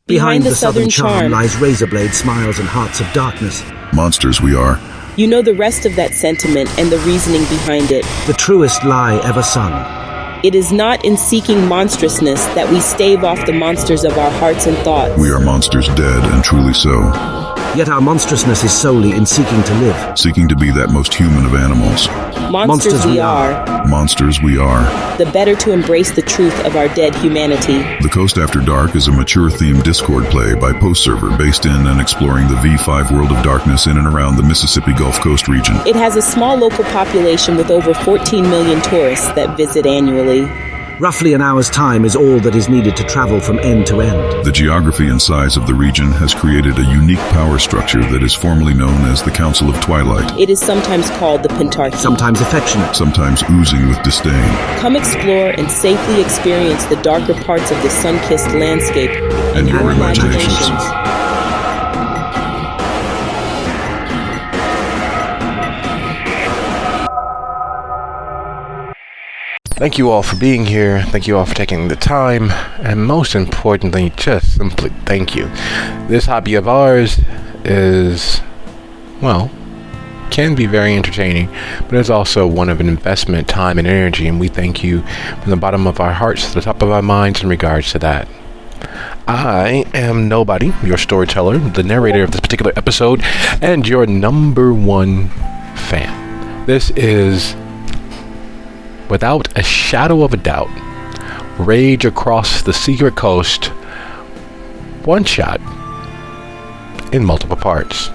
Behind the southern charm lies razor-blade smiles and hearts of darkness. Monsters we are. You know the rest of that sentiment and the reasoning behind it. The truest lie ever sung. It is not in seeking monstrousness that we stave off the monsters of our hearts and thoughts. We are monsters dead, and truly so. Yet our monstrousness is solely in seeking to live. Seeking to be that most human of animals. Monsters we are. Monsters we are. The better to embrace the truth of our dead humanity. The Coast After Dark is a mature-themed Discord play by Post Server based in and exploring the V5 world of darkness in and around the Mississippi Gulf Coast region. It has a small local population with over 14 million tourists that visit annually. Roughly an hour's time is all that is needed to travel from end to end. The geography and size of the region has created a unique power structure that is formally known as the Council of Twilight. It is sometimes called the Pentarchy. Sometimes affectionate. Sometimes oozing with disdain. Come explore and safely experience the darker parts of the sun-kissed landscape And your imaginations. Thank you all for being here. Thank you all for taking the time. And most importantly, just simply thank you. This hobby of ours is, well, can be very entertaining, but it's also one of an investment, time, and energy. And we thank you from the bottom of our hearts to the top of our minds in regards to that. I am Nobody, your storyteller, the narrator of this particular episode, and your number one fan. This is, without a shadow of a doubt, Rage Across the Secret Coast, one shot in multiple parts.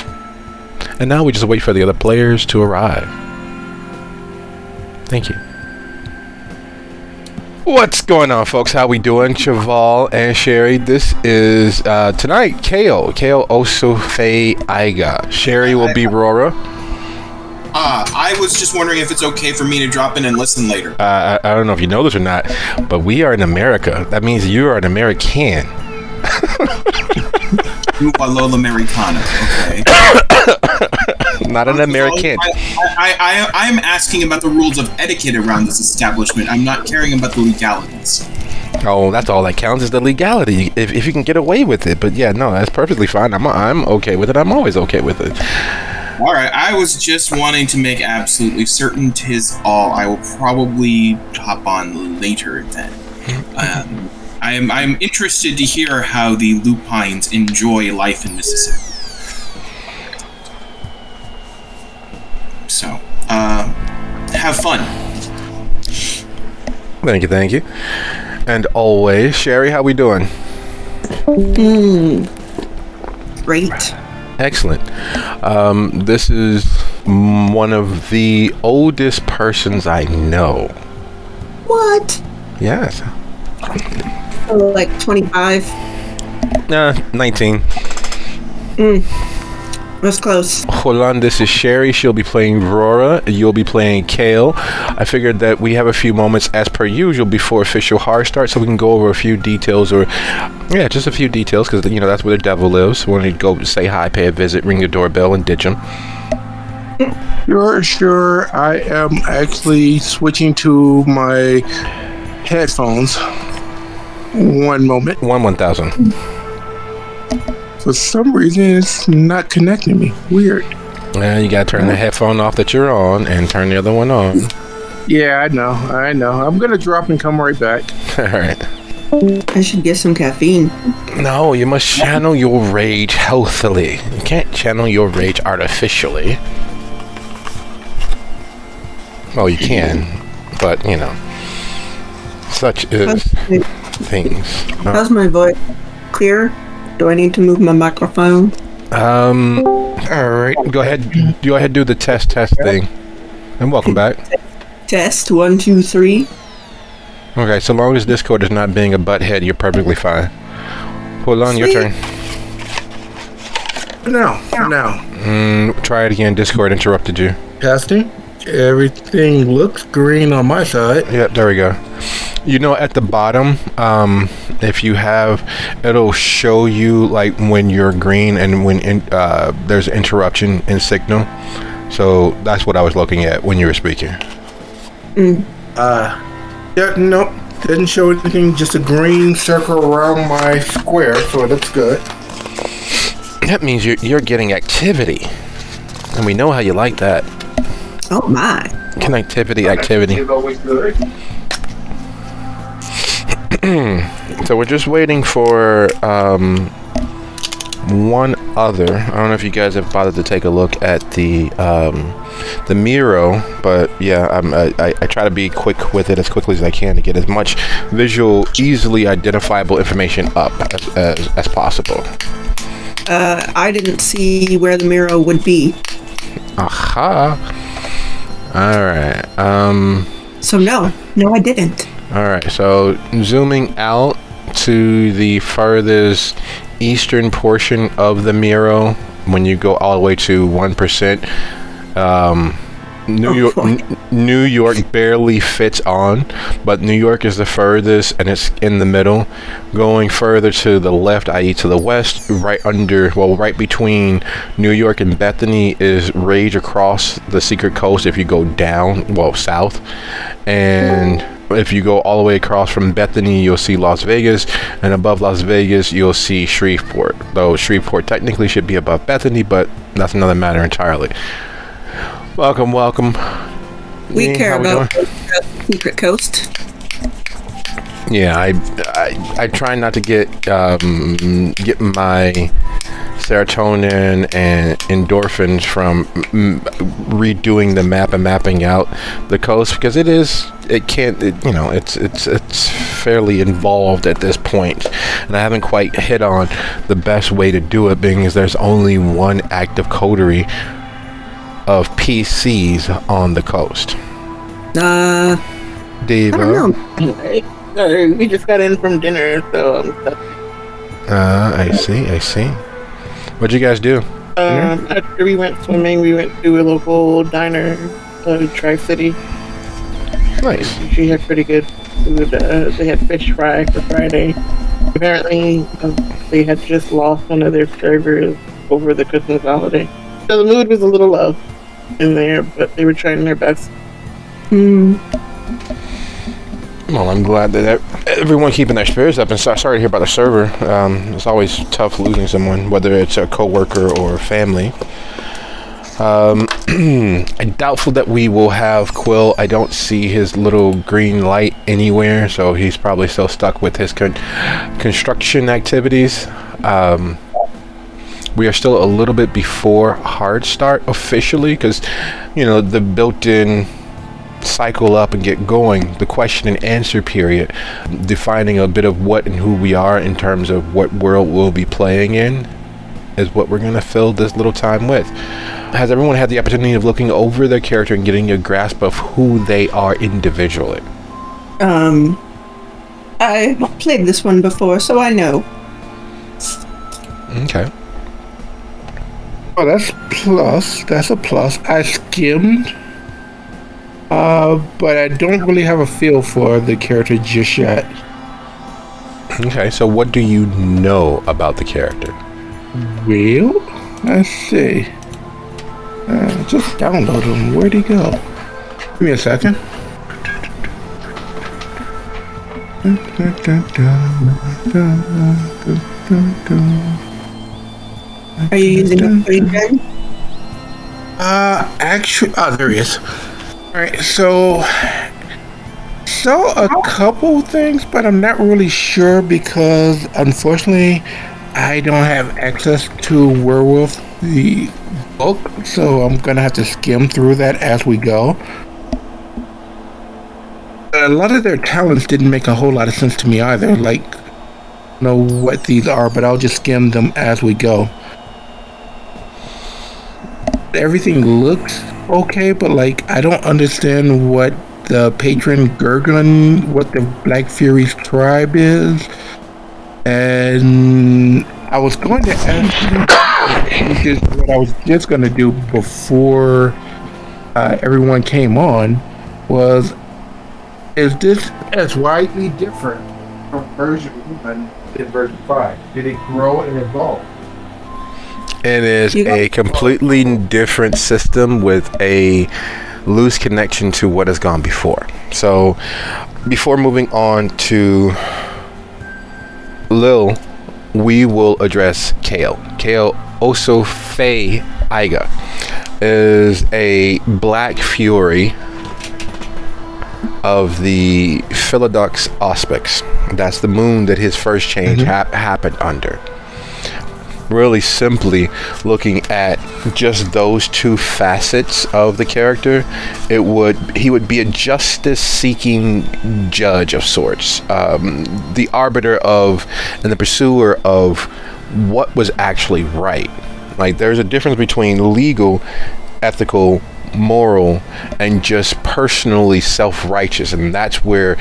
And now we just wait for the other players to arrive. Thank you. What's going on, folks? How we doing? Cheval and Sherry. This is tonight Kale Osofe Aiga. Sherry will be Rora. I was just wondering if it's okay for me to drop in and listen later. I don't know if you know this or not, but we are in America. That means you are an American. You parlo l'americano, okay. Not an American. I'm asking about the rules of etiquette around this establishment. I'm not caring about the legalities. Oh, that's all that counts is the legality. If you can get away with it. But yeah, no, that's perfectly fine. I'm okay with it. I'm always okay with it. All right, I was just wanting to make absolutely certain 'tis all. I will probably hop on later then. I'm interested to hear how the lupines enjoy life in Mississippi. So, have fun. Thank you. And always, Sherry, how we doing? Great. Excellent. This is one of the oldest persons I know. What? Yes. Like 25? 19. That's close. Hold on, this is Sherry. She'll be playing Rora. You'll be playing Kale. I figured that we have a few moments as per usual before official hard start, so we can go over a few details, or just a few details, because that's where the devil lives. We want to go say hi, pay a visit, ring the doorbell, and ditch him. Sure. I am actually switching to my headphones. One moment. 1,000. For some reason, it's not connecting me. Weird. You gotta turn the headphone off that you're on and turn the other one on. Yeah, I know. I'm gonna drop and come right back. All right. I should get some caffeine. No, you must channel your rage healthily. You can't channel your rage artificially. Well, you can, but such is things. How's my voice? Clear? Do I need to move my microphone? All right. Go ahead. Do the test thing. And welcome back. Test 1, 2, 3. Okay. So long as Discord is not being a butthead, you're perfectly fine. Hold on, your turn. Now. Try it again. Discord interrupted you. Testing. Everything looks green on my side. Yep. There we go. At the bottom, if you have, it'll show you like when you're green and when there's interruption in signal. So that's what I was looking at when you were speaking. Yeah, no, Doesn't show anything, just a green circle around my square, so it looks good. That means you're getting activity. And we know how you like that. Oh my. Connectivity, activity. It's always good. So we're just waiting for one other. I don't know if you guys have bothered to take a look at the Miro, but yeah, I try to be quick with it as quickly as I can to get as much visual, easily identifiable information up as possible. I didn't see where the Miro would be. Aha. All right. So no, I didn't. All right. So zooming out to the farthest eastern portion of the Miro, when you go all the way to 1%, New York barely fits on, but New York is the furthest, and it's in the middle. Going further to the left, i.e. to the west, right between New York and Bethany is Rage Across the Secret Coast if you go down, south. And if you go all the way across from Bethany, you'll see Las Vegas, and above Las Vegas, you'll see Shreveport. Though Shreveport technically should be above Bethany, but that's another matter entirely. Welcome. We care about the Secret Coast. Yeah, I try not to get my serotonin and endorphins from redoing the map and mapping out the coast, because it's fairly involved at this point, and I haven't quite hit on the best way to do it, being as there's only one active coterie of PCs on the coast. Devo. I don't know. Sorry, we just got in from dinner, so I'm stuck. I see. What'd you guys do? After we went swimming, we went to a local diner, Tri-City. Nice. She had pretty good food. They had fish fry for Friday. Apparently, they had just lost one of their servers over the Christmas holiday. So the mood was a little low in there, but they were trying their best. Well, I'm glad that everyone keeping their spirits up, and sorry to hear about the server. It's always tough losing someone, whether it's a coworker or family. I'm doubtful that we will have Quill. I don't see his little green light anywhere, so he's probably still stuck with his construction activities. We are still a little bit before hard start officially, because the built-in cycle up and get going, the question and answer period, defining a bit of what and who we are in terms of what world we'll be playing in, is what we're going to fill this little time with. Has everyone had the opportunity of looking over their character and getting a grasp of who they are individually? I played this one before, so I know. Okay. Oh, that's a plus. I skimmed, but I don't really have a feel for the character just yet. Okay, so what do you know about the character? Well, let's see. Just download him. Where'd he go? Give me a second. Are you using a free pen? Actually, there he is. Alright, so a couple things, but I'm not really sure because, unfortunately, I don't have access to Werewolf, the book, so I'm gonna have to skim through that as we go. A lot of their talents didn't make a whole lot of sense to me either, like, I don't know what these are, but I'll just skim them as we go. Everything looks okay, but I don't understand what the patron Gurgling, what the Black Fury's tribe is. And I was going to ask you, which is what I was just going to do before everyone came on, is this as widely different from version 1 than version 5? Did it grow and evolve? It is a completely different system with a lose connection to what has gone before. So before moving on to Lil, we will address Kale. Kale Osofe Aiga is a Black Fury of the Philodox Auspix. That's the moon that his first change happened under. Really simply looking at just those two facets of the character, he would be a justice-seeking judge of sorts, the arbiter of and the pursuer of what was actually right. Like, there's a difference between legal, ethical, moral, and just personally self-righteous, and that's where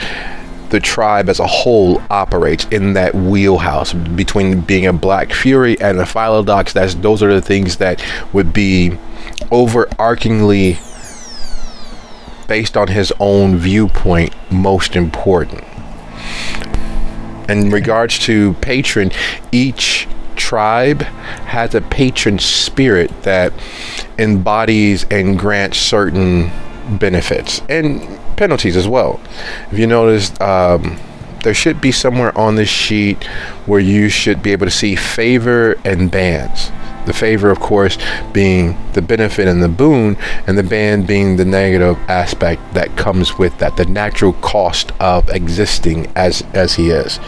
the tribe as a whole operates, in that wheelhouse between being a Black Fury and a Philodox. Those are the things that would be overarchingly, based on his own viewpoint, most important. In regards to patron, each tribe has a patron spirit that embodies and grants certain benefits and penalties as well. If you notice, there should be somewhere on this sheet where you should be able to see favor and bans. The favor, of course, being the benefit and the boon, and the ban being the negative aspect that comes with that, the natural cost of existing as he is.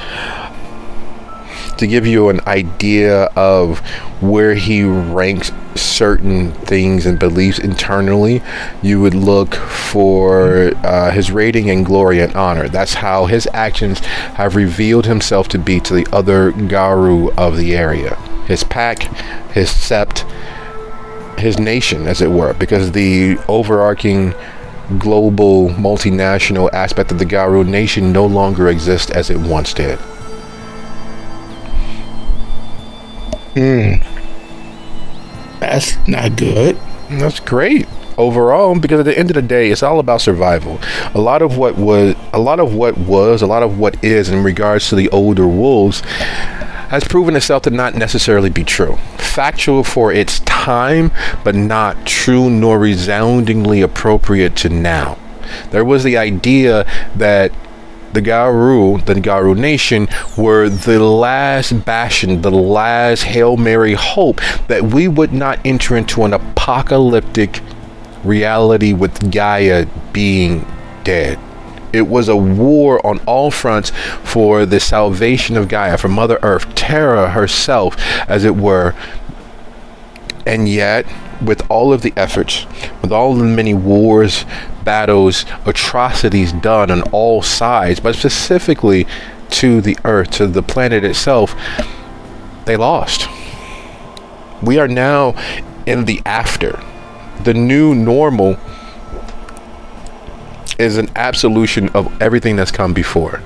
To give you an idea of where he ranks certain things and beliefs internally, you would look for his rating in glory and honor. That's how his actions have revealed himself to be to the other Garu of the area. His pack, his sept, his nation, as it were, because the overarching global multinational aspect of the Garu nation no longer exists as it once did. That's not good. That's great overall, because at the end of the day, it's all about survival. A lot of what is in regards to the older wolves has proven itself to not necessarily be true. Factual for its time, but not true nor resoundingly appropriate to now. There was the idea that the Garu nation, were the last bastion, the last Hail Mary hope that we would not enter into an apocalyptic reality with Gaia being dead. It was a war on all fronts for the salvation of Gaia, for Mother Earth, Terra herself, as it were. And yet, with all of the efforts, with all the many wars, battles, atrocities done on all sides, but specifically to the Earth, to the planet itself, they lost. We are now in the after. The new normal is an absolution of everything that's come before.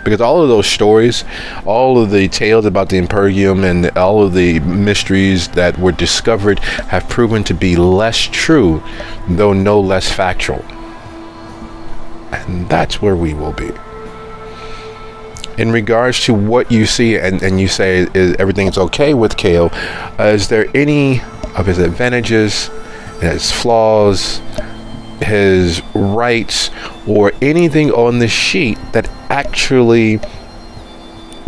Because all of those stories, all of the tales about the Imperium and all of the mysteries that were discovered have proven to be less true, though no less factual. And that's where we will be. In regards to what you see and you say is everything's okay with Kale, is there any of his advantages, his flaws, his rights, or anything on the sheet that actually,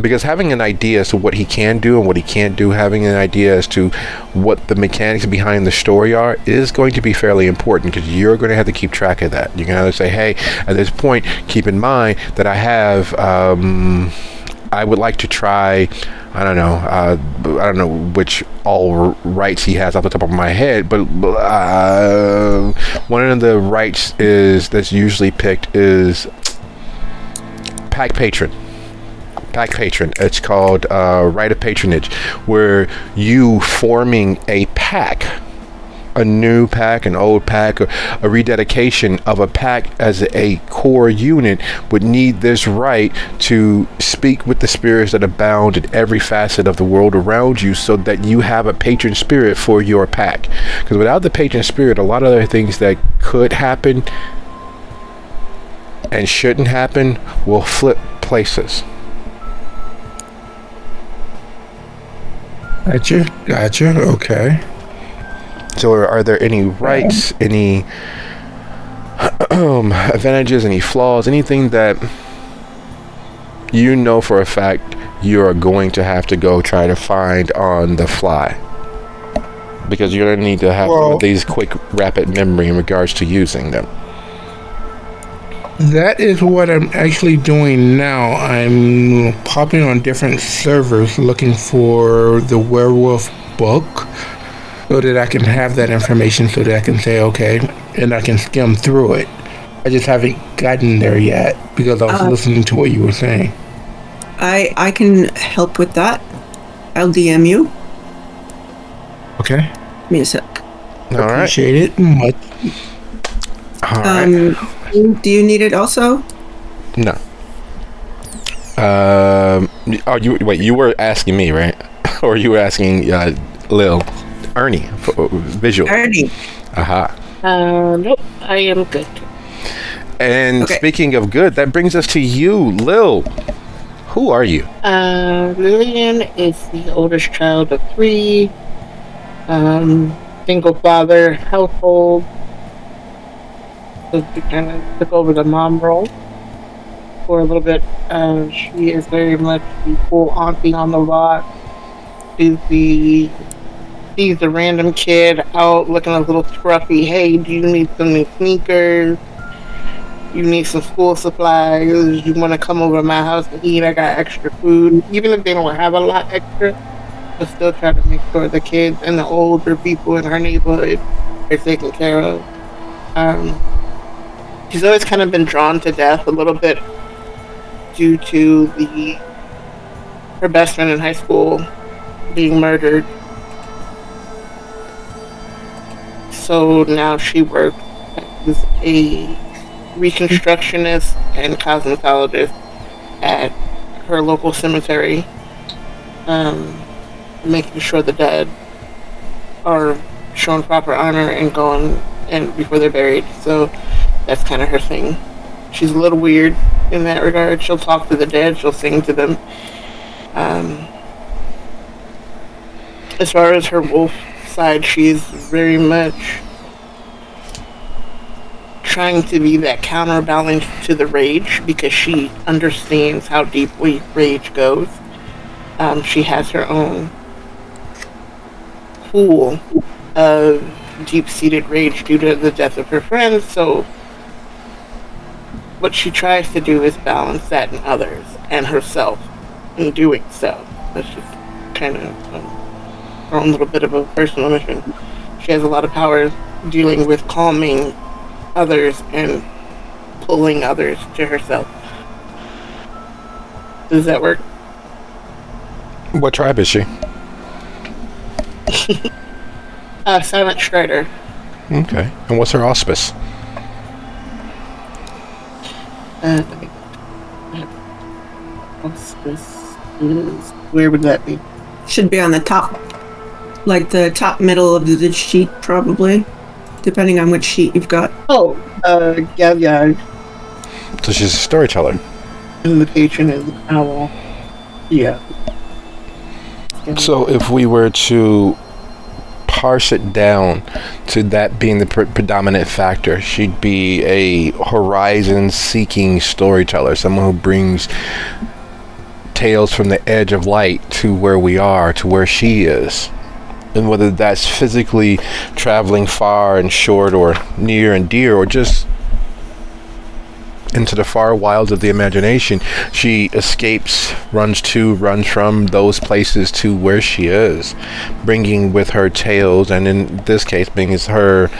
because having an idea as to what he can do and what he can't do, having an idea as to what the mechanics behind the story are, is going to be fairly important, because you're going to have to keep track of that. You're going to have to say, hey, at this point, keep in mind that I have I would like to try, I don't know which all rights he has off the top of my head, but one of the rights that's usually picked is pack patron. It's called right of patronage, where you forming a pack, a new pack, an old pack, or a rededication of a pack as a core unit would need this right to speak with the spirits that abound in every facet of the world around you, so that you have a patron spirit for your pack. Because without the patron spirit, a lot of other things that could happen and shouldn't happen will flip places. Gotcha. Okay. So are there any rights, any advantages, any flaws, anything that you know for a fact you are going to have to go try to find on the fly, because you're going to need to have these quick, rapid memory in regards to using them. That is what I'm actually doing now. I'm popping on different servers looking for the werewolf book so that I can have that information so that I can say, okay, and I can skim through it. I just haven't gotten there yet because I was listening to what you were saying. I can help with that. I'll DM you. Okay. Give me a sec. All right. Appreciate it much. All right. Do you need it also? No. You were asking me, right? Or you were asking Ernie for visual. Ernie. Aha. Nope, I am good. And speaking of good, that brings us to you, Lil. Who are you? Lillian is the oldest child of 3. Single father household. So she kind of took over the mom role for a little bit. She is very much the cool auntie on the block. She's the random kid out looking a little scruffy. Hey, do you need some new sneakers? You need some school supplies? You want to come over to my house and eat? I got extra food. Even if they don't have a lot extra, but still try to make sure the kids and the older people in her neighborhood are taken care of. She's always kind of been drawn to death a little bit due to her best friend in high school being murdered. So now she works as a reconstructionist and cosmetologist at her local cemetery, making sure the dead are shown proper honor and going and before they're buried. So that's kind of her thing. She's a little weird in that regard. She'll talk to the dead. She'll sing to them. As far as her wolf side, she's very much trying to be that counterbalance to the rage because she understands how deeply rage goes. She has her own pool of deep-seated rage due to the death of her friends, so what she tries to do is balance that in others and herself in doing so. That's just kind of her own little bit of a personal mission. She has a lot of power dealing with calming others and pulling others to herself. Does that work? What tribe is she? Silent Strider. Okay. And what's her auspice? Auspice is... Where would that be? Should be on the top. Like the top middle of the sheet, probably. Depending on which sheet you've got. Oh, Gautier. So she's a storyteller. And the patron is an owl. Yeah. So if we were to parse it down to that being the predominant factor, she'd be a horizon-seeking storyteller, someone who brings tales from the edge of light to where we are, to where she is. And whether that's physically traveling far and short or near and dear or just into the far wilds of the imagination, she escapes, runs from those places to where she is, bringing with her tales, and in this case being her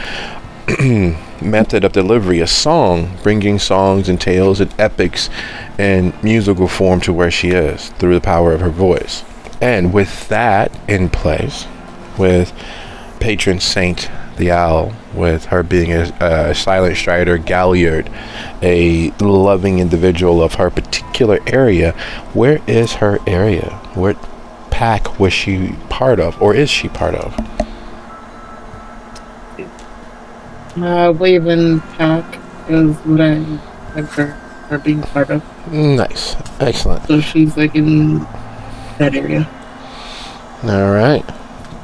method of delivery, a song, bringing songs and tales and epics and musical form to where she is through the power of her voice. And with that in place, with patron saint the owl, with her being a silent strider, Gautier, a loving individual of her particular area. Where is her area? What pack was she part of, or is she part of? Waveland pack is what I have her being part of. Nice. Excellent. So she's like in that area. All right.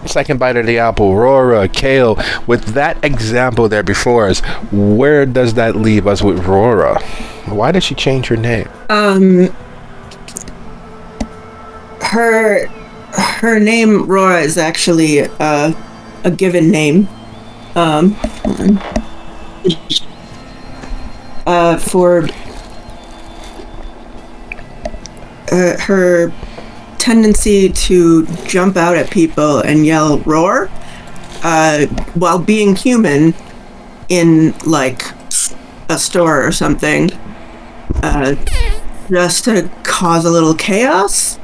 second bite of the apple. Rora, Kale, with that example there before us, where does that leave us with Rora? Why did she change her name? Her name Rora is actually a given name. For her tendency to jump out at people and yell roar while being human in like a store or something, just to cause a little chaos.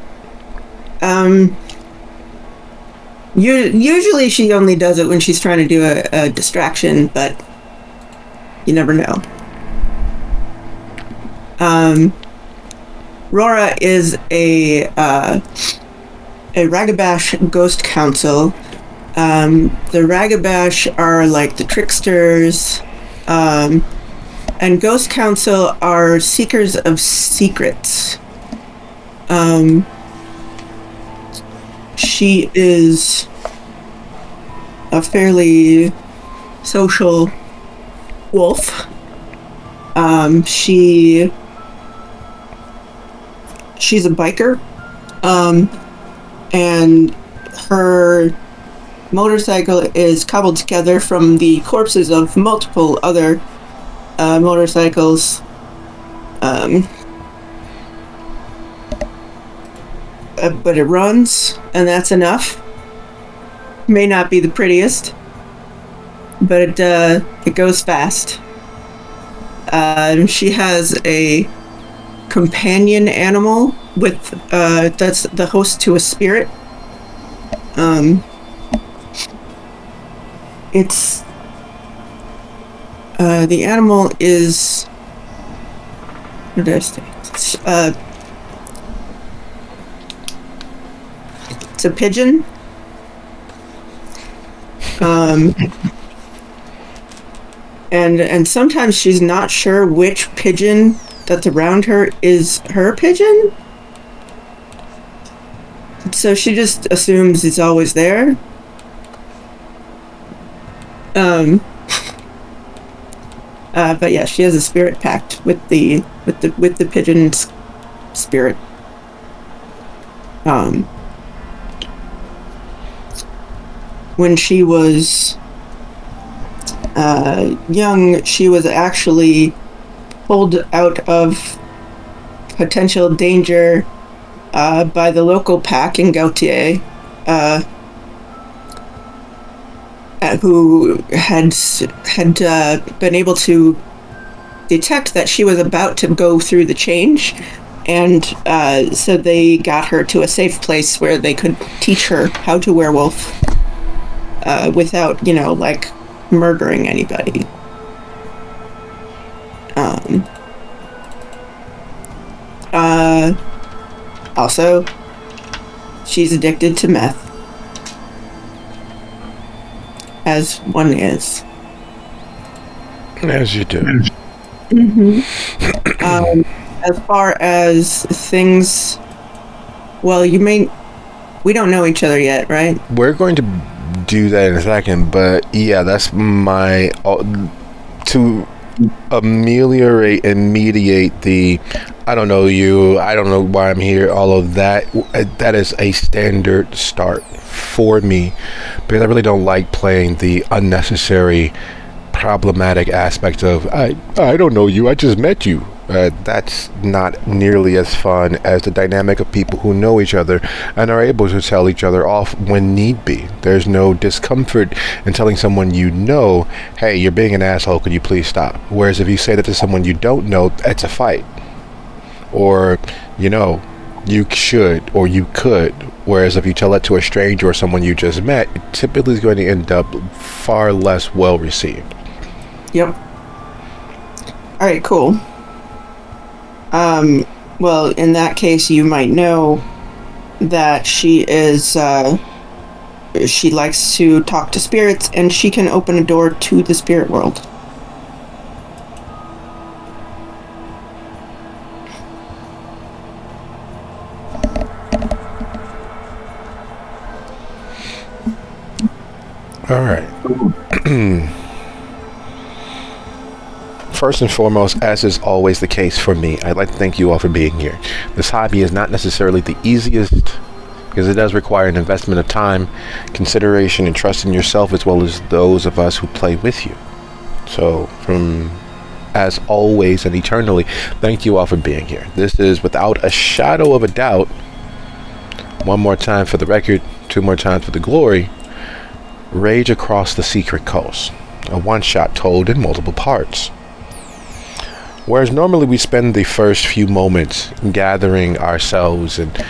Usually she only does it when she's trying to do a distraction, but you never know. Rora is a Ragabash ghost council. The Ragabash are like the tricksters, and ghost council are seekers of secrets. She is a fairly social wolf. She's a biker, and her motorcycle is cobbled together from the corpses of multiple other motorcycles. But it runs, and that's enough. May not be the prettiest, but it goes fast. She has a companion animal with that's the host to a spirit. It's the animal is, what did I say? It's a pigeon. And sometimes she's not sure which pigeon that's around her is her pigeon. So she just assumes it's always there. But yeah, she has a spirit pact with the pigeon's spirit. When she was young, she was actually pulled out of potential danger by the local pack in Gautier, who had been able to detect that she was about to go through the change, and so they got her to a safe place where they could teach her how to werewolf without, like murdering anybody. Also, she's addicted to meth. As one is. As you do. Mm-hmm. As far as things, well, we don't know each other yet, right? We're going to do that in a second, but yeah, that's to ameliorate and mediate the I don't know you, I don't know why I'm here, all of that. That is a standard start for me, because I really don't like playing the unnecessary problematic aspect of I don't know you, I just met you. That's not nearly as fun as the dynamic of people who know each other and are able to tell each other off when need be. There's no discomfort in telling someone you know, hey, you're being an asshole, could you please stop? Whereas if you say that to someone you don't know, it's a fight. Or, you should or you could. Whereas if you tell that to a stranger or someone you just met, it typically is going to end up far less well received. Yep. All right, cool. Well, in that case, you might know that she is, she likes to talk to spirits, and she can open a door to the spirit world. All right. First and foremost, as is always the case for me, I'd like to thank you all for being here. This hobby is not necessarily the easiest because it does require an investment of time, consideration, and trust in yourself as well as those of us who play with you. So, as always and eternally, thank you all for being here. This is, without a shadow of a doubt, one more time for the record, two more times for the glory, Rage Across the Secret Coast, a one-shot told in multiple parts. Whereas normally we spend the first few moments gathering ourselves and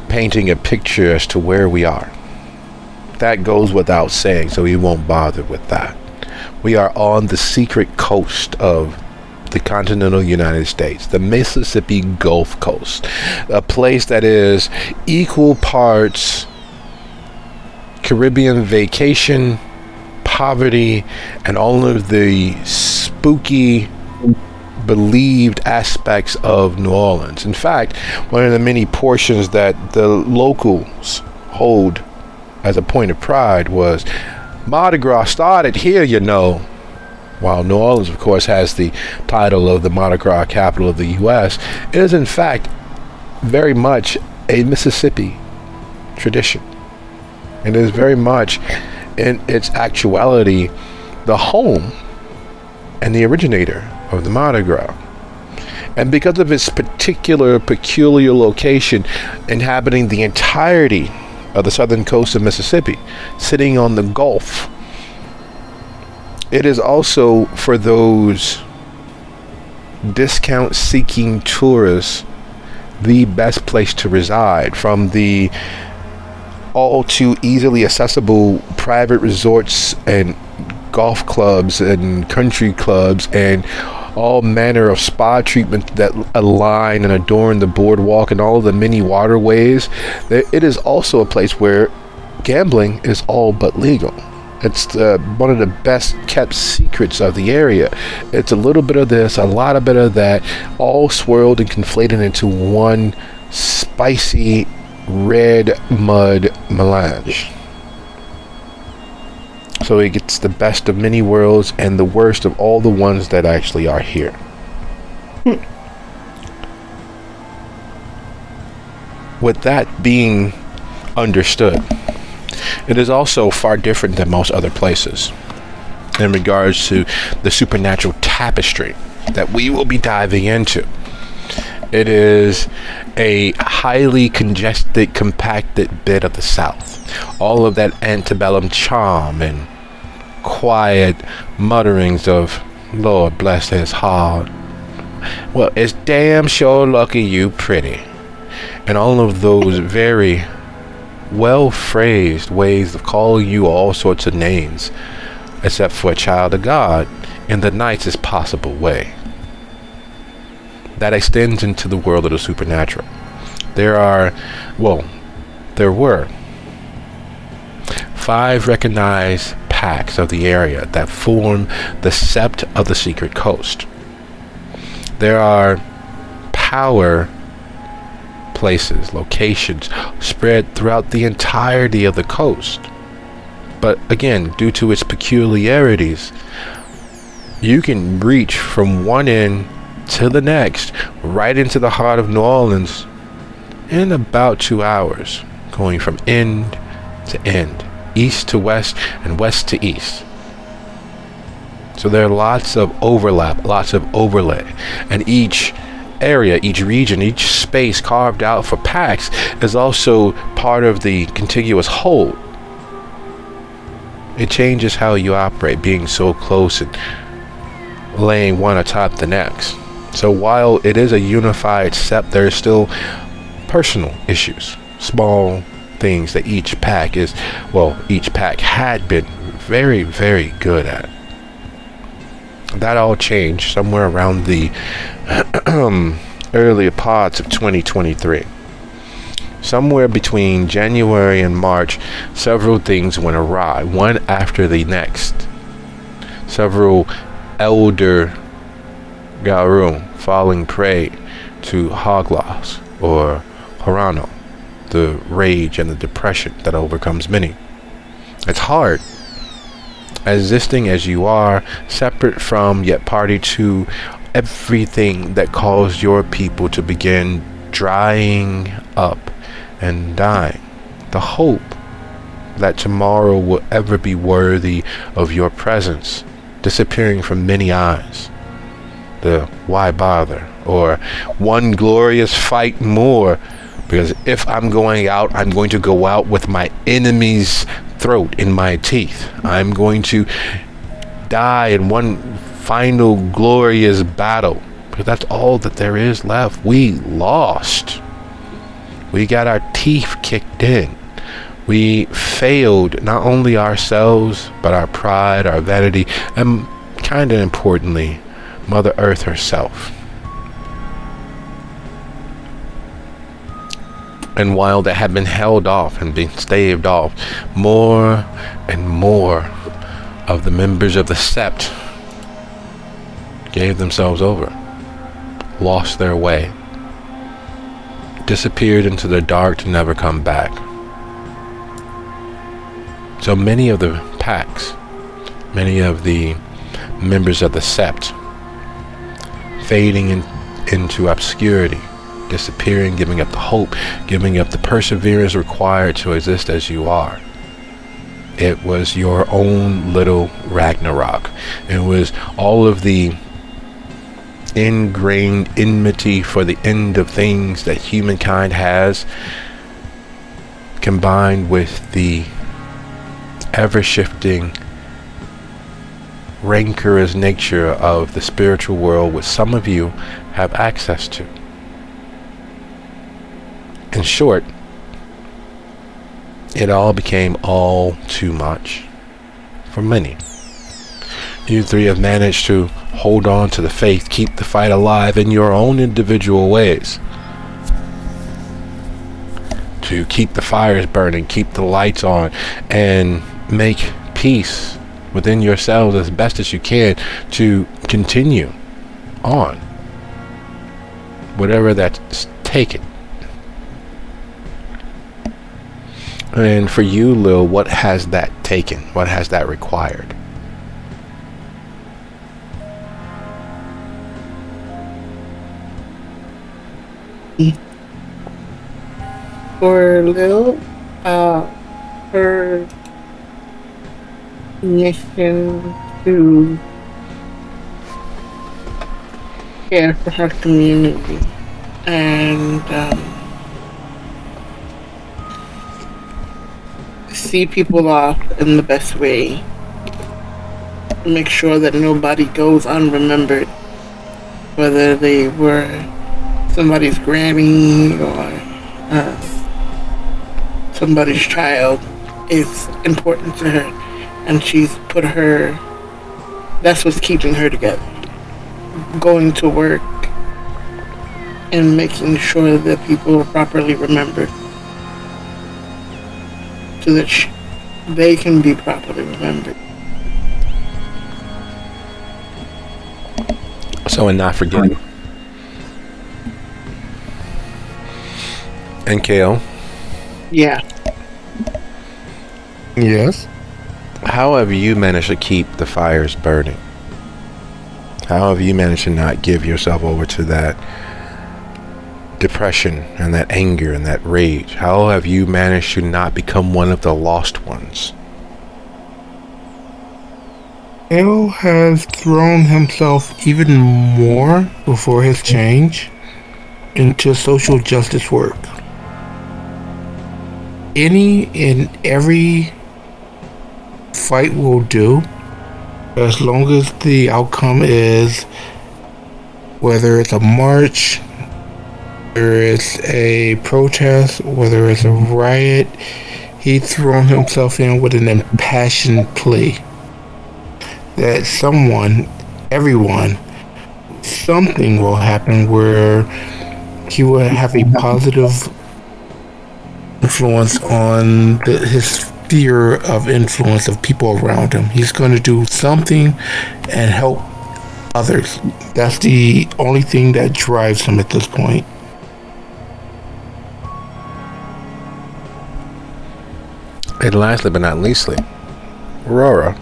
painting a picture as to where we are. That goes without saying, so we won't bother with that. We are on the secret coast of the continental United States, the Mississippi Gulf Coast, a place that is equal parts Caribbean vacation, poverty, and all of the spooky believed aspects of New Orleans. In fact, one of the many portions that the locals hold as a point of pride was Mardi Gras started here, you know. While New Orleans, of course, has the title of the Mardi Gras capital of the U.S., it is in fact very much a Mississippi tradition. It is very much, in its actuality, the home and the originator of the Mardi Gras. And because of its particular peculiar location inhabiting the entirety of the southern coast of Mississippi, sitting on the Gulf, it is also, for those discount-seeking tourists, the best place to reside. From the all too easily accessible private resorts and golf clubs and country clubs and all manner of spa treatment that align and adorn the boardwalk and all of the many waterways, it is also a place where gambling is all but legal. It's one of the best kept secrets of the area. It's a little bit of this, a lot of bit of that, all swirled and conflated into one spicy red mud melange. So it gets the best of many worlds and the worst of all the ones that actually are here. With that being understood, it is also far different than most other places in regards to the supernatural tapestry that we will be diving into. It is a highly congested, compacted bit of the South. All of that antebellum charm and quiet mutterings of Lord bless his heart. Well, it's damn sure lucky you pretty. And all of those very well phrased ways of calling you all sorts of names, except for a child of God, in the nicest possible way. That extends into the world of the supernatural. There were 5 recognized packs of the area that form the Sept of the Secret Coast. There are power places, locations spread throughout the entirety of the coast. But again, due to its peculiarities, you can reach from one end to the next, right into the heart of New Orleans in about 2 hours, going from end to end, east to west and west to east. So there are lots of overlap, lots of overlay, and each area, each region, each space carved out for packs is also part of the contiguous whole. It changes how you operate, being so close and laying one atop the next. So while it is a unified Sept, there is still personal issues, small things that each pack had been very, very good at. That all changed somewhere around the earlier parts of 2023. Somewhere between January and March, several things went awry, one after the next. Several elder Garum falling prey to Hogloss or Horano, the rage and the depression that overcomes many. It's hard. Existing as you are, separate from yet party to everything that caused your people to begin drying up and dying. The hope that tomorrow will ever be worthy of your presence, disappearing from many eyes. The why bother, or one glorious fight more, because if I'm going out, I'm going to go out with my enemy's throat in my teeth. I'm going to die in one final glorious battle, because that's all that there is left. We lost. We got our teeth kicked in. We failed not only ourselves, but our pride, our vanity, and kind of importantly, Mother Earth herself. And while that had been held off and been staved off, more and more of the members of the Sept gave themselves over, lost their way, disappeared into the dark to never come back. So many of the packs, many of the members of the Sept, fading into obscurity, disappearing, giving up the hope, giving up the perseverance required to exist as you are. It was your own little Ragnarok. It was all of the ingrained enmity for the end of things that humankind has, combined with the ever-shifting, rancorous nature of the spiritual world, which some of you have access to. In short, it all became all too much for many. You three have managed to hold on to the faith, keep the fight alive in your own individual ways, to keep the fires burning, keep the lights on, and make peace within yourselves as best as you can to continue on, whatever that's taken. And for you, Lil, what has that taken? What has that required? For Lil, her mission to care for her community and see people off in the best way. Make sure that nobody goes unremembered, whether they were somebody's granny or somebody's child, is important to her, and she's put her, that's what's keeping her together. Going to work and making sure that people are properly remembered so that they can be properly remembered. So, and not forgetting. And Kale? Yeah. Yes. How have you managed to keep the fires burning? How have you managed to not give yourself over to that depression and that anger and that rage? How have you managed to not become one of the lost ones? Kale has thrown himself even more before his change into social justice work. Any and every fight will do, as long as the outcome is, whether it's a march, whether it's a protest, whether it's a riot, he's thrown himself in with an impassioned plea that someone, everyone, something will happen where he will have a positive influence on his sphere of influence of people around him. He's going to do something and help others. That's the only thing that drives him at this point. And lastly but not leastly, Aurora,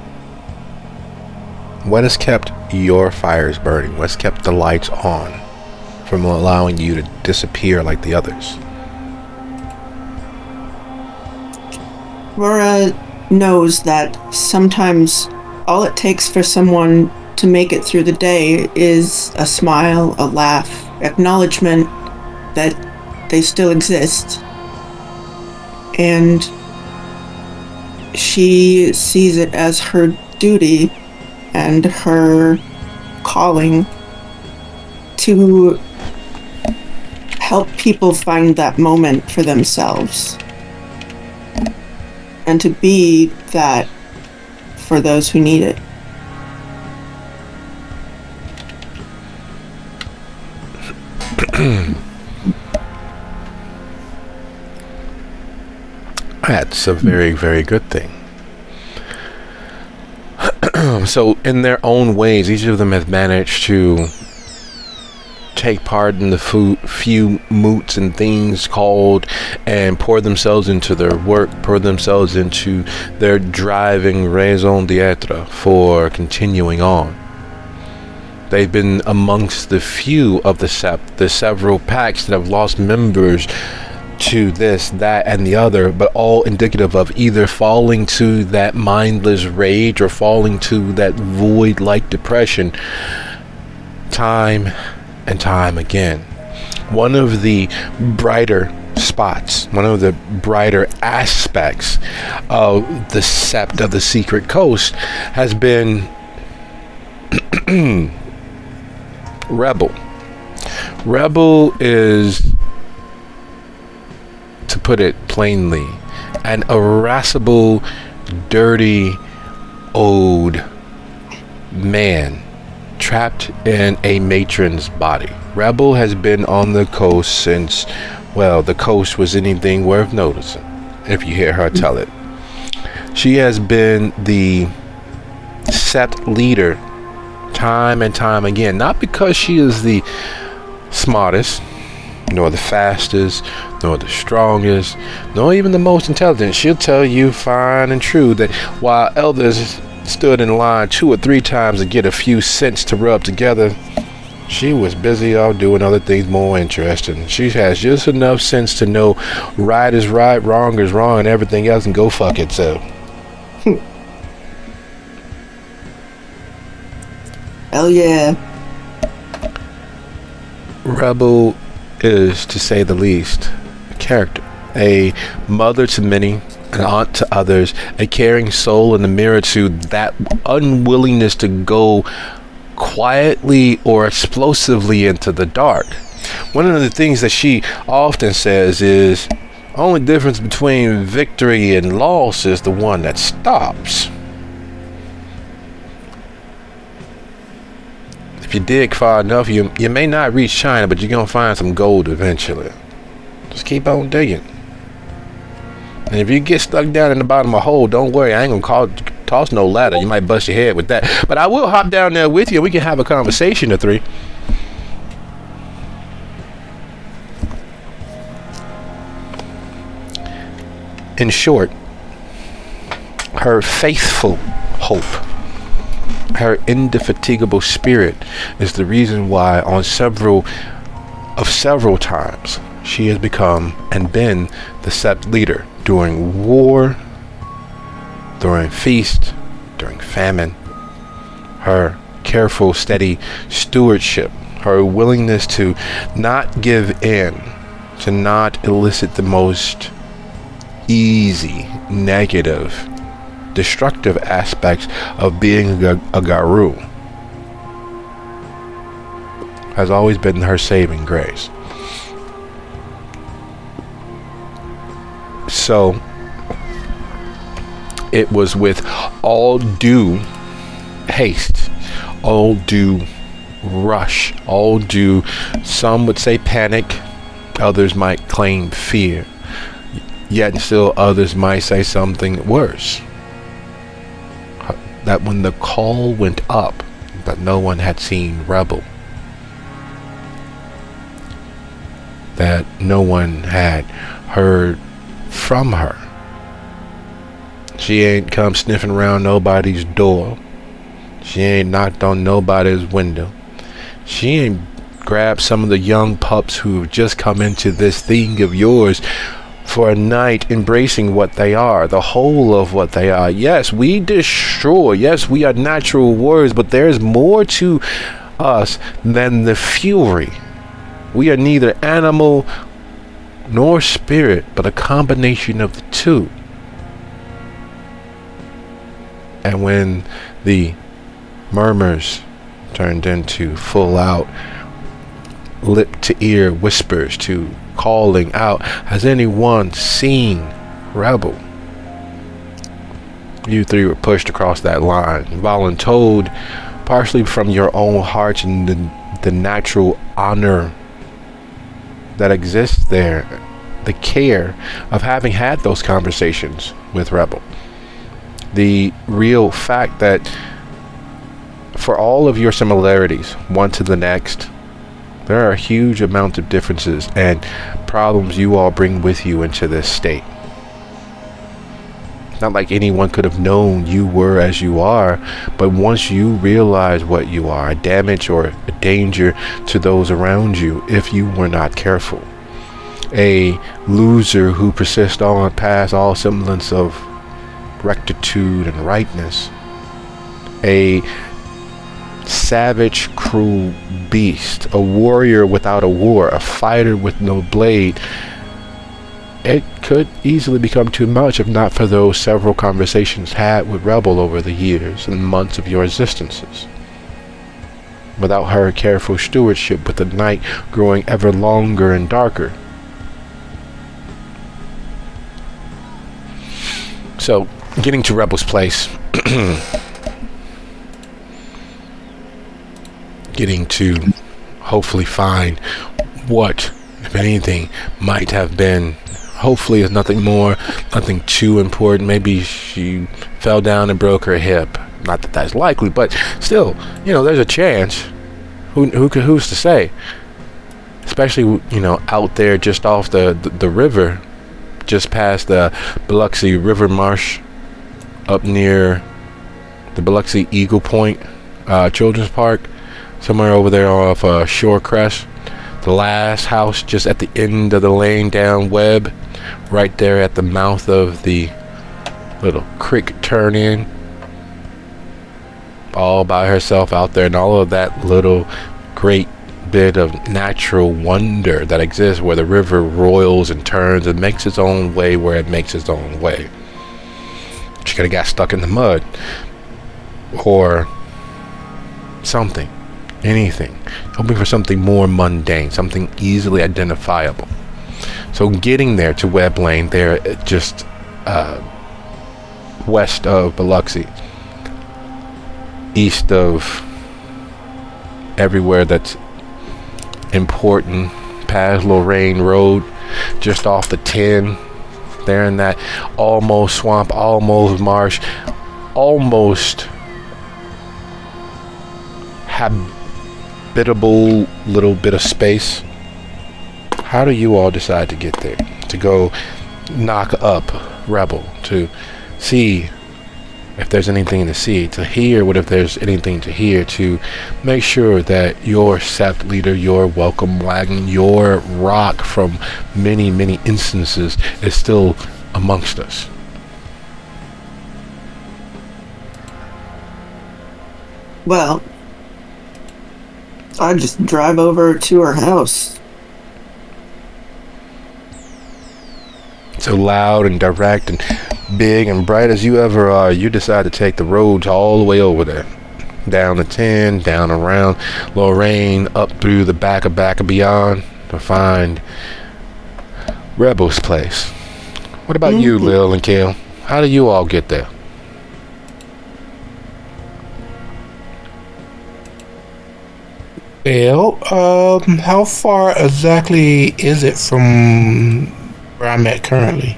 what has kept your fires burning? What's kept the lights on from allowing you to disappear like the others? Aurora knows that sometimes all it takes for someone to make it through the day is a smile, a laugh, acknowledgement that they still exist. And she sees it as her duty and her calling to help people find that moment for themselves and to be that for those who need it. That's a very, very good thing. So in their own ways, each of them have managed to take part in the few moots and things called and pour themselves into their work, pour themselves into their driving raison d'etre for continuing on. They've been amongst the few of the several packs that have lost members to this, that, and the other, but all indicative of either falling to that mindless rage or falling to that void-like depression time and time again. One of the brighter spots, one of the brighter aspects of the Sept of the Secret Coast has been Rebel. Rebel is, to put it plainly, an irascible, dirty, old man trapped in a matron's body. Rebel has been on the coast since, well, the coast was anything worth noticing, if you hear her tell it. She has been the Sept Leader time and time again, not because she is the smartest, nor the fastest, nor the strongest, nor even the most intelligent. She'll tell you fine and true that while others stood in line 2 or 3 times to get a few cents to rub together, she was busy off doing other things more interesting. She has just enough sense to know right is right, wrong is wrong, and everything else can go fuck itself. Hell yeah. Rebel is, to say the least, a character, a mother to many, an aunt to others, a caring soul in the mirror to that unwillingness to go quietly or explosively into the dark. One of the things that she often says is, only difference between victory and loss is the one that stops. If you dig far enough, you may not reach China, but you're gonna find some gold eventually. Just keep on digging. And if you get stuck down in the bottom of a hole, don't worry, I ain't gonna toss no ladder. You might bust your head with that, but I will hop down there with you and we can have a conversation or 3. In short, her faithful hope, her indefatigable spirit is the reason why on several times she has become and been the Sept Leader during war, during feast, during famine. Her careful, steady stewardship, her willingness to not give in, to not elicit the most easy, negative, destructive aspects of being a Garou has always been her saving grace. So it was with all due haste, all due rush, all due, some would say panic, others might claim fear, yet still others might say something worse. That when the call went up, that no one had seen Rebel, that no one had heard from her, She ain't come sniffing around nobody's door. She ain't knocked on nobody's window. She ain't grabbed some of the young pups who have just come into this thing of yours for a night, embracing what they are, the whole of what they are. Yes, we destroy. Yes, we are natural warriors, but there's more to us than the fury. We are neither animal nor spirit, but a combination of the two. And when the murmurs turned into full out lip to ear whispers to calling out, has anyone seen Rebel? You three were pushed across that line, voluntold, partially from your own hearts and the natural honor that exists there, the care of having had those conversations with Rebel, the real fact that for all of your similarities, one to the next, there are a huge amount of differences and problems you all bring with you into this state. Not like anyone could have known you were as you are, but once you realize what you are, a damage or a danger to those around you if you were not careful. A loser who persists on past all semblance of rectitude and rightness. A savage, cruel beast, a warrior without a war, a fighter with no blade. It could easily become too much if not for those several conversations had with Rebel over the years and months of your existences. Without her careful stewardship, with the night growing ever longer and darker. So, getting to Rebel's place, getting to hopefully find what, if anything, might have been. Hopefully it's nothing more, nothing too important. Maybe she fell down and broke her hip. Not that that's likely, but still, there's a chance. Who's to say? Especially, out there just off the river, just past the Biloxi River Marsh, up near the Biloxi Eagle Point Children's Park, somewhere over there off Shore Crest. The last house just at the end of the lane down Webb, right there at the mouth of the little creek turn in, all by herself out there, and all of that little great bit of natural wonder that exists where the river roils and turns and makes its own way where it makes its own way. She could have got stuck in the mud or something. Anything. Hoping for something more mundane, something easily identifiable. So getting there to Webb Lane, there just west of Biloxi, east of everywhere that's important, past Lorraine Road, just off the 10, there in that almost swamp, almost marsh, almost habitable little bit of space. How do you all decide to get there? To go knock up Rebel, to see if there's anything to see, to hear what if there's anything to hear, to make sure that your Sept Leader, your welcome wagon, your rock from many, many instances is still amongst us? Well, I just drive over to her house. So loud and direct and big and bright as you ever are, you decide to take the roads all the way over there. Down the 10, down around Lorraine, up through the back of beyond to find Rebel's place. What about you, Lil and Kale? How do you all get there? Well, how far exactly is it from where I'm at currently?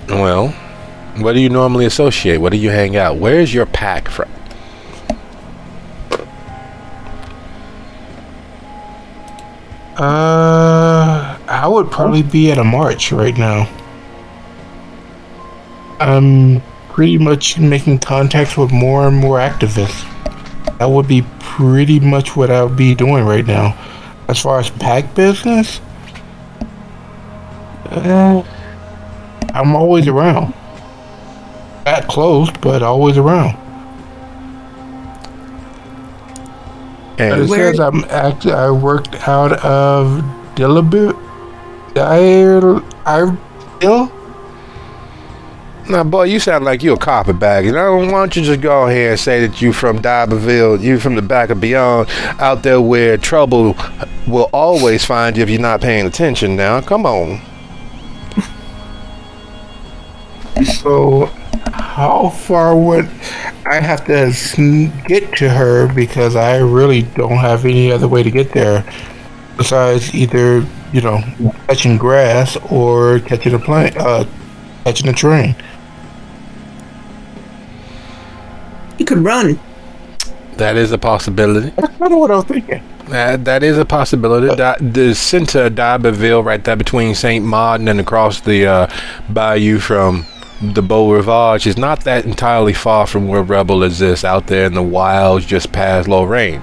Well, what do you normally associate? What do you hang out? Where's your pack from? I would probably be at a march right now. I'm pretty much making contacts with more and more activists. That would be pretty much what I'll be doing right now. As far as pack business, I'm always around. Not close, but always around. And It says I worked out of Dill. now, boy, you sound like you a carpetbagger. Now, why don't you just go ahead and say that you from D'Iberville, you from the back of beyond, out there where trouble will always find you if you're not paying attention. Now, come on. So, how far would I have to get to her? Because I really don't have any other way to get there besides either, catching grass or catching a plane, catching a train. You could run. That is a possibility. That's kind of what I was thinking. That is a possibility. The center of D'Iberville, right there between St. Martin and across the bayou from the Beau Rivage, is not that entirely far from where Rebel exists out there in the wilds just past Lorraine.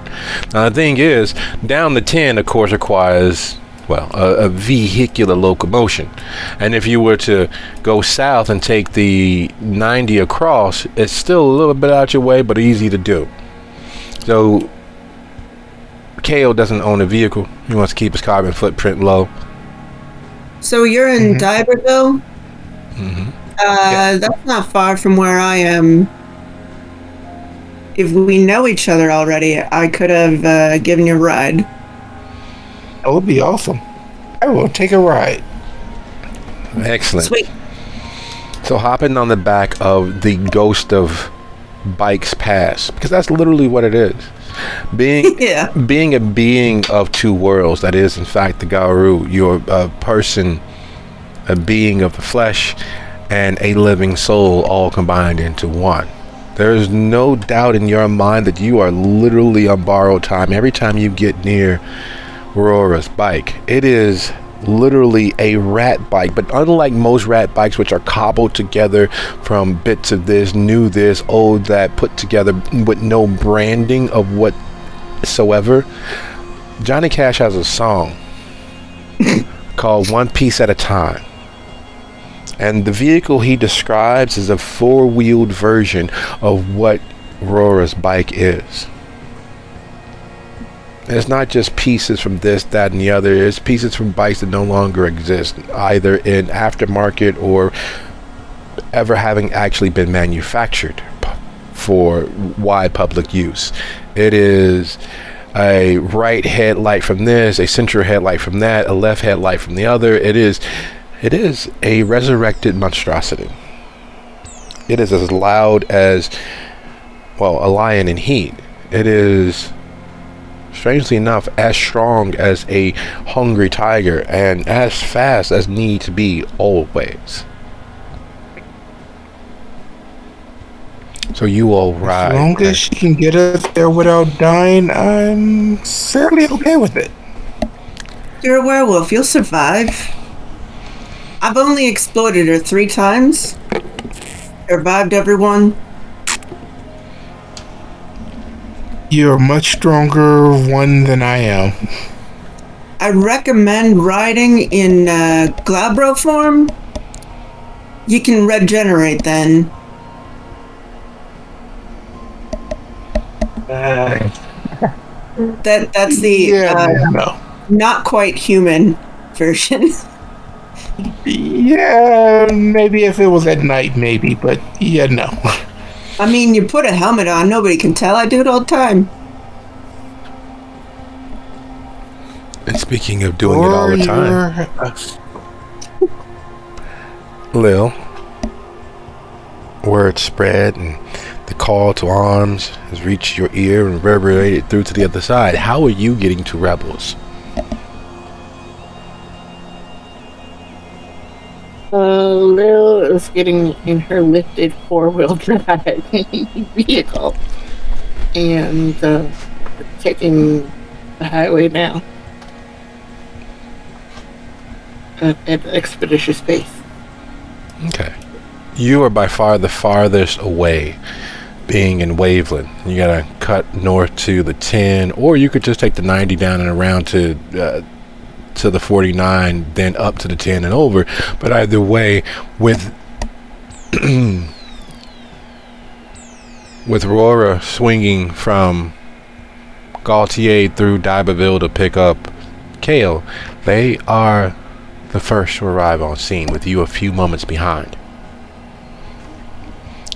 Now, the thing is, down the 10, of course, requires, a vehicular locomotion. And if you were to go south and take the 90 across, it's still a little bit out your way, but easy to do. So, KO doesn't own a vehicle. He wants to keep his carbon footprint low. So you're in D'Iberville? Mm-hmm. That's not far from where I am. If we know each other already, I could have given you a ride. That would be awesome. I will take a ride. Excellent. Sweet. So hopping on the back of the Ghost of Bikes Pass, because that's literally what it is. Being a being of two worlds, that is in fact the Garou. You're a person, a being of the flesh, and a living soul all combined into one. There is no doubt in your mind that you are literally on borrowed time. Every time you get near Aurora's bike, it is literally a rat bike, but unlike most rat bikes, which are cobbled together from bits of this, new this, old that, put together with no branding of whatsoever, Johnny Cash has a song called One Piece at a Time. And the vehicle he describes is a four-wheeled version of what Aurora's bike is. And it's not just pieces from this, that, and the other. It's pieces from bikes that no longer exist, either in aftermarket or ever having actually been manufactured for wide public use. It is a right headlight from this, a central headlight from that, a left headlight from the other. It is a resurrected monstrosity. It is as loud as, a lion in heat. It is, strangely enough, as strong as a hungry tiger and as fast as need to be always. So you all ride. As long as she can get us there without dying, I'm fairly okay with it. You're a werewolf. You'll survive. I've only exploited her 3 times. Survived everyone. You're a much stronger one than I am. I recommend riding in Glabro form. You can regenerate then. That's the not quite human version. Yeah, maybe if it was at night, maybe, but yeah, no. I mean, you put a helmet on, nobody can tell. I do it all the time. And speaking of doing it all the time, Lil, word spread and the call to arms has reached your ear and reverberated through to the other side. How are you getting to Rebels? Lil is getting in her lifted 4-wheel drive vehicle and taking the highway now at expeditious pace. Okay. you are by far the farthest away, being in Waveland. You gotta cut north to the 10, or you could just take the 90 down and around to the 49, then up to the 10 and over. But either way, with with Aurora swinging from Gautier through D'Iberville to pick up Kale, they are the first to arrive on scene, with you a few moments behind.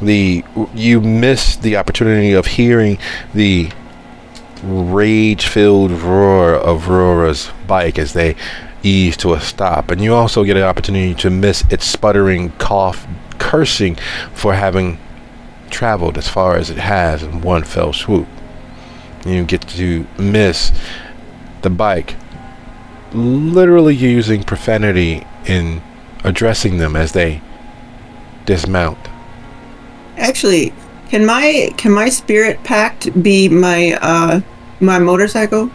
You miss the opportunity of hearing the rage-filled roar of Aurora's bike as they ease to a stop, and you also get an opportunity to miss its sputtering cough, cursing for having traveled as far as it has in one fell swoop. You get to miss the bike literally using profanity in addressing them as they dismount. Actually, can my spirit pact be my my motorcycle?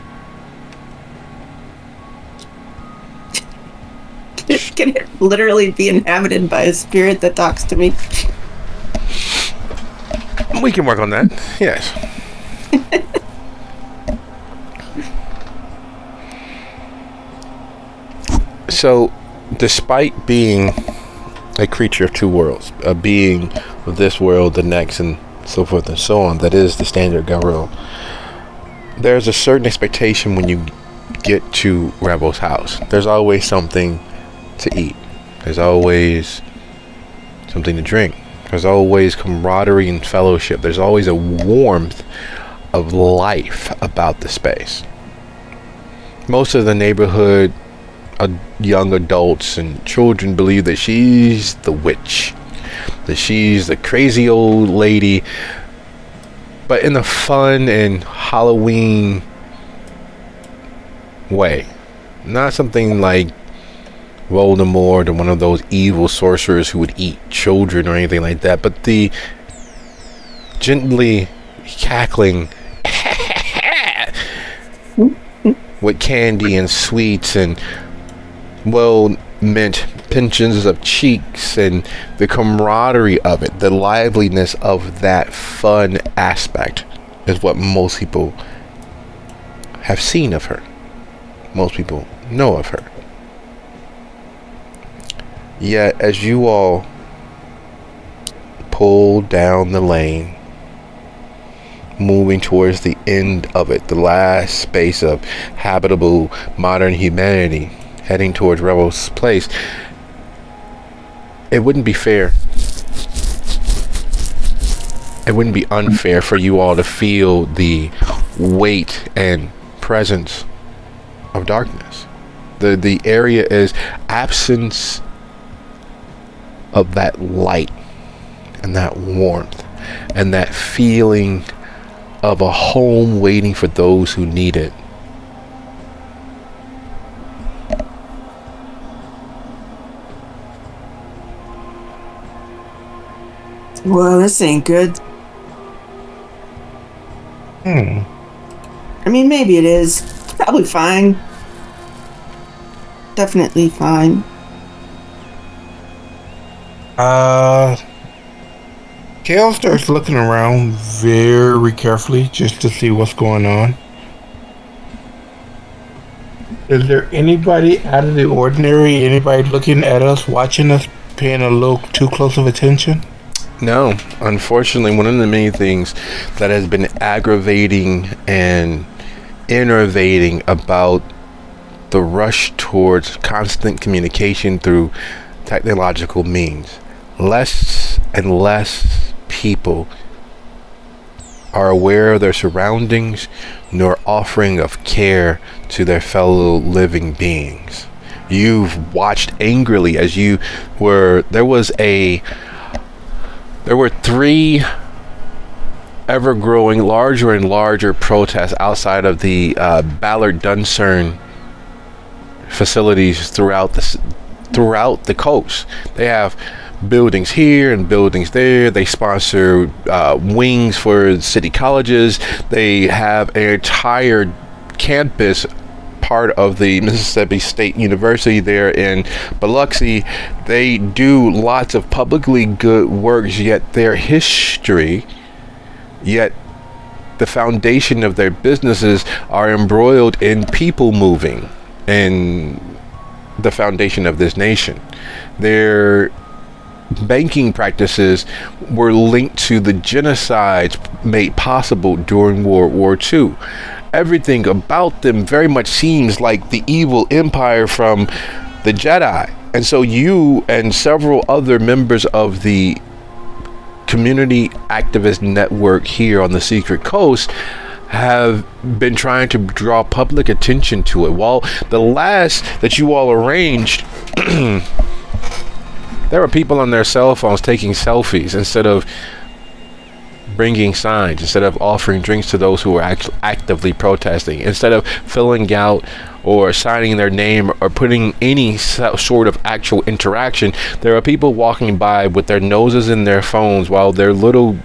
Can it literally be inhabited by a spirit that talks to me? We can work on that. Yes. So, despite being a creature of two worlds, a being of this world, the next, and so forth and so on, that is the standard Garou, there's a certain expectation when you get to Rebel's house. There's always something to eat. There's always something to drink. There's always camaraderie and fellowship. There's always a warmth of life about the space. Most of the neighborhood, young adults and children, believe that she's the witch, that she's the crazy old lady, but in a fun and Halloween way. Not something like Voldemort or one of those evil sorcerers who would eat children or anything like that, but the gently cackling with candy and sweets and well-meant pinches of cheeks, and the camaraderie of it, the liveliness of that fun aspect is what most people have seen of her. Most people know of her. Yet, as you all pull down the lane, moving towards the end of it, the last space of habitable modern humanity, heading towards Rebel's place, it wouldn't be fair. It wouldn't be unfair for you all to feel the weight and presence of darkness. The area is absence of that light and that warmth and that feeling of a home waiting for those who need it. Well, this ain't good. I mean, maybe it is. It's probably fine. Definitely fine. Kale starts looking around very carefully just to see what's going on. Is there anybody out of the ordinary? Anybody looking at us, watching us, paying a little too close of attention? No, unfortunately, one of the many things that has been aggravating and innervating about the rush towards constant communication through technological means, less and less people are aware of their surroundings nor offering of care to their fellow living beings. You've watched angrily as you were, there were 3 ever-growing, larger and larger protests outside of the Ballard Duncern facilities throughout the coast. They have buildings here and buildings there. They sponsor wings for city colleges. They have an entire campus part of the Mississippi State University there in Biloxi. They do lots of publicly good works, yet their history, yet the foundation of their businesses are embroiled in people moving and the foundation of this nation. Their banking practices were linked to the genocides made possible during World War II. Everything about them very much seems like the evil empire from the Jedi. And so you and several other members of the community activist network here on the Secret Coast have been trying to draw public attention to it. While the last that you all arranged, there were people on their cell phones taking selfies instead of bringing signs, instead of offering drinks to those who were actively protesting, instead of filling out or signing their name or putting any sort of actual interaction. There are people walking by with their noses in their phones while their little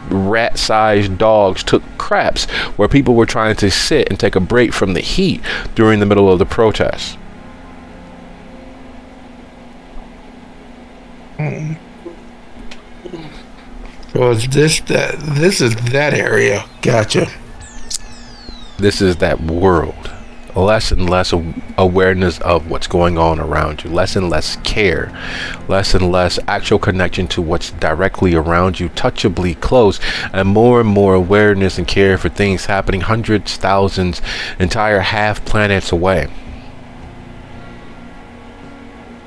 rat-sized dogs took craps where people were trying to sit and take a break from the heat during the middle of the protest. So is this is that area? Gotcha. This is that world. Less and less awareness of what's going on around you. Less and less care. Less and less actual connection to what's directly around you, touchably close. And more awareness and care for things happening hundreds, thousands, entire half planets away.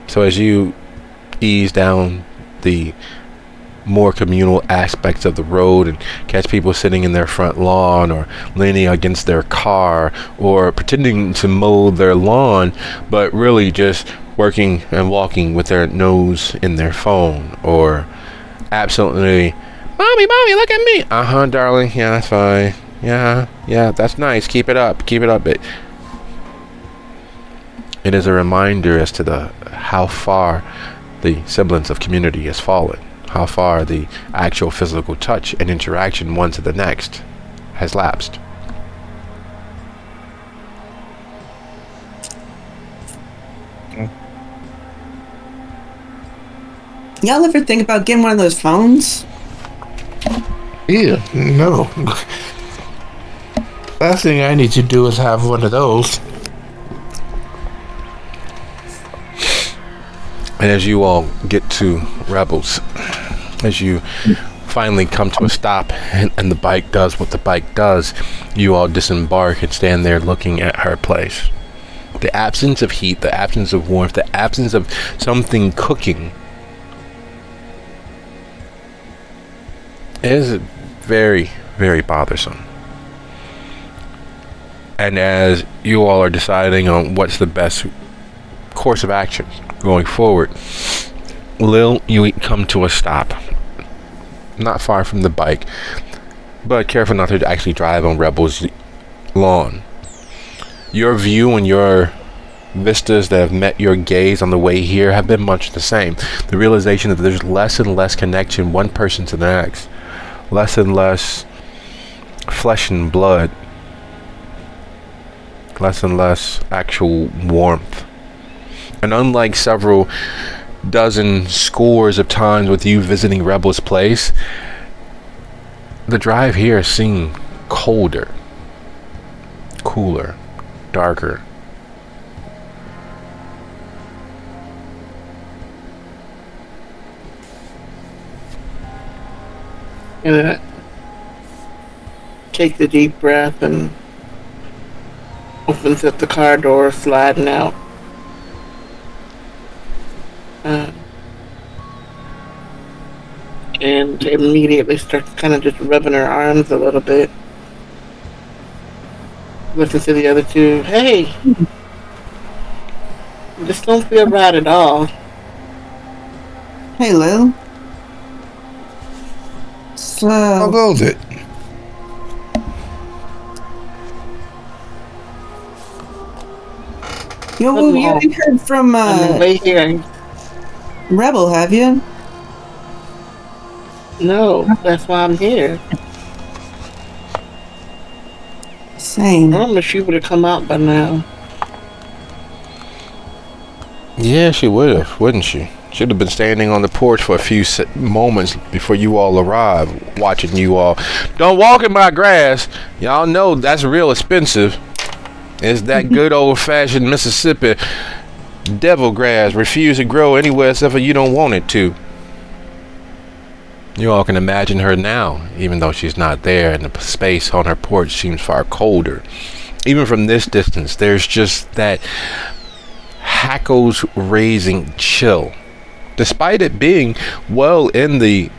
So as you ease down the more communal aspects of the road and catch people sitting in their front lawn or leaning against their car or pretending to mow their lawn, but really just working and walking with their nose in their phone, or absolutely, mommy, look at me. Darling, yeah, that's fine. Yeah, that's nice. Keep it up. It is a reminder as to how far the semblance of community has fallen. How far the actual physical touch and interaction one to the next has lapsed. Y'all ever think about getting one of those phones? Yeah, no. Last thing I need to do is have one of those. And as you all get to Rebels, as you finally come to a stop and the bike does what the bike does, you all disembark and stand there looking at her place. The absence of heat, the absence of warmth, the absence of something cooking is very, very bothersome. And as you all are deciding on what's the best course of action going forward, Lil, you come to a stop not far from the bike, but careful not to actually drive on Rebel's lawn. Your view and your vistas that have met your gaze on the way here have been much the same. The realization that there's less and less connection one person to the next, less and less flesh and blood, less and less actual warmth. And unlike several dozen scores of times with you visiting Rebel's place, the drive here seemed colder, cooler, darker. And take the deep breath and opens up the car door, sliding out. And immediately starts kind of just rubbing her arms a little bit. Listen to the other two. Hey! This don't feel right at all. Hey, Lil. So, How goes it? you haven't heard from Wait here. Rebel, have you? No, that's why I'm here. Same. I promise she would have come out by now. Yeah, she would have, wouldn't she? Should have been standing on the porch for a few moments before you all arrived, watching you all. Don't walk in my grass. Y'all know that's real expensive. It's that good old-fashioned Mississippi devil grass. Refuse to grow anywhere except for you don't want it to. You all can imagine her now, even though she's not there, and the space on her porch seems far colder. Even from this distance, there's just that hackles-raising chill, despite it being well in the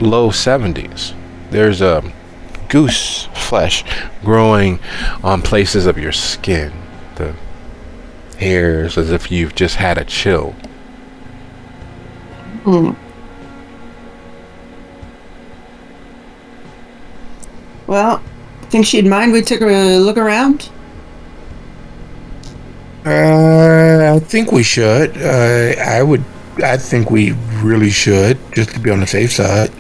low 70s. There's a goose flesh growing on places of your skin. The hairs as if you've just had a chill. Well, think she'd mind we took a look around? I think we should. I think we really should, just to be on the safe side.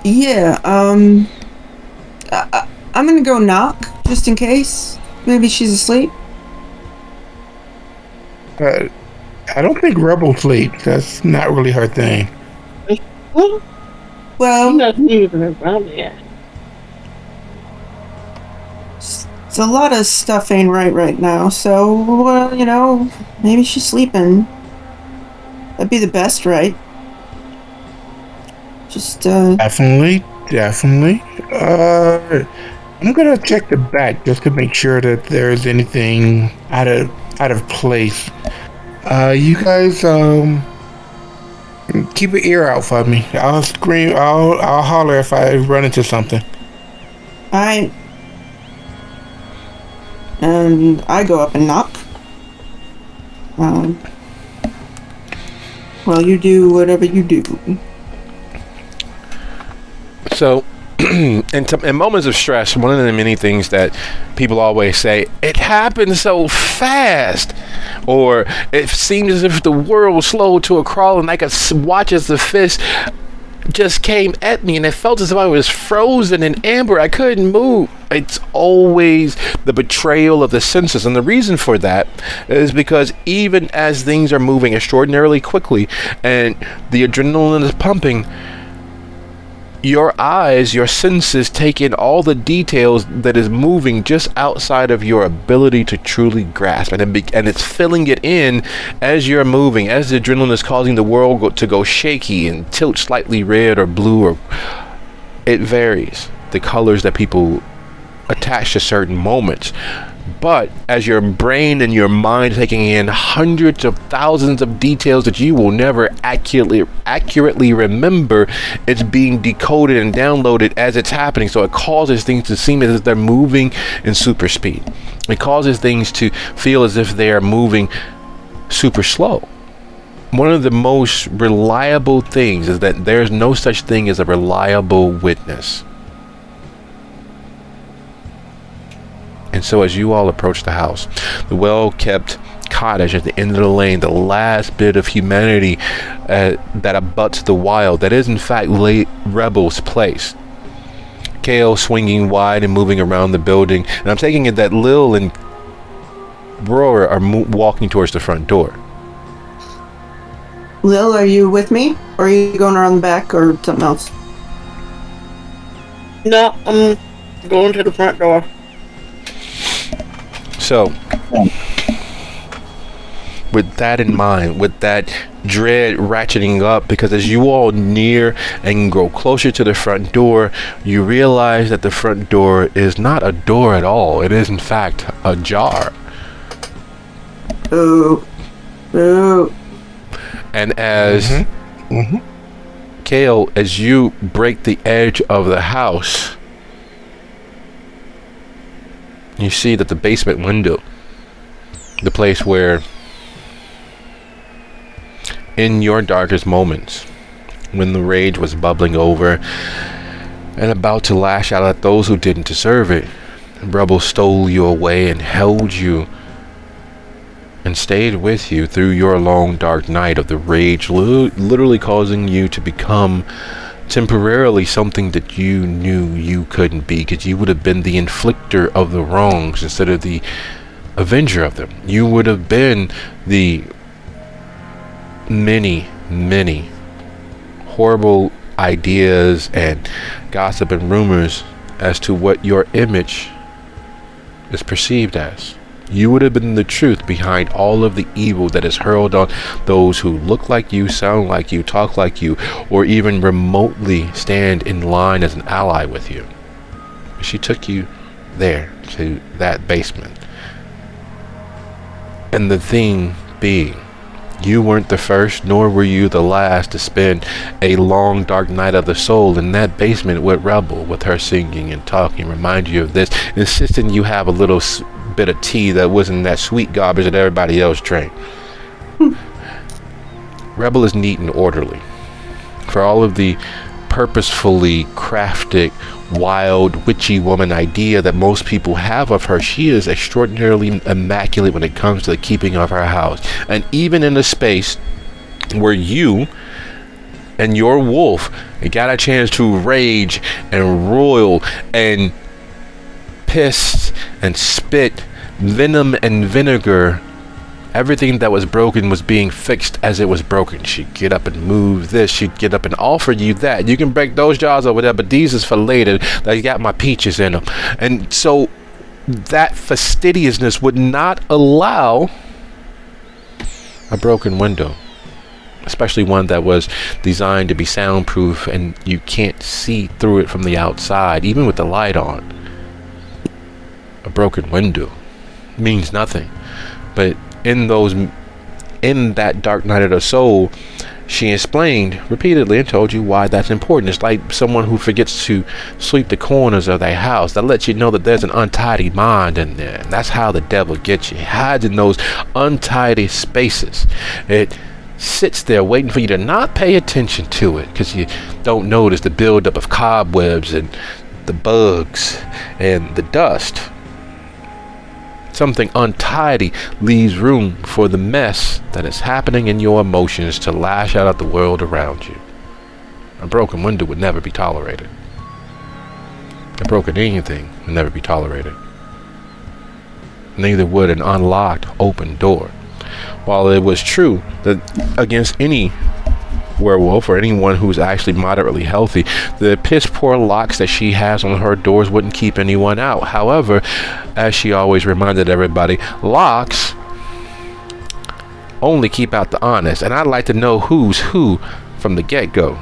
Yeah, I'm gonna go knock, just in case. Maybe she's asleep. I don't think Rebel sleeps. That's not really her thing. Well, I'm not even around yet. it's a lot of stuff ain't right now, so, maybe she's sleeping. That'd be the best, right? Just, Definitely. I'm gonna check the back just to make sure that there's anything out of place. You guys, keep an ear out for me. I'll scream. I'll holler if I run into something. alright. And I go up and knock. Well, you do whatever you do. So, in moments of stress, one of the many things that people always say, it happened so fast, or it seemed as if the world slowed to a crawl and I could watch as the fist just came at me and it felt as if I was frozen in amber. I couldn't move. It's always the betrayal of the senses, and the reason for that is because even as things are moving extraordinarily quickly and the adrenaline is pumping, your eyes, your senses take in all the details that is moving just outside of your ability to truly grasp, and it's filling it in as you're moving, as the adrenaline is causing the world to go shaky and tilt slightly red or blue, or it varies the colors that people attach to certain moments. But as your brain and your mind taking in hundreds of thousands of details that you will never accurately remember, it's being decoded and downloaded as it's happening. So it causes things to seem as if they're moving in super speed. It causes things to feel as if they are moving super slow. One of the most reliable things is that there's no such thing as a reliable witness. And so as you all approach the house, the well-kept cottage at the end of the lane, the last bit of humanity that abuts the wild, that is in fact Rebel's place. Kale swinging wide and moving around the building, and I'm taking it that Lil and Roar are walking towards the front door. Lil, are you with me? Or are you going around the back or something else? No, I'm going to the front door. So, with that in mind, with that dread ratcheting up, because as you all near and grow closer to the front door, you realize that the front door is not a door at all. It is in fact ajar. Ooh. And as Kale, as you break the edge of the house, you see that the basement window, the place where in your darkest moments, when the rage was bubbling over and about to lash out at those who didn't deserve it, Rebel stole you away and held you and stayed with you through your long dark night of the rage, literally causing you to become temporarily something that you knew you couldn't be, because you would have been the inflictor of the wrongs instead of the avenger of them. You would have been the many horrible ideas and gossip and rumors as to what your image is perceived as. You would have been the truth behind all of the evil that is hurled on those who look like you, sound like you, talk like you, or even remotely stand in line as an ally with you. She took you there to that basement. And the thing being, you weren't the first, nor were you the last to spend a long dark night of the soul in that basement with Rebel, with her singing and talking, remind you of this, insisting you have a little bit of tea that wasn't that sweet garbage that everybody else drank. Rebel is neat and orderly. For all of the purposefully crafted, wild, witchy woman idea that most people have of her, she is extraordinarily immaculate when it comes to the keeping of her house. And even in a space where you and your wolf got a chance to rage and roil and piss and spit venom and vinegar, everything that was broken was being fixed as it was broken. She'd get up and move this. She'd get up and offer you that. You can break those jars over there, but these is for later. They got my peaches in them. And so that fastidiousness would not allow a broken window, especially one that was designed to be soundproof and you can't see through it from the outside, even with the light on. A broken window means nothing. But in that dark night of the soul, she explained repeatedly and told you why that's important. It's like someone who forgets to sweep the corners of their house. That lets you know that there's an untidy mind in there. And that's how the devil gets you. He hides in those untidy spaces. It sits there waiting for you to not pay attention to it because you don't notice the buildup of cobwebs and the bugs and the dust. Something untidy leaves room for the mess that is happening in your emotions to lash out at the world around you. A broken window would never be tolerated. A broken anything would never be tolerated. Neither would an unlocked open door. While it was true that against any werewolf or anyone who's actually moderately healthy, the piss poor locks that she has on her doors wouldn't keep anyone out. However, as she always reminded everybody, locks only keep out the honest, and I'd like to know who's who from the get-go.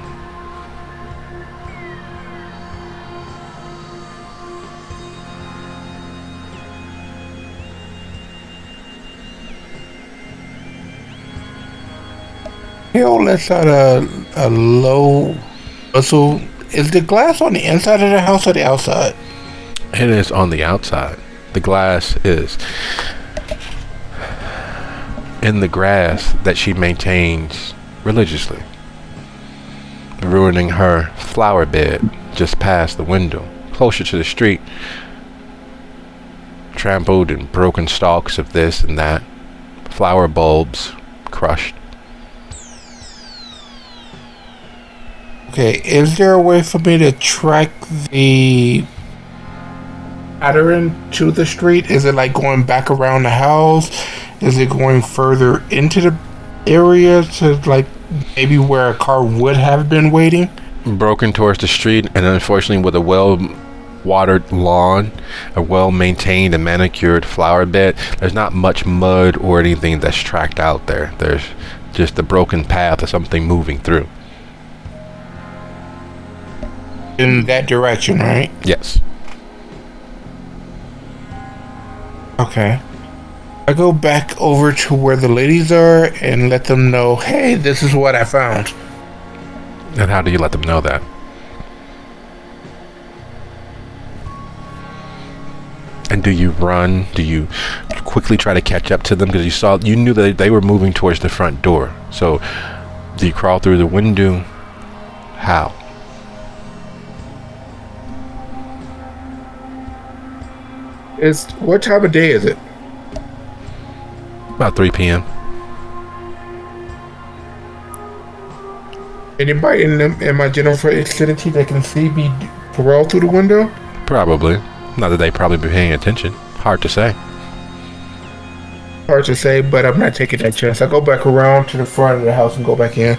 Hill lets out a low whistle. Is the glass on the inside of the house or the outside? It is on the outside. The glass is in the grass that she maintains religiously, ruining her flower bed just past the window, closer to the street. Trampled and broken stalks of this and that, flower bulbs crushed. Okay, is there a way for me to track the pattern to the street? Is it like going back around the house? Is it going further into the area to like maybe where a car would have been waiting? Broken towards the street, and unfortunately with a well-watered lawn, a well-maintained and manicured flower bed, there's not much mud or anything that's tracked out there. There's just the broken path of something moving through. In that direction, right? Yes. Okay. I go back over to where the ladies are and let them know, hey, this is what I found. And how do you let them know that? And do you run? Do you quickly try to catch up to them? Because you knew that they were moving towards the front door. So do you crawl through the window? How? What time of day is it? About 3 p.m. Anybody in my general vicinity that can see me crawl through the window? Probably. Not that they probably be paying attention. Hard to say. Hard to say, but I'm not taking that chance. I go back around to the front of the house and go back in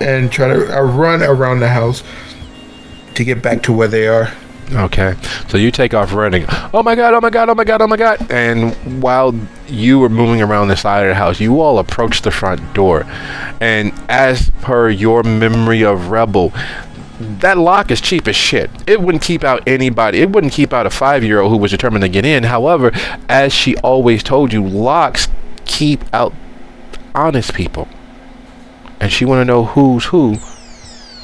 and I run around the house to get back to where they are. Okay, so you take off running. Oh my god, oh my god, oh my god, oh my god. And while you were moving around the side of the house, you all approach the front door. And as per your memory of Rebel, that lock is cheap as shit. It wouldn't keep out anybody. It wouldn't keep out a 5-year-old who was determined to get in. However, as she always told you, locks keep out honest people. And she want to know who's who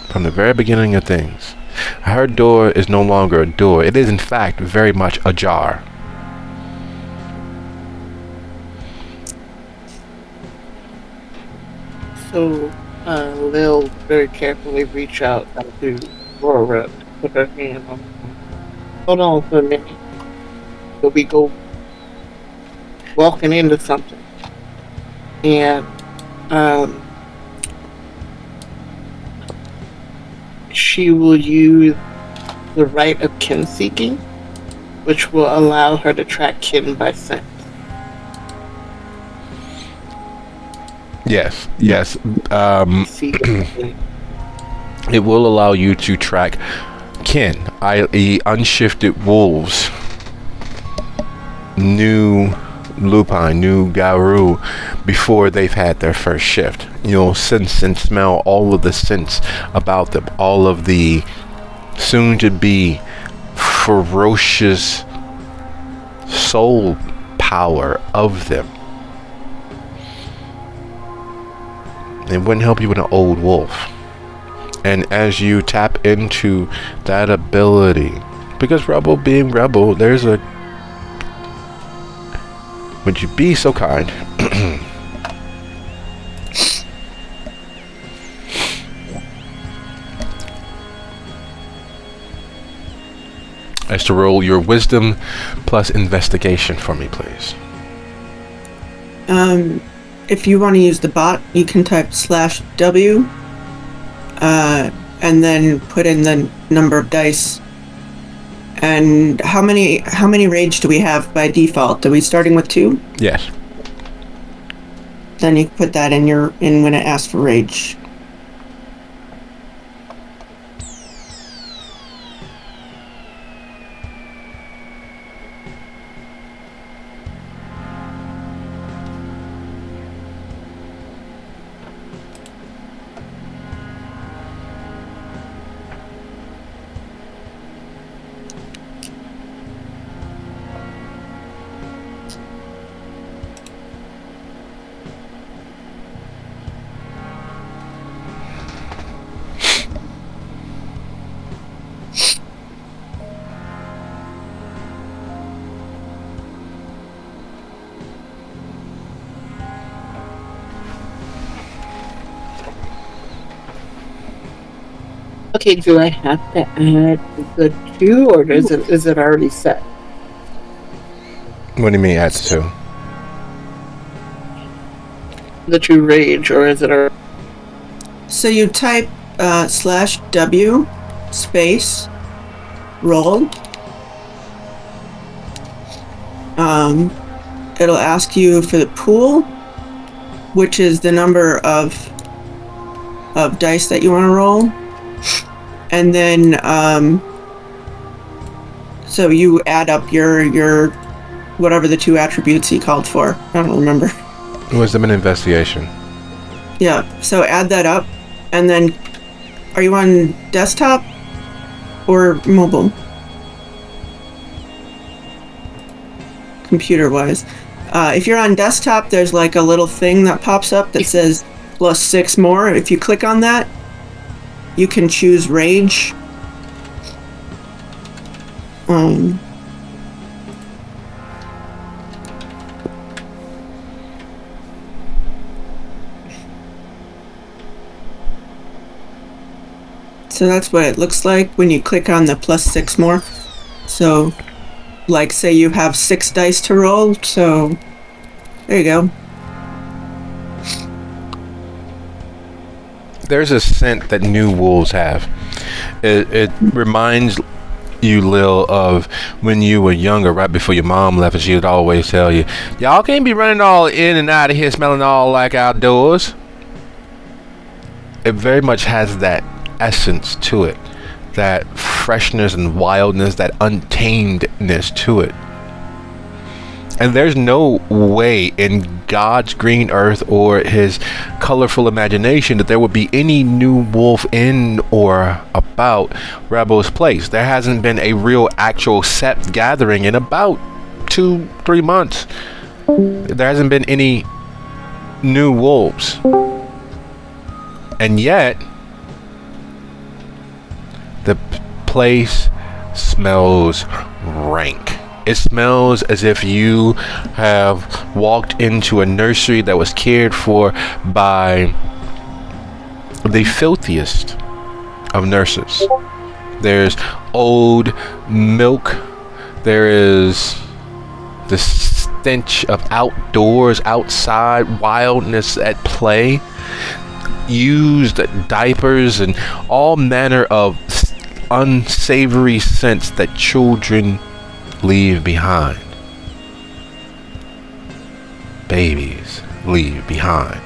from the very beginning of things. Her door is no longer a door. It is, in fact, very much ajar. So, Lil very carefully reach out to Aurora, put her hand on. Hold on for a minute. So we go walking into something, and she will use the right of kin seeking, which will allow her to track kin by scent. Yes. It will allow you to track kin, i.e. unshifted wolves, new lupine, new garu, before they've had their first shift. You'll sense and smell all of the scents about them, all of the soon-to-be ferocious soul power of them. It wouldn't help you with an old wolf. And as you tap into that ability, because Rebel being Rebel, there's a... Would you be so kind? As to roll your wisdom plus investigation for me, please. If you want to use the bot, you can type /W, and then put in the number of dice. And how many rage do we have by default? Are we starting with 2? Yes. Then you can put that in when it asks for rage. Okay, do I have to add the 2, or is it already set? What do you mean adds 2? The 2 rage, or is it already... So you type /W space roll. It'll ask you for the pool, which is the number of dice that you want to roll. And then, so you add up your whatever the 2 attributes he called for. I don't remember. Wisdom and investigation. Yeah, so add that up, and then, are you on desktop or mobile? Computer-wise. If you're on desktop, there's like a little thing that pops up that says +6 more. If you click on that, you can choose rage. So that's what it looks like when you click on the +6 more. So, like, say you have 6 dice to roll, so there you go. There's a scent that new wolves have. It reminds you, Lil, of when you were younger, right before your mom left, and she would always tell you, y'all can't be running all in and out of here smelling all like outdoors. It very much has that essence to it, that freshness and wildness, that untamedness to it. And there's no way in God's green earth or his colorful imagination that there would be any new wolf in or about Rebel's place. There hasn't been a real actual Sept gathering in about 2-3 months. There hasn't been any new wolves. And yet, the place smells rank. It smells as if you have walked into a nursery that was cared for by the filthiest of nurses. There's old milk. There is the stench of outdoors, outside, wildness at play. Used diapers and all manner of unsavory scents that children leave behind. Babies leave behind.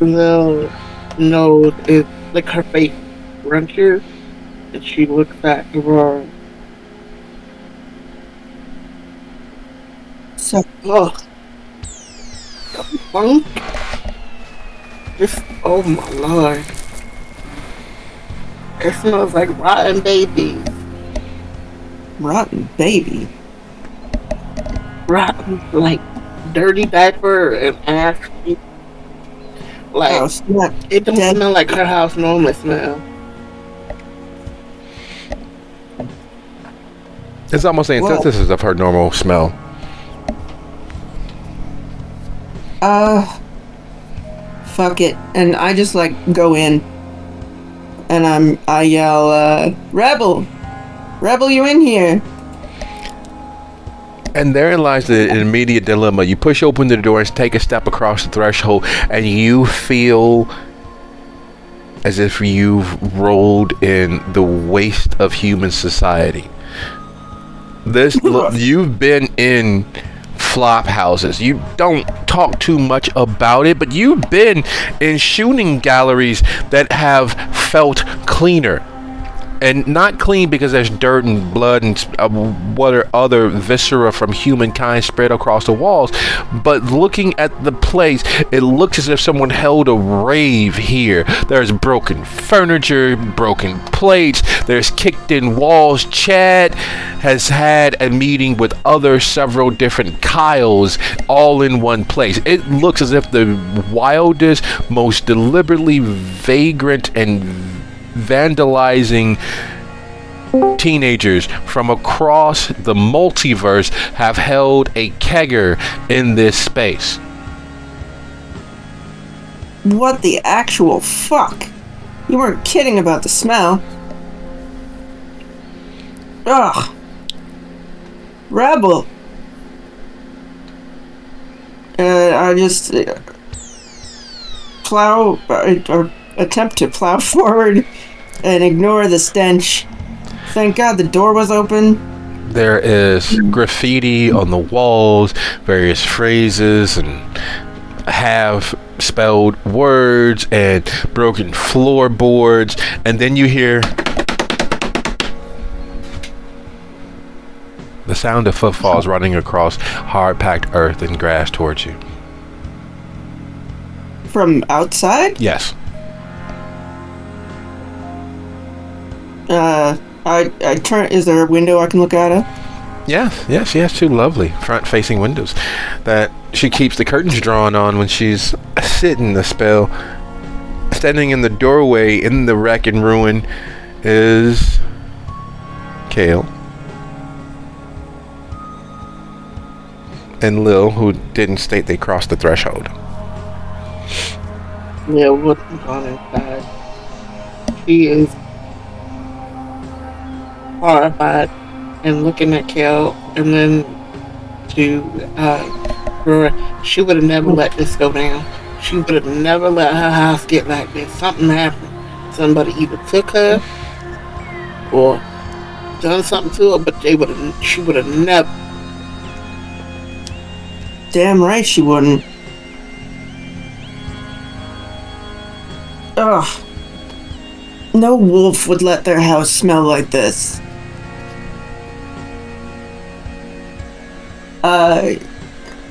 Lil knows it's like her face wrenches and she looks at Aurora. So, Ugh. The funk? Just, oh my lord. It smells like rotten babies. rotten baby. Rotten, like, dirty diaper and ass. Like, Oh, snap. it don't Dead. smell like her house normally smell. It's almost the antithesis of her normal smell. Fuck it. And I just like go in. And I yell, Rebel! Rebel, you in here! And therein lies the immediate dilemma. You push open the door and take a step across the threshold, and you feel as if you've rolled in the waste of human society. You've been in flop houses. You don't talk too much about it, but you've been in shooting galleries that have felt cleaner. And not clean because there's dirt and blood and what are other viscera from humankind spread across the walls. But looking at the place, it looks as if someone held a rave here. There's broken furniture, broken plates, there's kicked in walls. Chad has had a meeting with other several different Kyles all in one place. It looks as if the wildest, most deliberately vagrant and vandalizing teenagers from across the multiverse have held a kegger in this space. What the actual fuck? You weren't kidding about the smell. Ugh. Rebel. I just plow or attempt to plow forward and ignore the stench. Thank God the door was open. There is graffiti on the walls, various phrases and half-spelled words and broken floorboards, and then you hear the sound of footfalls running across hard-packed earth and grass towards you. From outside? Yes. I turn. Is there a window I can look out of? Yeah, she has two lovely front-facing windows that she keeps the curtains drawn on when she's sitting the spell. Standing in the doorway in the wreck and ruin is Kale and Lil, who didn't state they crossed the threshold. Yeah, what's on inside? She is horrified and looking at Kel, and then to she would have never let this go down. She would have never let her house get like this. Something happened. Somebody either took her or done something to her, but she would have never. Damn right she wouldn't. Ugh. No wolf would let their house smell like this.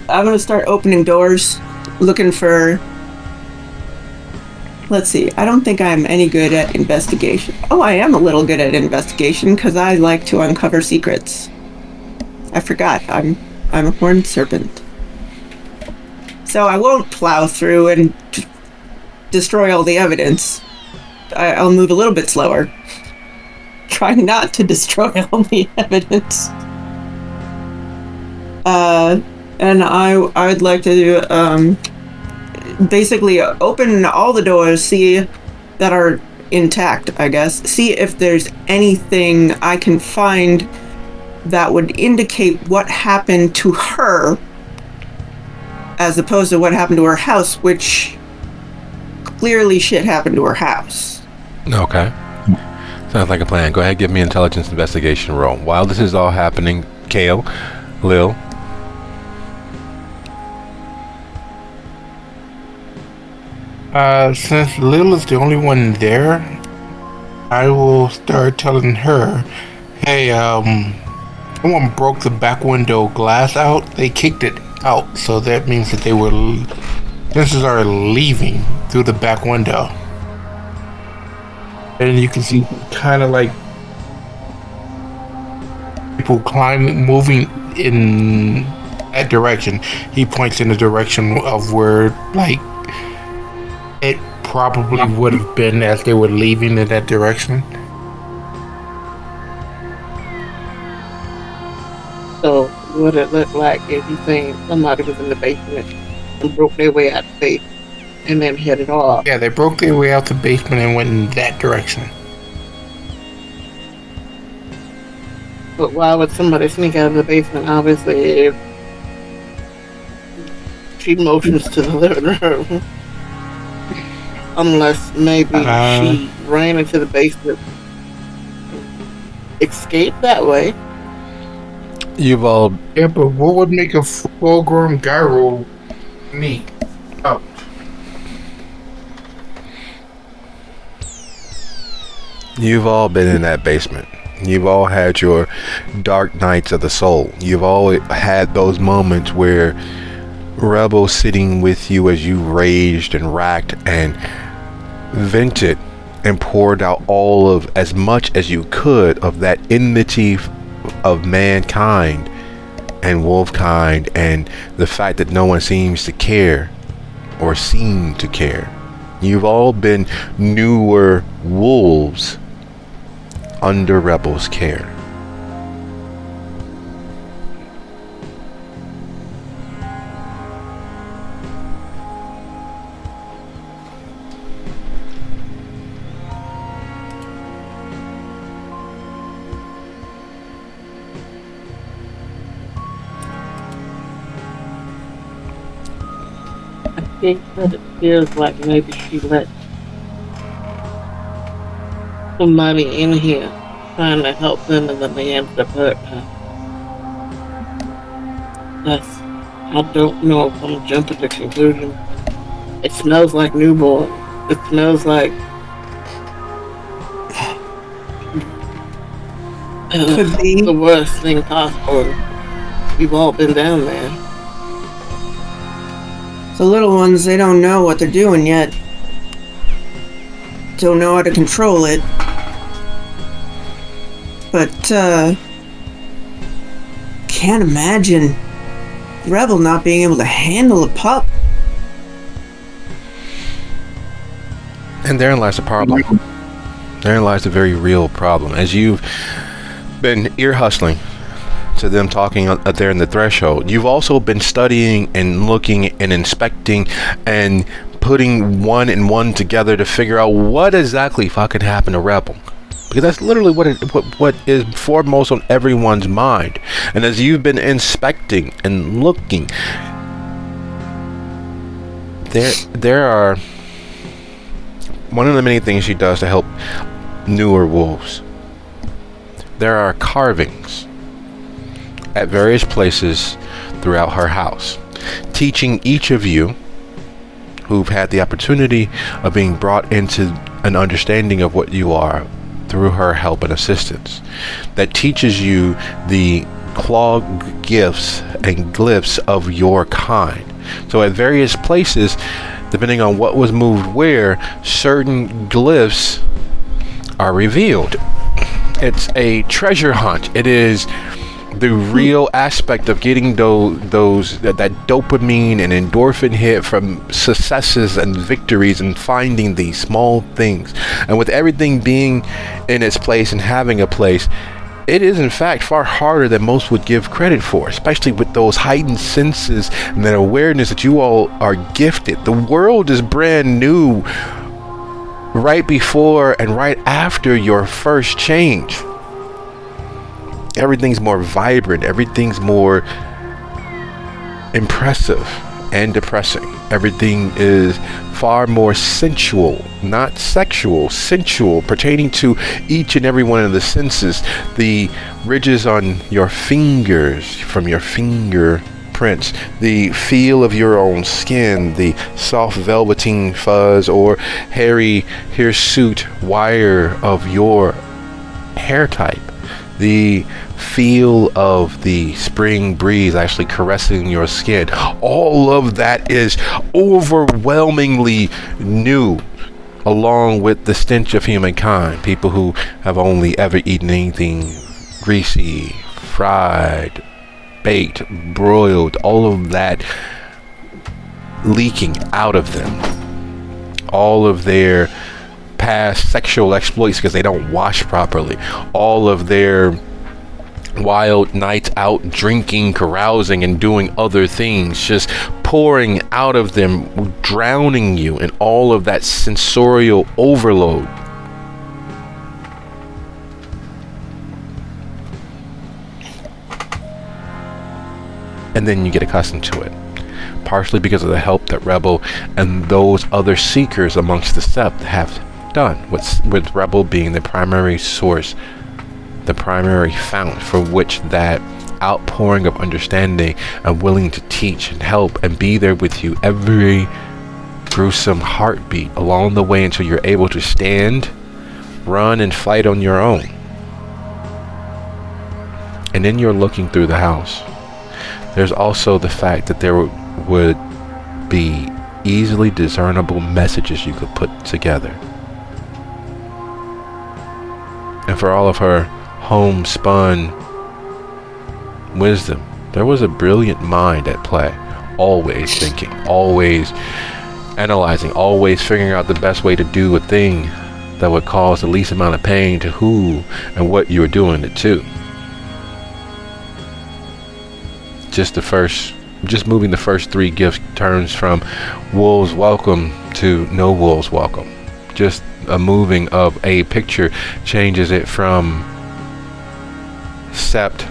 I'm gonna start opening doors, looking for... Let's see, I don't think I'm any good at investigation. Oh, I am a little good at investigation, because I like to uncover secrets. I forgot, I'm a horned serpent. So I won't plow through and destroy all the evidence. I'll move a little bit slower. Try not to destroy all the evidence. And I would like to basically open all the doors, see that are intact, I guess. See if there's anything I can find that would indicate what happened to her as opposed to what happened to her house, which clearly shit happened to her house. Okay. Sounds like a plan. Go ahead, give me an intelligence investigation roll. While this is all happening, Kale, Lil. Since Lil is the only one there, I will start telling her, hey, someone broke the back window glass out. They kicked it out, so that means that chances are leaving through the back window. And you can see kind of like people moving in that direction. He points in the direction of where, like, it probably would have been as they were leaving in that direction. So what it looked like is you saying somebody was in the basement and broke their way out the basement and then headed off. Yeah, they broke their way out the basement and went in that direction. But why would somebody sneak out of the basement? Obviously, if she motions to the living room. Unless maybe she ran into the basement, escaped that way. You've all... Yeah, but what would make a full-grown gyro sneak out? You've all been in that basement. You've all had your dark nights of the soul. You've all had those moments where Rebel sitting with you as you raged and racked and vented and poured out all of as much as you could of that enmity of mankind and wolfkind, and the fact that no one seems to care or seem to care. You've all been newer wolves under Rebel's care. I think that it feels like maybe she let somebody in here trying to help them and then they ended up hurting her. I don't know if I'm jumping to conclusion. It smells like newborn. It smells like Could be the worst thing possible. We've all been down there. the little ones, they don't know what they're doing yet. Don't know how to control it. But, can't imagine Rebel not being able to handle a pup. And therein lies the problem. Therein lies a very real problem. As you've been ear hustling to them talking out there in the threshold, you've also been studying and looking and inspecting and putting one and one together to figure out what exactly fucking happened to Rebel. because that's literally what is foremost on everyone's mind. And as you've been inspecting and looking, there are one of the many things she does to help newer wolves. There are carvings at various places throughout her house, teaching each of you who've had the opportunity of being brought into an understanding of what you are through her help and assistance, that teaches you the claw gifts and glyphs of your kind. So at various places, depending on what was moved where, certain glyphs are revealed. It's a treasure hunt. It is the real aspect of getting that dopamine and endorphin hit from successes and victories, and finding these small things. And with everything being in its place and having a place, it is in fact far harder than most would give credit for, especially with those heightened senses and that awareness that you all are gifted. The world is brand new right before and right after your first change. Everything's more vibrant, everything's more impressive and depressing. Everything is far more sensual, not sexual, sensual, pertaining to each and every one of the senses. The ridges on your fingers from your fingerprints, the feel of your own skin, the soft velveteen fuzz or hairy hirsute wire of your hair type, the feel of the spring breeze actually caressing your skin. All of that is overwhelmingly new, along with the stench of humankind. People who have only ever eaten anything greasy, fried, baked, broiled, all of that leaking out of them. All of their past sexual exploits because they don't wash properly. All of their wild nights out drinking, carousing, and doing other things, just pouring out of them, drowning you in all of that sensorial overload. And then you get accustomed to it, partially because of the help that Rebel and those other seekers amongst the Sept have done, with Rebel being the primary source, the primary fount for which that outpouring of understanding and willing to teach and help and be there with you every gruesome heartbeat along the way until you're able to stand, run, and fight on your own. And then you're looking through the house. There's also the fact that there would be easily discernible messages you could put together. And for all of her homespun wisdom, there was a brilliant mind at play, always thinking, always analyzing, always figuring out the best way to do a thing that would cause the least amount of pain to who and what you were doing it to. Just moving the first 3 gift turns from wolves welcome to no wolves welcome. Just a moving of a picture changes it from Sept,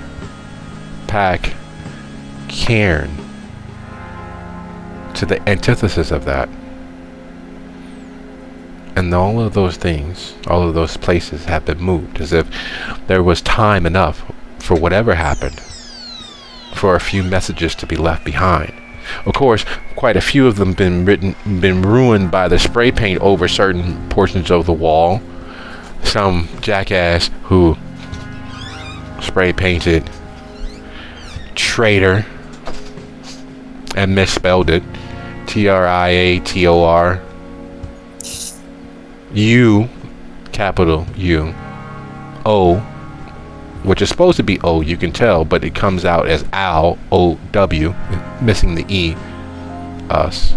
Pack, Cairn to the antithesis of that. And all of those things, all of those places have been moved, as if there was time enough for whatever happened for a few messages to be left behind. Of course, quite a few of them been ruined by the spray paint over certain portions of the wall. Some jackass who spray painted traitor and misspelled it, Triator, U, capital U, O, which is supposed to be O, you can tell, but it comes out as OW, O-W, missing the E. Us.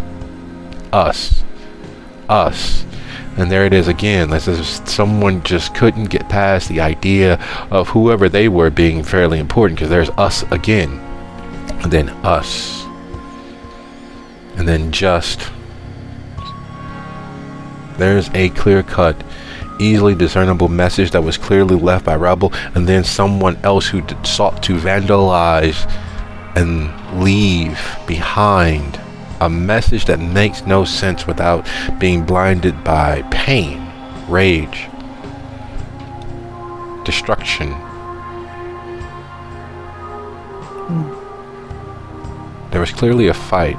And there it is again. As if someone just couldn't get past the idea of whoever they were being fairly important, because there's us again. And then us. And then just. There's a clear-cut easily discernible message that was clearly left by Rebel, and then someone else who sought to vandalize and leave behind a message that makes no sense without being blinded by pain, rage, destruction. There was clearly a fight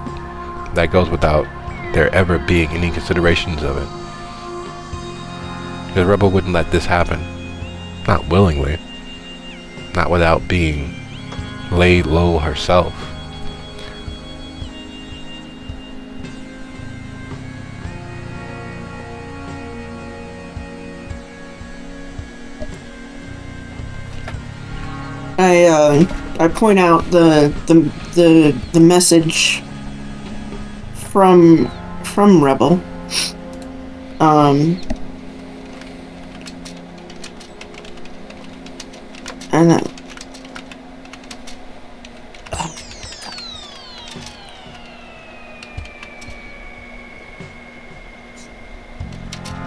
that goes without there ever being any considerations of it. Because Rebel wouldn't let this happen. Not willingly. Not without being laid low herself. I point out the message from Rebel. And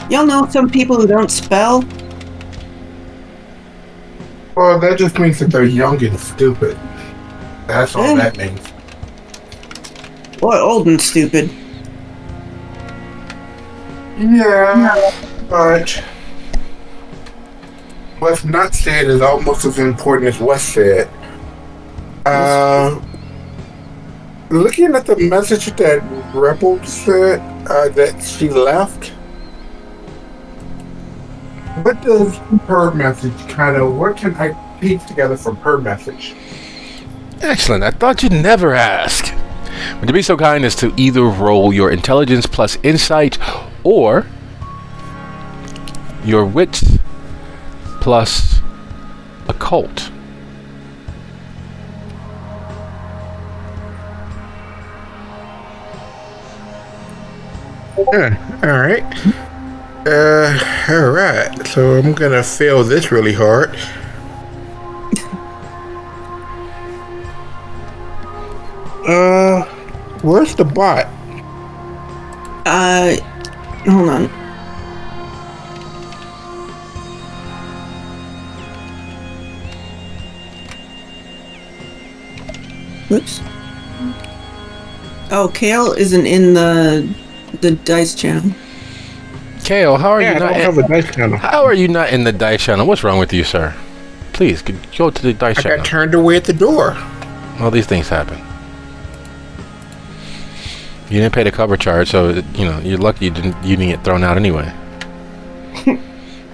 y'all know some people who don't spell? Well, that just means that they're young and stupid. That's all that means. Or old and stupid. Yeah, but what's not said is almost as important as what's said. Looking at the message that Rebel said that she left, what does her message what can I piece together from her message? Excellent. I thought you'd never ask. Would you be so kind as to either roll your intelligence plus insight or your wits plus occult? Alright. Alright. So I'm gonna fail this really hard. Where's the bot? Hold on. Whoops. Oh, Kale isn't in the dice channel. Kale, how are you I not? don't have a dice channel. How are you not in the dice channel? What's wrong with you, sir? Please go to the dice I channel. got turned away at the door. Well, these things happen. You didn't pay the cover charge, so you're lucky you didn't get thrown out anyway.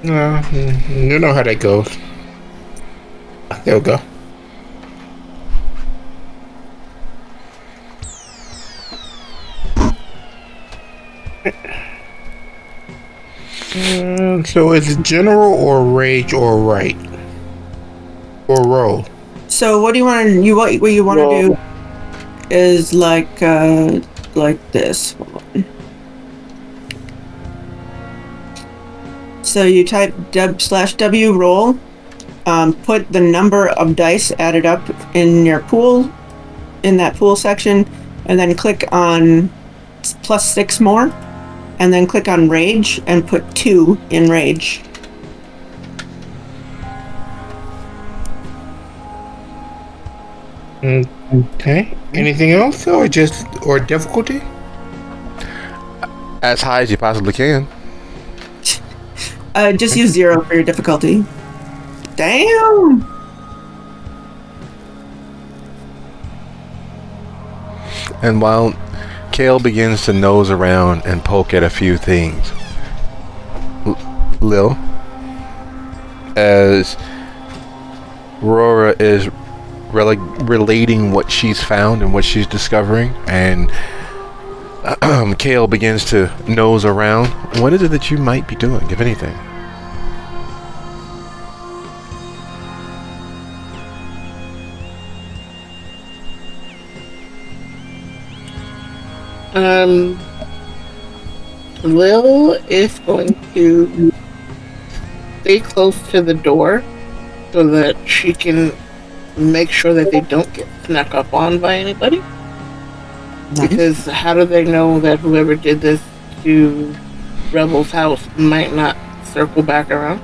No, you know how that goes. There we go. So is it general or rage or right? Or roll? So what do you want to what you want to do is like this. Hold on. So you type /W roll, put the number of dice added up in your pool, in that pool section, and then click on +6 more, and then click on rage and put 2 in rage. Okay. Anything else, or difficulty? As high as you possibly can. Just use 0 for your difficulty. Damn. And while Kale begins to nose around and poke at a few things, Lil, as Aurora is relating what she's found and what she's discovering, and Kale begins to nose around, what is it that you might be doing, if anything? Lil is going to stay close to the door so that she can make sure that they don't get snuck up on by anybody. Nice. Because how do they know that whoever did this to Rebel's house might not circle back around.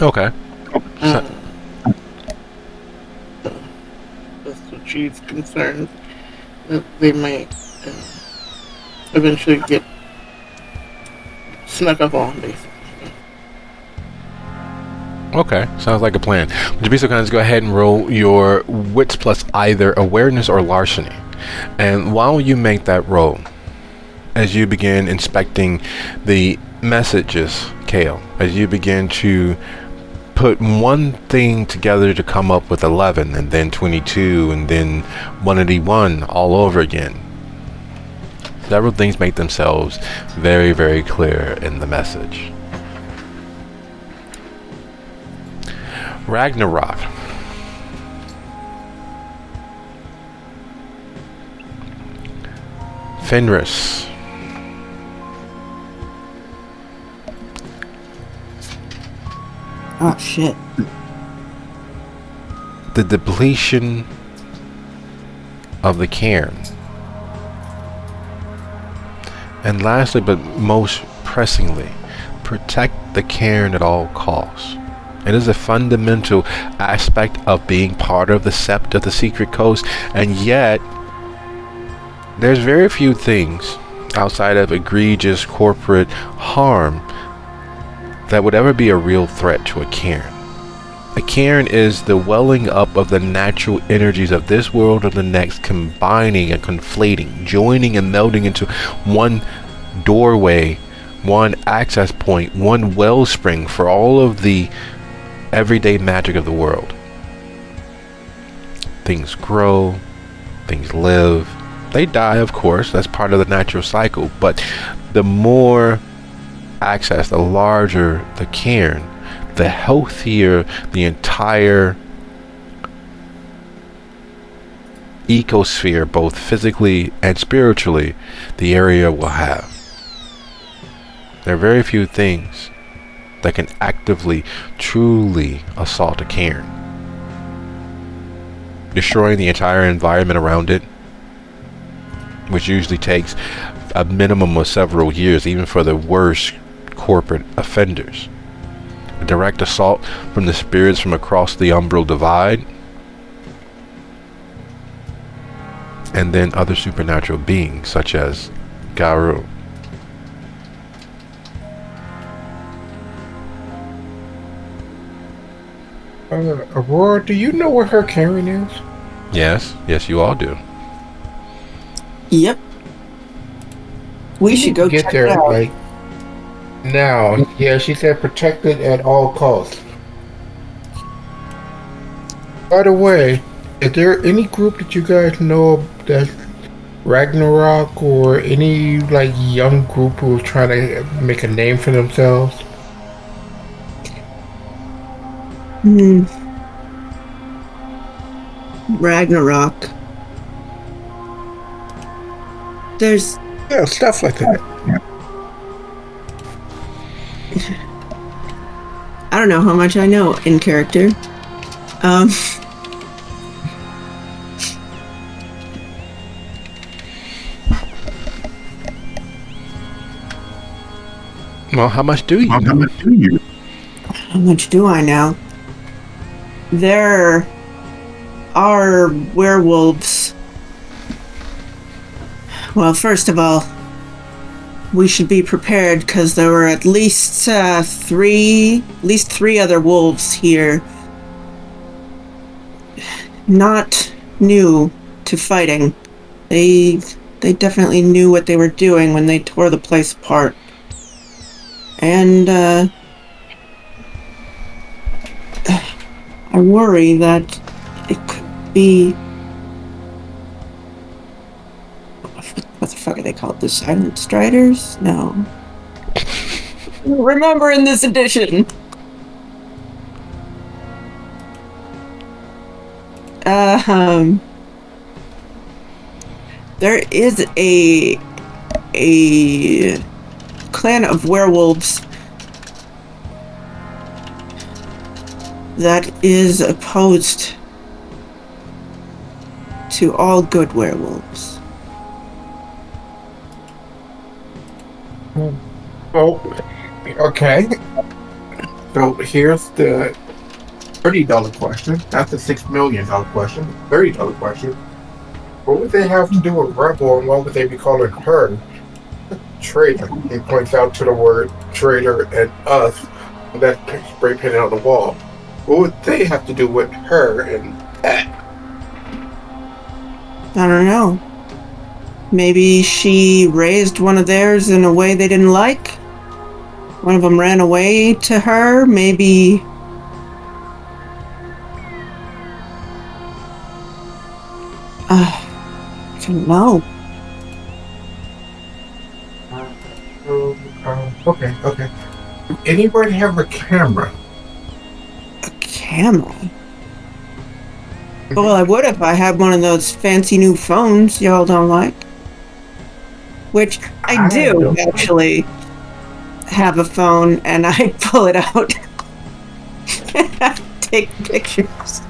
Okay. That's what she's concerned that they might eventually get snuck up on, basically. Okay, sounds like a plan. Would you be so kind as go ahead and roll your wits plus either awareness or larceny? And while you make that roll, as you begin inspecting the messages, Kale, as you begin to put one thing together to come up with 11 and then 22 and then 181 all over again, several things make themselves very, very clear in the message. Ragnarok. Fenris. Oh, shit. The depletion of the cairn. And lastly, but most pressingly, protect the cairn at all costs. It is a fundamental aspect of being part of the Sept of the Secret Coast, and yet there's very few things outside of egregious corporate harm that would ever be a real threat to a cairn. A cairn is the welling up of the natural energies of this world and the next, combining and conflating, joining and melding into one doorway, one access point, one wellspring for all of the everyday magic of the world. Things grow, things live, they die, of course, that's part of the natural cycle, but the more access, the larger the cairn, the healthier the entire ecosphere, both physically and spiritually, the area will have. There are very few things that can actively, truly assault a cairn. Destroying the entire environment around it, which usually takes a minimum of several years, even for the worst corporate offenders. A direct assault from the spirits from across the umbral divide, and then other supernatural beings such as Garu. Aurora, do you know where her cairn is? Yes, you all do. Yep. We should go get check there, it out. like, now. Yeah, she said protected at all costs. By the way, is there any group that you guys know of that's Ragnarok, or any like young group who's trying to make a name for themselves? Ragnarok. There's Stuff like that. I don't know how much I know in character. Well, how much do you? How much do I know? There are werewolves. Well, first of all, we should be prepared because there were at least three other wolves here. Not new to fighting. They definitely knew what they were doing when they tore the place apart. And I worry that it could be... What the fuck are they called? The Silent Striders? No. Remember in this edition. There is a clan of werewolves that is opposed to all good werewolves. Well, Okay. So here's the $30 question. That's the $6 million question. $30 question. What would they have to do with Rebel, and what would they be calling her? Traitor. He points out to the word traitor and us. And that's spray painted on the wall. What would they have to do with her and that? I don't know. Maybe she raised one of theirs in a way they didn't like? One of them ran away to her? Maybe... I don't know. Okay. Anybody have a camera? A camera? Well, I would if I had one of those fancy new phones y'all don't like. Which I do, actually, have a phone, and I pull it out. Take pictures.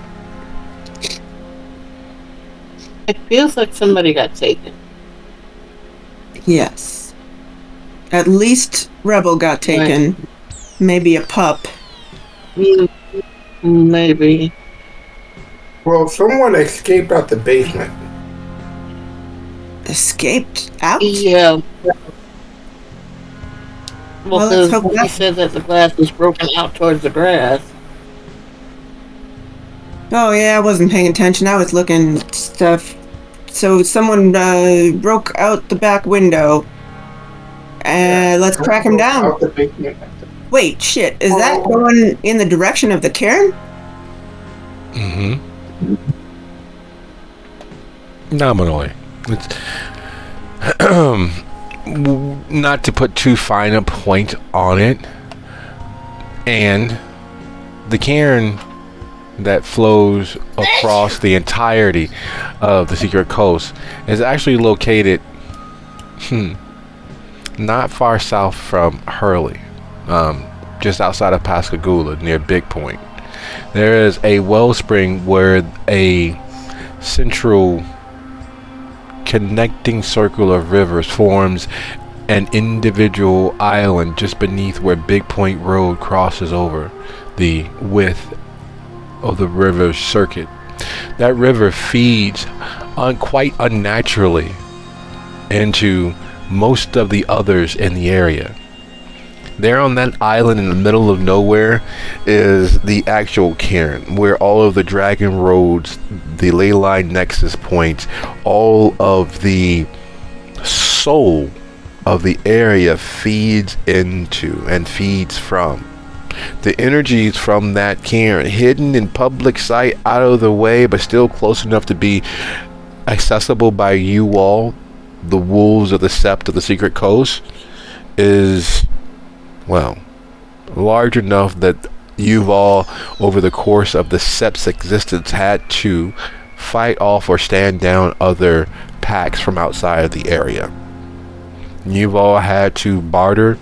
It feels like somebody got taken. Yes. At least Rebel got taken. Right. Maybe a pup. Maybe. Well, someone escaped out the basement. Escaped out? Yeah. Well, because he said that the glass was broken out towards the grass. Oh, yeah, I wasn't paying attention. I was looking at stuff. So someone broke out the back window. Let's crack him down. Wait, shit. Is that going in the direction of the cairn? Mm-hmm. Nominally. It's not to put too fine a point on it. And the cairn that flows across the entirety of the Secret Coast is actually located not far south from Hurley, just outside of Pascagoula near Big Point. There is a wellspring where a central connecting circle of rivers forms an individual island just beneath where Big Point Road crosses over the width of the river circuit. That river feeds quite unnaturally into most of the others in the area. There on that island in the middle of nowhere is the actual cairn, where all of the dragon roads, the ley line nexus points, all of the soul of the area feeds into and feeds from. The energies from that cairn, hidden in public sight, out of the way, but still close enough to be accessible by you all, the wolves of the Sept of the Secret Coast, is, well, large enough that you've all, over the course of the Sept's existence, had to fight off or stand down other packs from outside of the area. You've all had to barter,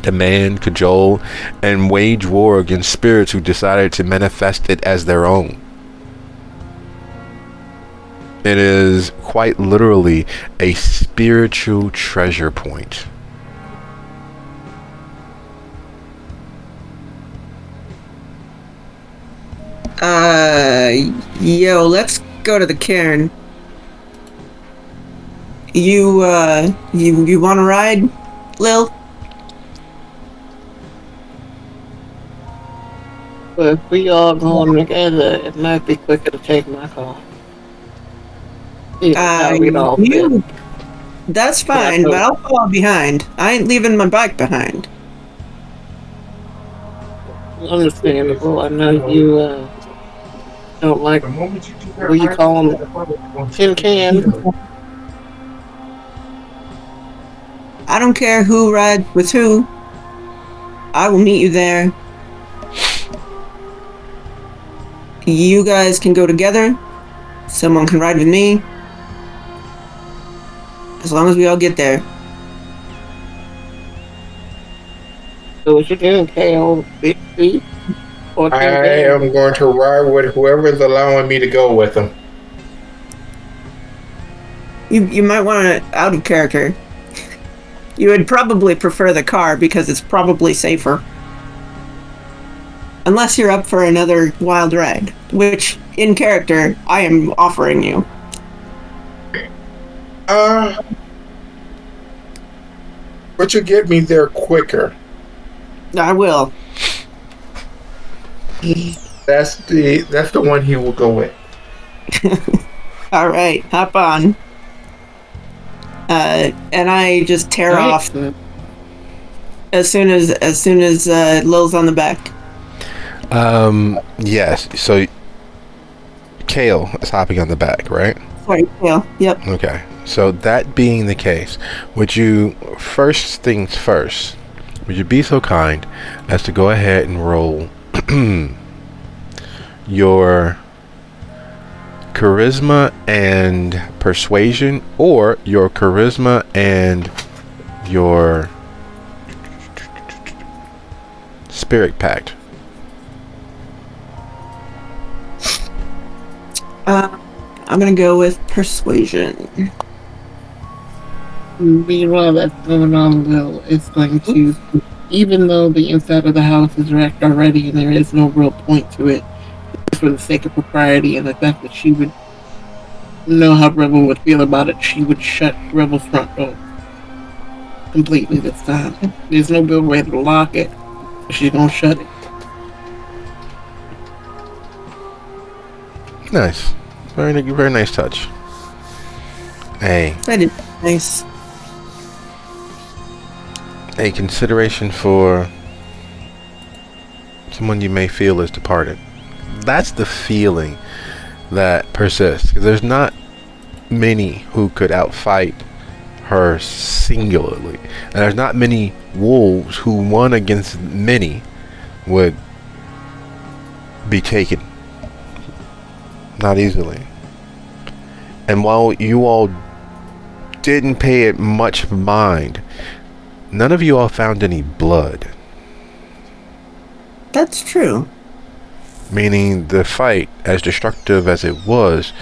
demand, cajole, and wage war against spirits who decided to manifest it as their own. It is quite literally a spiritual treasure point. Yo, let's go to the cairn. You want to ride, Lil? Well, if we all going together, it might be quicker to take my car. That's fine, but I'll fall behind. I ain't leaving my bike behind. Understandable. I know you don't like what you call them, tin can. I don't care who rides with who. I will meet you there. You guys can go together. Someone can ride with me. As long as we all get there. So what you doing, KO? Big feet? I am going to ride with whoever is allowing me to go with them. You might want to out of character. You would probably prefer the car because it's probably safer. Unless you're up for another wild ride, which, in character, I am offering you. But you get me there quicker. I will. That's the one he will go with. All right, hop on. And I just tear off as soon as Lil's on the back. Yes. So Kale is hopping on the back, right? Sorry, Kale. Yep. Okay. So that being the case, would you, first things first, would you be so kind as to go ahead and roll your charisma and persuasion, or your charisma and your spirit pact? I'm gonna go with persuasion. Meanwhile, that's going on, Lil is going to, even though the inside of the house is wrecked already and there is no real point to it, just for the sake of propriety and the fact that she would know how Rebel would feel about it, she would shut Rebel's front door completely this time. There's no good way to lock it. She's gonna shut it. Nice. Very nice touch. Hey. That is nice. A consideration for someone you may feel is departed. That's the feeling that persists. There's not many who could outfight her singularly. And there's not many wolves who, one against many, would be taken. Not easily. And while you all didn't pay it much mind, none of you all found any blood. That's true. Meaning the fight, as destructive as it was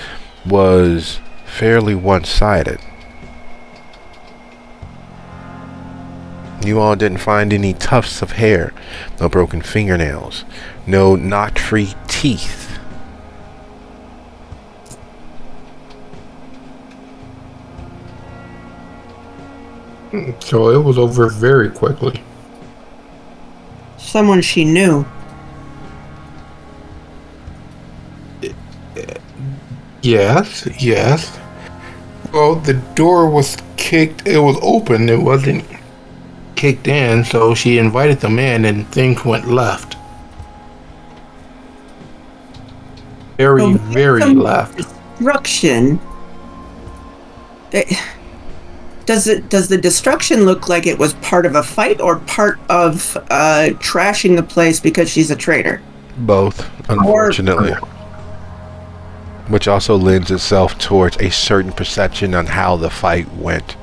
fairly one-sided. You all didn't find any tufts of hair, no broken fingernails, no knocked-free teeth. So it was over very quickly. Someone she knew. Yes. Well, the door was kicked. It was open. It wasn't kicked in. So she invited them in, and things went left. Very left. Destruction. Does the destruction look like it was part of a fight or part of trashing the place because she's a traitor? Both, unfortunately. Which also lends itself towards a certain perception on how the fight went.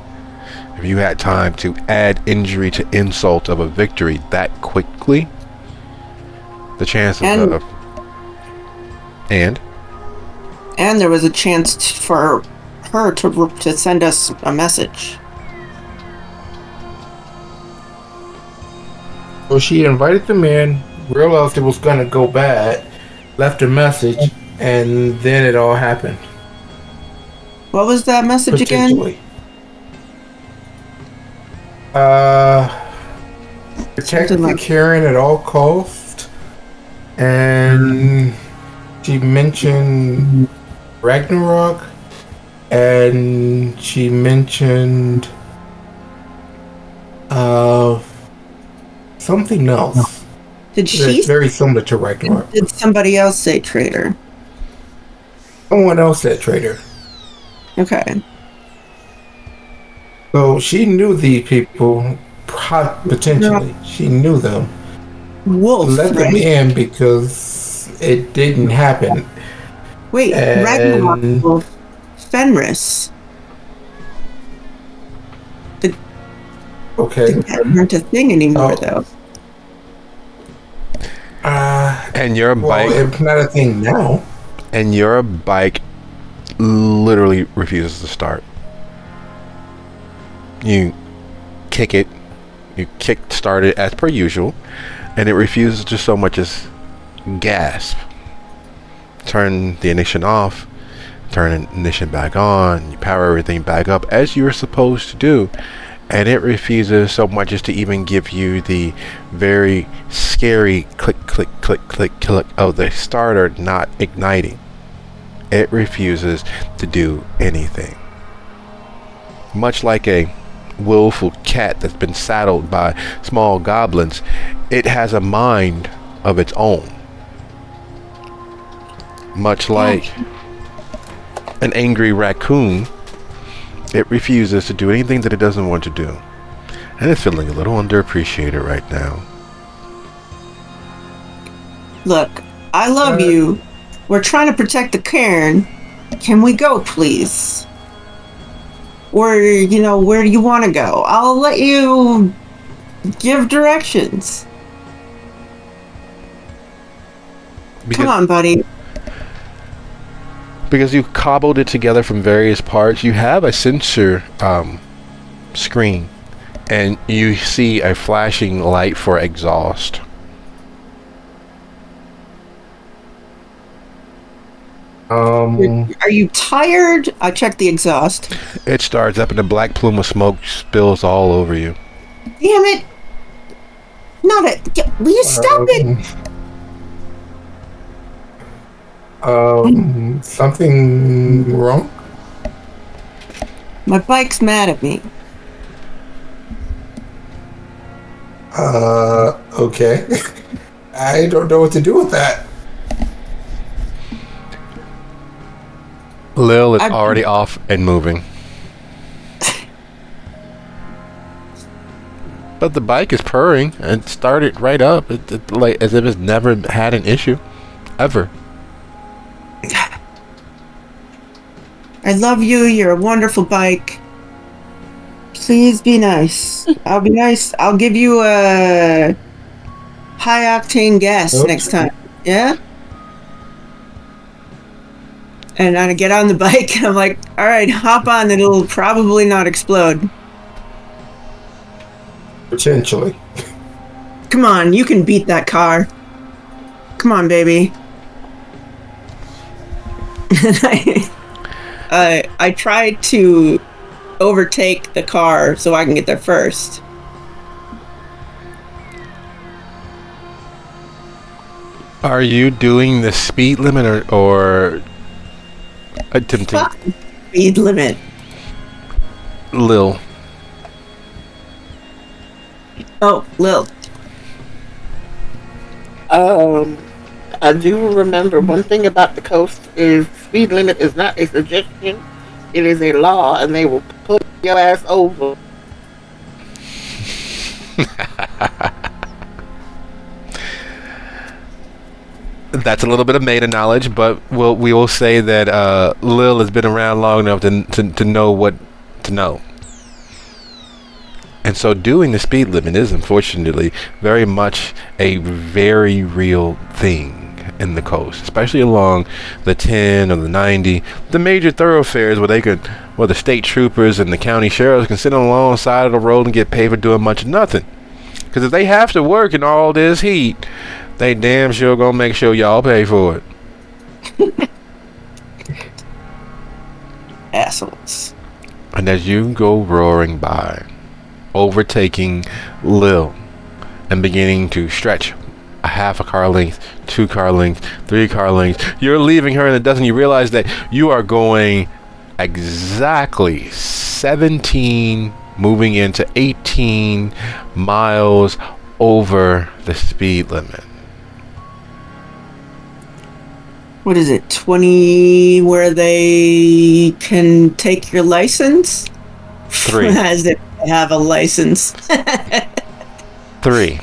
If you had time to add injury to insult of a victory that quickly, the chances of... And there was a chance for her to send us a message. Well, she invited them in, realized it was going to go bad, left a message, and then it all happened. What was that message again? Protect the Karen at all cost, and she mentioned Ragnarok, and she mentioned something else. Did she? It's very similar to Ragnarok. Did somebody else say traitor? Someone else said traitor. Okay. So she knew these people, potentially. No. She knew them. Wolf, let them in because it didn't happen. Wait, Ragnarok Wolf, Fenris. Okay. That aren't a thing anymore, though. And your bike... Well, it's not a thing now. And your bike literally refuses to start. You kick it. You start it as per usual, and it refuses to so much as gasp. Turn the ignition off, turn the ignition back on, you power everything back up as you were supposed to do, and it refuses so much as to even give you the very scary click, click, click, click, click of the starter not igniting. It refuses to do anything. Much like a willful cat that's been saddled by small goblins, it has a mind of its own. Much like an angry raccoon, it refuses to do anything that it doesn't want to do. And it's feeling a little underappreciated right now. Look, I love you. We're trying to protect the cairn. Can we go, please? Or, where do you want to go? I'll let you give directions. Come on, buddy. Because you cobbled it together from various parts, you have a sensor screen, and you see a flashing light for exhaust. Are you tired? I checked the exhaust. It starts up and a black plume of smoke spills all over you. Damn it! Will you stop it? Something wrong? My bike's mad at me. Okay. I don't know what to do with that. Lil is already off and moving. But the bike is purring and started right up, like as if it's never had an issue, ever. I love you. You're a wonderful bike. Please be nice. I'll be nice. I'll give you a high octane gas next time. Yeah? And I get on the bike and I'm like, all right, hop on. It'll probably not explode. Potentially. Come on, you can beat that car. Come on, baby. And I tried to overtake the car so I can get there first. Are you doing the speed limit or attempting? Fuck speed limit. Lil. Oh, Lil. I do remember one thing about the coast is speed limit is not a suggestion, it is a law, and they will put your ass over. That's a little bit of meta knowledge, but we will say that Lil has been around long enough to know what to know. And so doing the speed limit is unfortunately very much a very real thing in the coast, especially along the 10 or the 90, the major thoroughfares where the state troopers and the county sheriffs can sit on the long side of the road and get paid for doing much of nothing. Because if they have to work in all this heat, they damn sure gonna make sure y'all pay for it. Assholes. And as you go roaring by, overtaking Lil and beginning to stretch a half a car length, 2 car lengths, 3 car lengths, you're leaving her in the dust, and you realize that you are going exactly 17, moving into 18 miles over the speed limit. What is it, 20 where they can take your license? 3. As if they have a license. 3.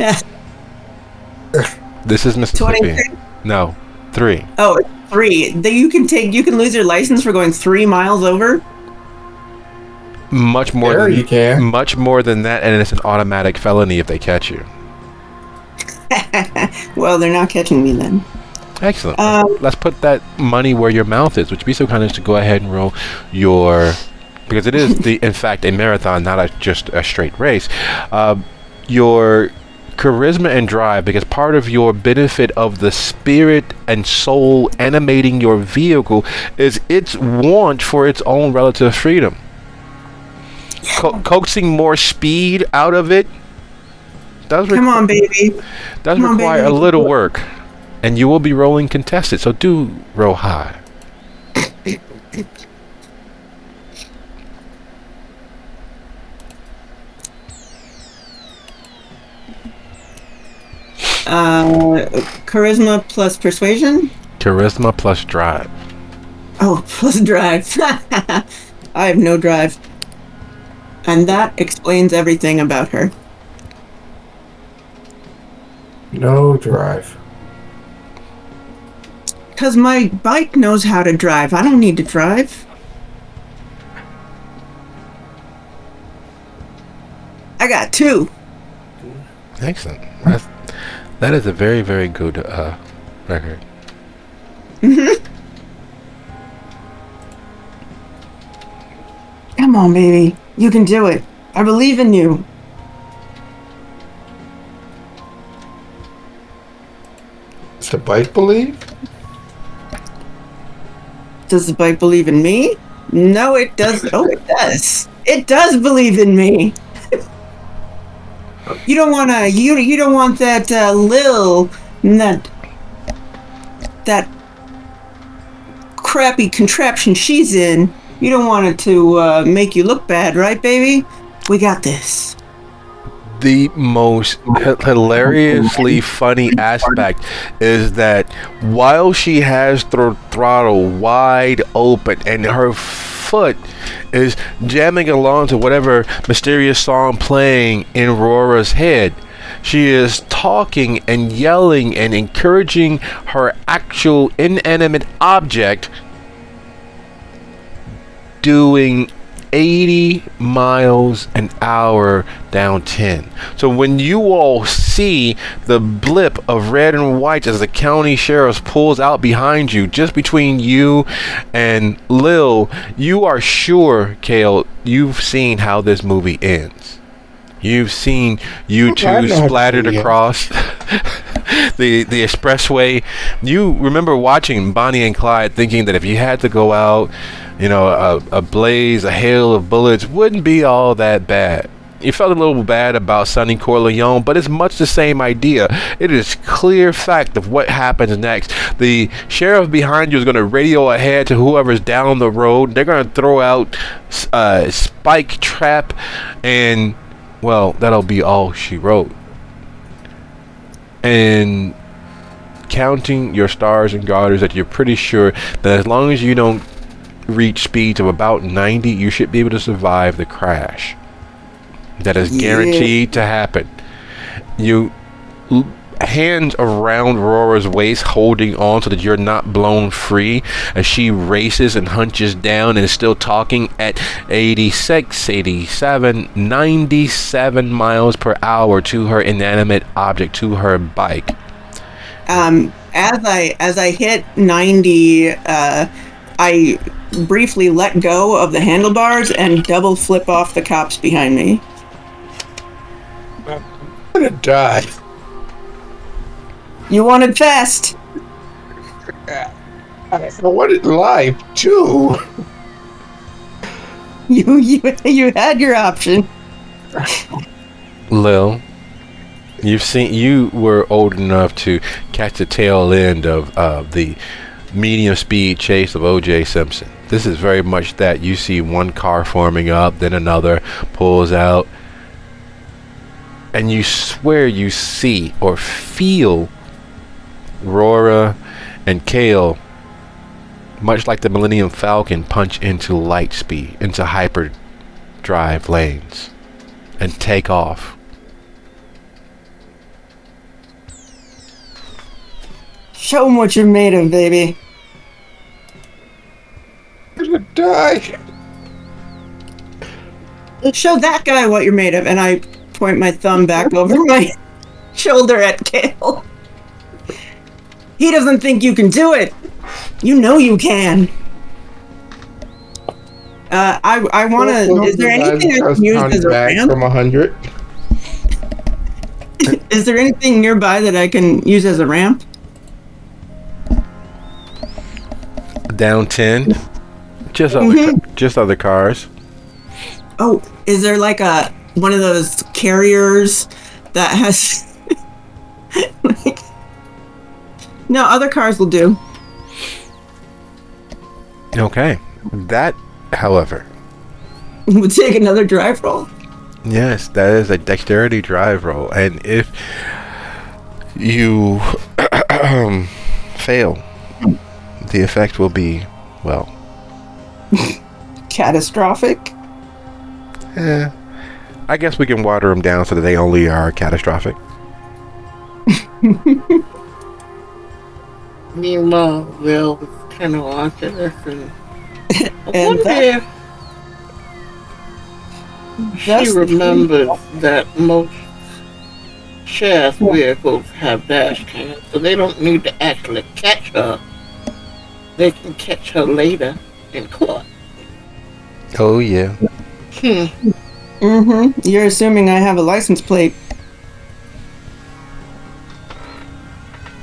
This is Mississippi. 23? No, 3. Oh, it's 3. You can lose your license for going 3 miles over? Much more There than you can. Much more than that, and it's an automatic felony if they catch you. Well, they're not catching me then. Excellent. Let's put that money where your mouth is. Would you be so kind as to go ahead and roll your because it is in fact a marathon, not just a straight race. Your charisma and drive, because part of your benefit of the spirit and soul animating your vehicle is its want for its own relative freedom. Coaxing more speed out of it does Come on, baby. does require a little work, and you will be rolling contested, so do roll high. Charisma plus persuasion? Charisma plus drive. Oh, plus drive. I have no drive. And that explains everything about her. No drive. Because my bike knows how to drive. I don't need to drive. I got 2. Excellent. That is a very, very good record. Come on, baby. You can do it. I believe in you. Does the bike believe? Does the bike believe in me? No, it does. Oh, it does. It does believe in me. You don't want to. You don't want that Lil, that crappy contraption she's in. You don't want it to make you look bad, right, baby? We got this. The most hilariously funny aspect is that while she has the throttle wide open and her foot is jamming along to whatever mysterious song playing in Rora's head, she is talking and yelling and encouraging her actual inanimate object doing 80 miles an hour down 10. So when you all see the blip of red and white as the county sheriff pulls out behind you, just between you and Lil, you are sure, Kale, you've seen how this movie ends. You've seen you two splattered across the expressway. You remember watching Bonnie and Clyde, thinking that if you had to go out, you know, a blaze, a hail of bullets wouldn't be all that bad. You felt a little bad about Sonny Corleone, but it's much the same idea. It is clear fact of what happens next. The sheriff behind you is going to radio ahead to whoever's down the road. They're going to throw out spike trap, and well, that'll be all she wrote. And counting your stars and garters, that you're pretty sure that as long as you don't reach speeds of about 90, you should be able to survive the crash. That is guaranteed to happen. You hands around Rora's waist, holding on so that you're not blown free as she races and hunches down and is still talking at 86, 87, 97 miles per hour to her inanimate object, to her bike. As I hit 90, I briefly let go of the handlebars and double flip off the cops behind me. I'm gonna die. You wanted fast. I wanted life too. You had your option. Lil, you were old enough to catch the tail end of the medium speed chase of O.J. Simpson. This is very much that. You see one car forming up, then another pulls out, and you swear you see or feel Rora and Kale, much like the Millennium Falcon, punch into light speed, into hyperdrive lanes, and take off. Show them what you're made of, baby. I'm gonna die. Show that guy what you're made of. And I point my thumb back over my shoulder at Kale. He doesn't think you can do it. You know you can. I want to. Is there anything I can use as a ramp? From 100. Is there anything nearby that I can use as a ramp? Down 10. Just other cars. Oh, is there like one of those carriers that has? No, other cars will do. Okay. That, however, Would take another drive roll. yes, that is a dexterity drive roll, and if you fail, the effect will be, well, Catastrophic. I guess we can water them down so that they only are catastrophic. Meanwhile, Will was kind of watching this, and I And wonder that- if she remembers that most sheriff vehicles have dash cams, so they don't need to actually catch her. They can catch her later in court. Oh, yeah. You're assuming I have a license plate.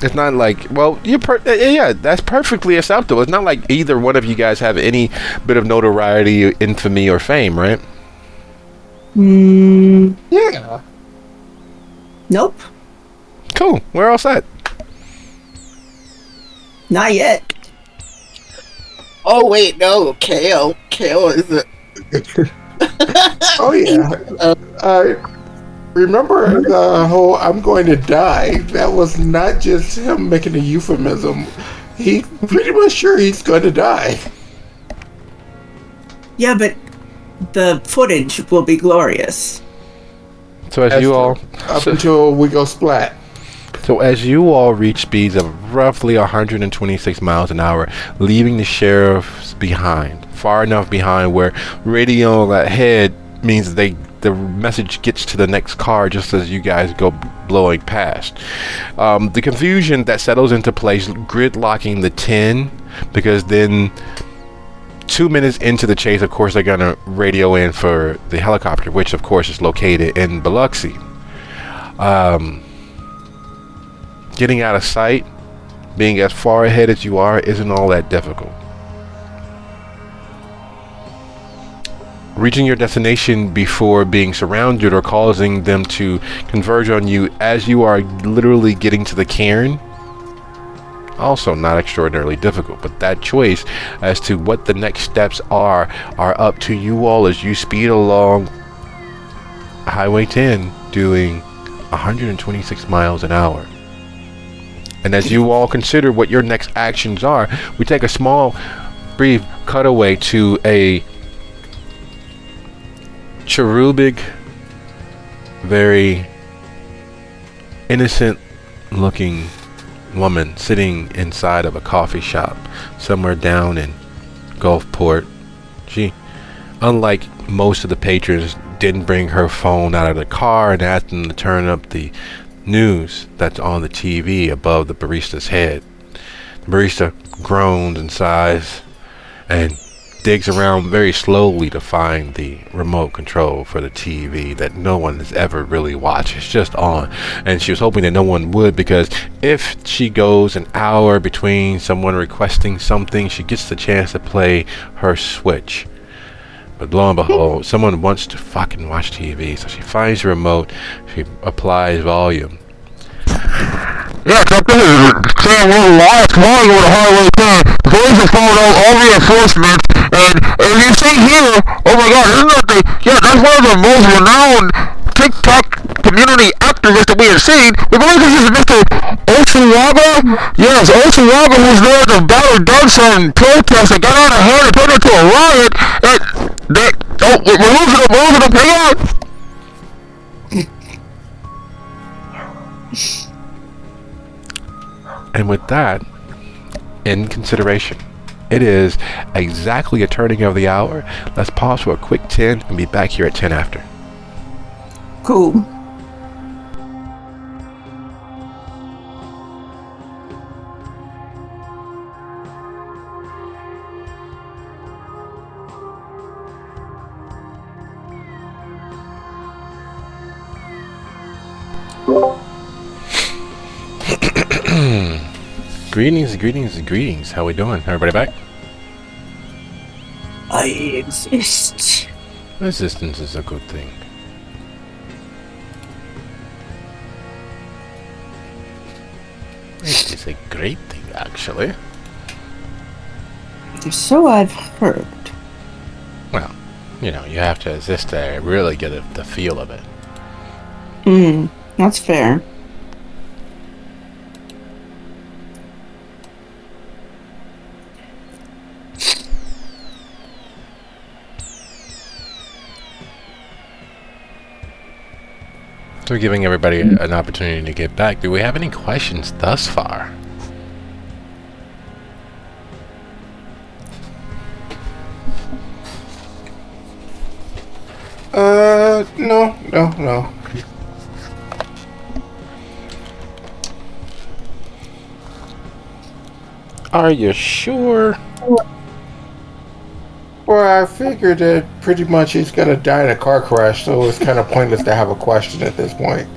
It's not like, well, yeah, that's perfectly acceptable. It's not like either one of you guys have any bit of notoriety, infamy, or fame, right? Yeah. Nope. Cool. We're all set. Not yet. Oh wait, no, Kale. Kale is a Oh yeah. Remember the whole "I'm going to die"? That was not just him making a euphemism. He's pretty much sure he's going to die. Yeah, but the footage will be glorious. So as you all, Up until we go splat. so as you all reach speeds of roughly 126 miles an hour, leaving the sheriffs behind, far enough behind where radio ahead means the message gets to the next car just as you guys go blowing past. The confusion that settles into place, gridlocking the 10, because then 2 minutes into the chase, of course, they're gonna radio in for the helicopter, which of course is located in Biloxi. Getting out of sight, being as far ahead as you are, isn't all that difficult. Reaching your destination before being surrounded or causing them to converge on you as you are literally getting to the cairn, also not extraordinarily difficult, but that choice as to what the next steps are up to you all as you speed along Highway 10 doing 126 miles an hour. And as you all consider what your next actions are, we take a small brief cutaway to a cherubic, very innocent looking woman sitting inside of a coffee shop somewhere down in Gulfport. She, unlike most of the patrons, didn't bring her phone out of the car and asked them to turn up the news that's on the TV above the barista's head. The barista groans and sighs and digs around very slowly to find the remote control for the TV that no one has ever really watched. It's just on, and she was hoping that no one would, because if she goes an hour between someone requesting something, she gets the chance to play her Switch. But lo and behold, someone wants to fucking watch TV, so she finds the remote, she applies volume. Yeah, Chuck, this is Sam Little last morning with a Highway 10. The police have followed all reinforcements, and as you see here, oh my god, isn't that that's one of the most renowned TikTok community activists that we have seen. We believe this is Mr. Osuwaga. Yes, Osuwaga, who's there to battle dogs and protests that got out of hand and turned into a riot. We're losing them, hang on. And with that in consideration, it is exactly a turning of the hour. Let's pause for a quick 10 and be back here at 10 after. Cool. Greetings. How we doing? Everybody back? I exist. Resistance is a good thing. It is a great thing, actually. So I've heard. Well, you know, you have to exist to really get the feel of it. That's fair. So we're giving everybody an opportunity to get back. Do we have any questions thus far? No. Are you sure? Well, I figured that pretty much he's gonna die in a car crash, so it's kind of pointless to have a question at this point.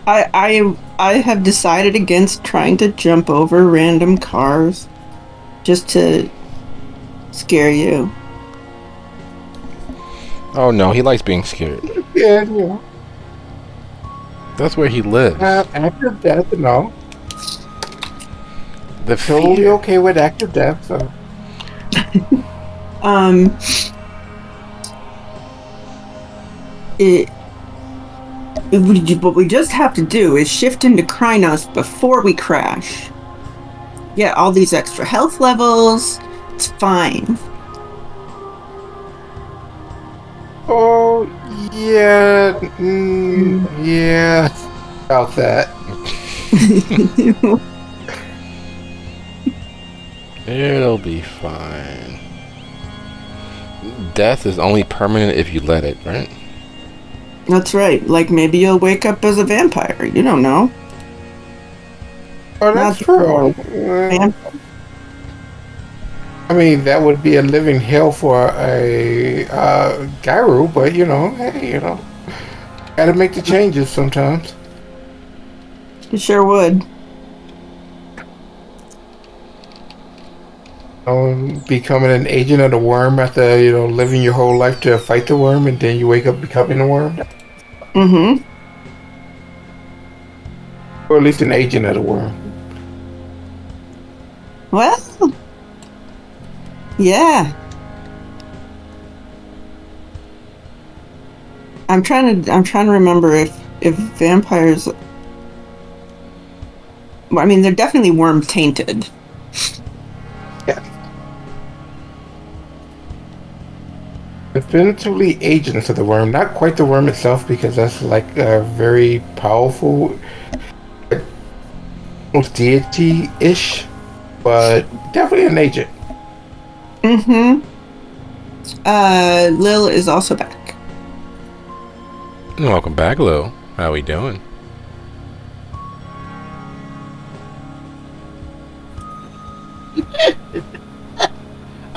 I have decided against trying to jump over random cars just to scare you. Oh no, he likes being scared. Yeah. That's where he lives. Active death, no. The Totally fear. okay with active death, so. What we just have to do is shift into Krynos before we crash. Get all these extra health levels. It's fine. Oh, yeah. Yeah. About that. It'll be fine. Death is only permanent if you let it, right? That's right. Like maybe you'll wake up as a vampire. You don't know. Oh, that's true. I mean, that would be a living hell for a Gyru, but hey, gotta make the changes sometimes. You sure would. Becoming an agent of the worm after living your whole life to fight the worm, and then you wake up becoming a worm. Or at least an agent of the worm. Well, yeah. I'm trying to remember if vampires. Well, I mean, they're definitely worm tainted. Yeah. Definitively agents of the worm, not quite the worm itself, because that's like a very powerful, almost deity-ish, but definitely an agent. Lil is also back. Welcome back, Lil. How we doing?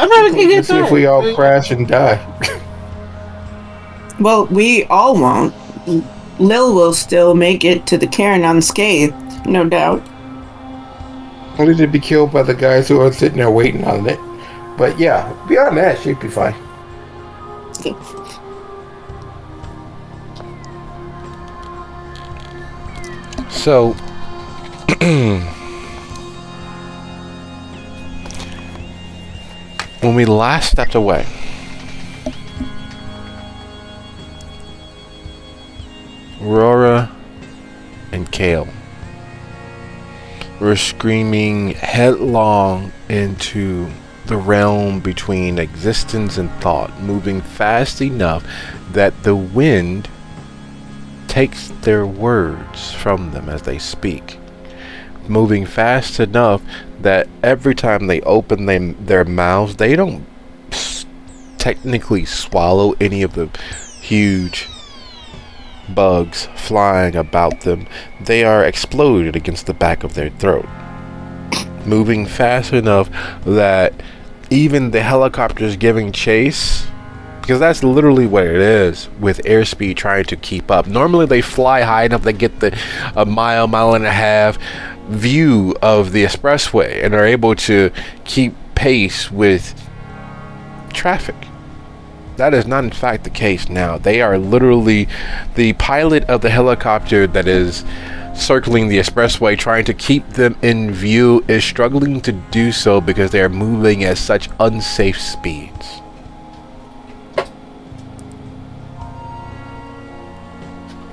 I'm not gonna get See if we all crash and die. Well, we all won't. Lil will still make it to the cairn unscathed, no doubt. Only to be killed by the guys who are sitting there waiting on it. But yeah, beyond that, she'd be fine. So, when we last stepped away, Aurora and Kale were screaming headlong into the realm between existence and thought, moving fast enough that the wind takes their words from them as they speak, moving fast enough that every time they open their mouths, they don't technically swallow any of the huge bugs flying about them. They are exploded against the back of their throat, moving fast enough that even the helicopters giving chase because that's literally what it is with airspeed trying to keep up. Normally they fly high enough they get a mile and a half view of the expressway and are able to keep pace with traffic. That is not in fact the case now. They are literally, the pilot of the helicopter that is circling the expressway trying to keep them in view is struggling to do so because they are moving at such unsafe speeds.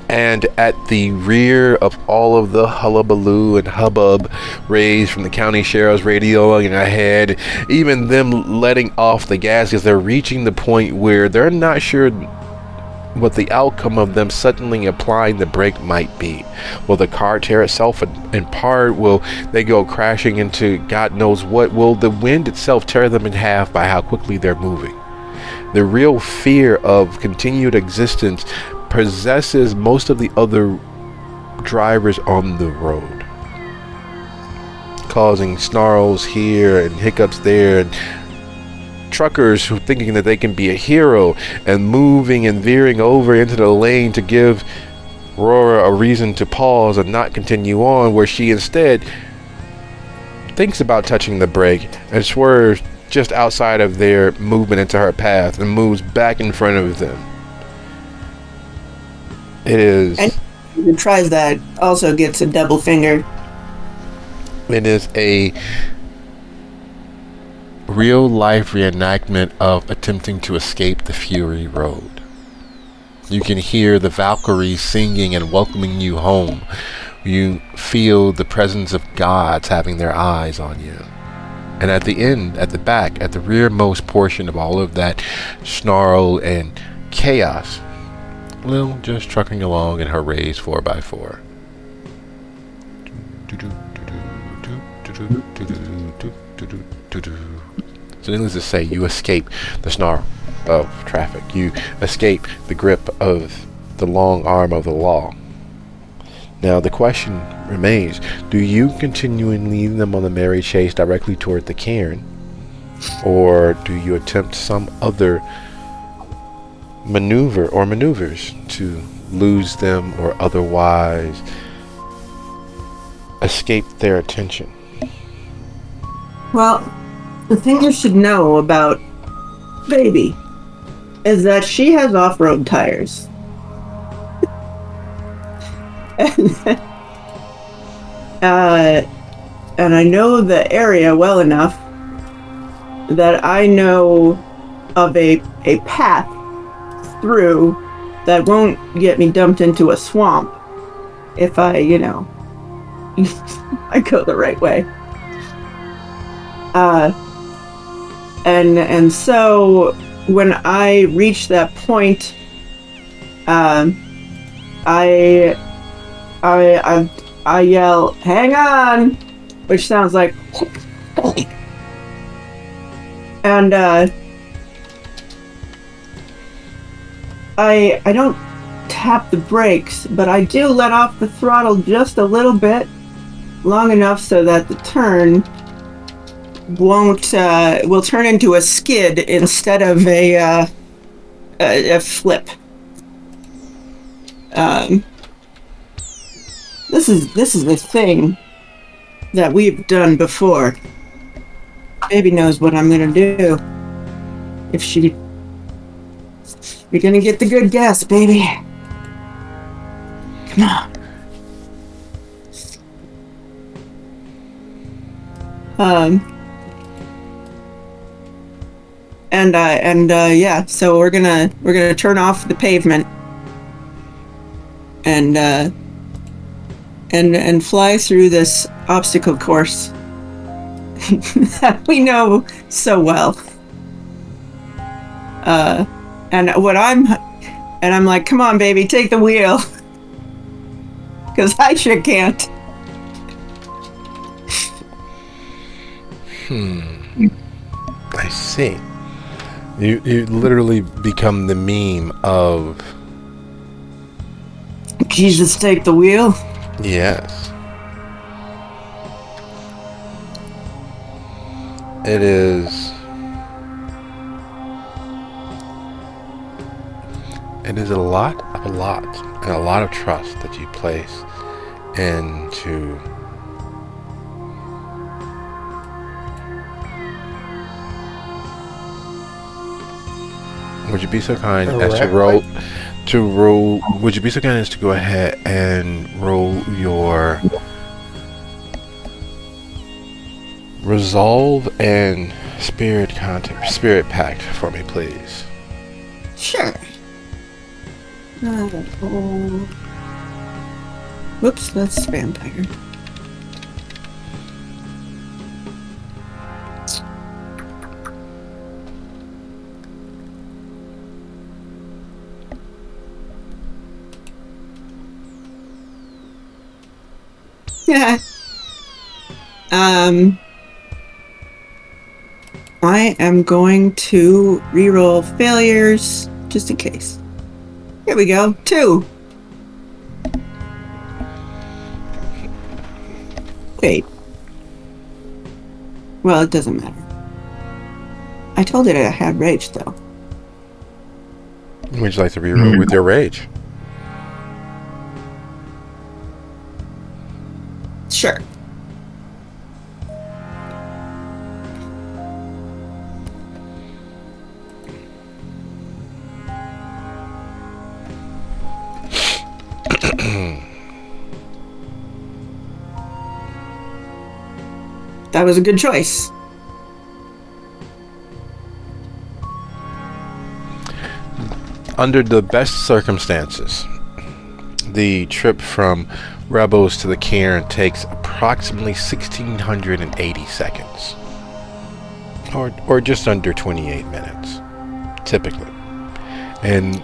And at the rear of all of the hullabaloo and hubbub raised from the county sheriff's radioing ahead, even them letting off the gas because they're reaching the point where they're not sure what the outcome of them suddenly applying the brake might be. Will the car tear itself apart? Will they go crashing into God knows what? Will the wind itself tear them in half by how quickly they're moving? The real fear of continued existence possesses most of the other drivers on the road, causing snarls here and hiccups there, and truckers who thinking that they can be a hero and moving and veering over into the lane to give Aurora a reason to pause and not continue on, where she instead thinks about touching the brake and swerves just outside of their movement into her path and moves back in front of them. It is. And who tries that also gets a double finger. It is a real life reenactment of attempting to escape the Fury Road. You can hear the Valkyries singing and welcoming you home. You feel the presence of gods having their eyes on you. And at the end, at the back, at the rearmost portion of all of that snarl and chaos, Lil just trucking along in her raised 4x4. So needless to say, you escape the snarl of traffic. You escape the grip of the long arm of the law. Now the question remains, do you continue and lead them on the merry chase directly toward the cairn? Or do you attempt some other maneuver or maneuvers to lose them or otherwise escape their attention? Well, the thing you should know about Baby is that she has off-road tires. And I know the area well enough that I know of a path through that won't get me dumped into a swamp if I, I go the right way. And so when I reach that point, I yell, "Hang on," which sounds like, and I don't tap the brakes, but I do let off the throttle just a little bit, long enough so that the turn will turn into a skid instead of a flip. This is the thing that we've done before. Baby knows what I'm gonna do. You're gonna get the good gas, baby. Come on. Yeah, so we're gonna turn off the pavement and fly through this obstacle course that we know so well. And I'm like, come on, baby, take the wheel, because I sure can't. I see. You literally become the meme of Jesus, take the wheel. Yes. It is It is a lot, and a lot of trust that you place into would you be so kind as to roll would you be so kind as to go ahead and roll your resolve and spirit pact for me, please? Sure. Whoops, that's vampire. Yeah. I am going to reroll failures just in case. Here we go. 2. Wait. Well, it doesn't matter. I told it I had rage, though. Would you like to reroll with your rage? Sure. That was a good choice. Under the best circumstances, the trip from Rebels to the cairn takes approximately 1,680 seconds. Or just under 28 minutes, typically. And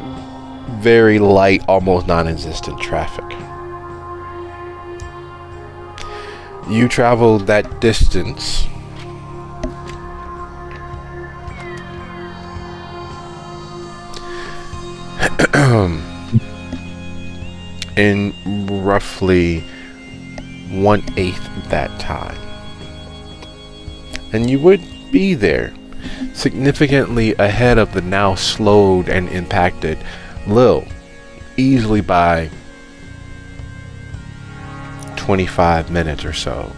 very light, almost non-existent traffic. You traveled that distance in roughly 1/8 that time. And you would be there significantly ahead of the now slowed and impacted Lil, easily by 25 minutes or so.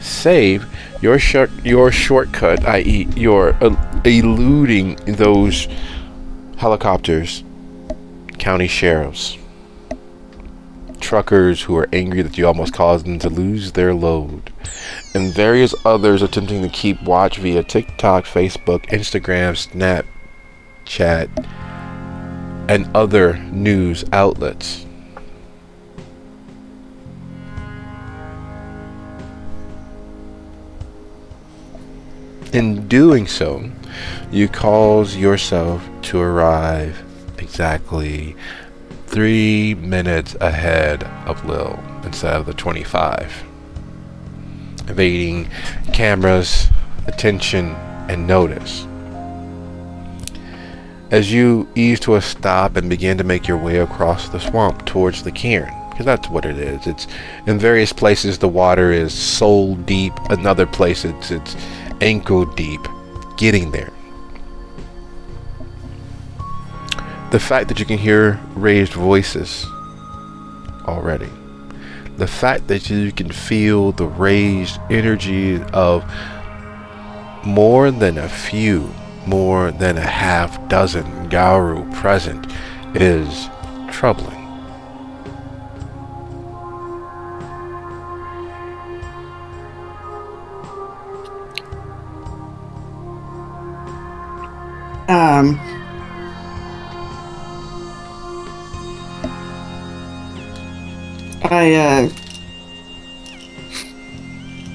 Save your shortcut, i.e. you're eluding those helicopters, county sheriffs, truckers who are angry that you almost caused them to lose their load, and various others attempting to keep watch via TikTok, Facebook, Instagram, Snapchat, and other news outlets. In doing so, you cause yourself to arrive exactly 3 minutes ahead of Lil instead of the 25, evading cameras, attention, and notice. As you ease to a stop and begin to make your way across the swamp towards the cairn, because that's what it is. It's in various places the water is soul deep, another place it's ankle deep. Getting there. The fact that you can hear raised voices already. The fact that you can feel the raised energy of more than a half dozen Gauru present is troubling.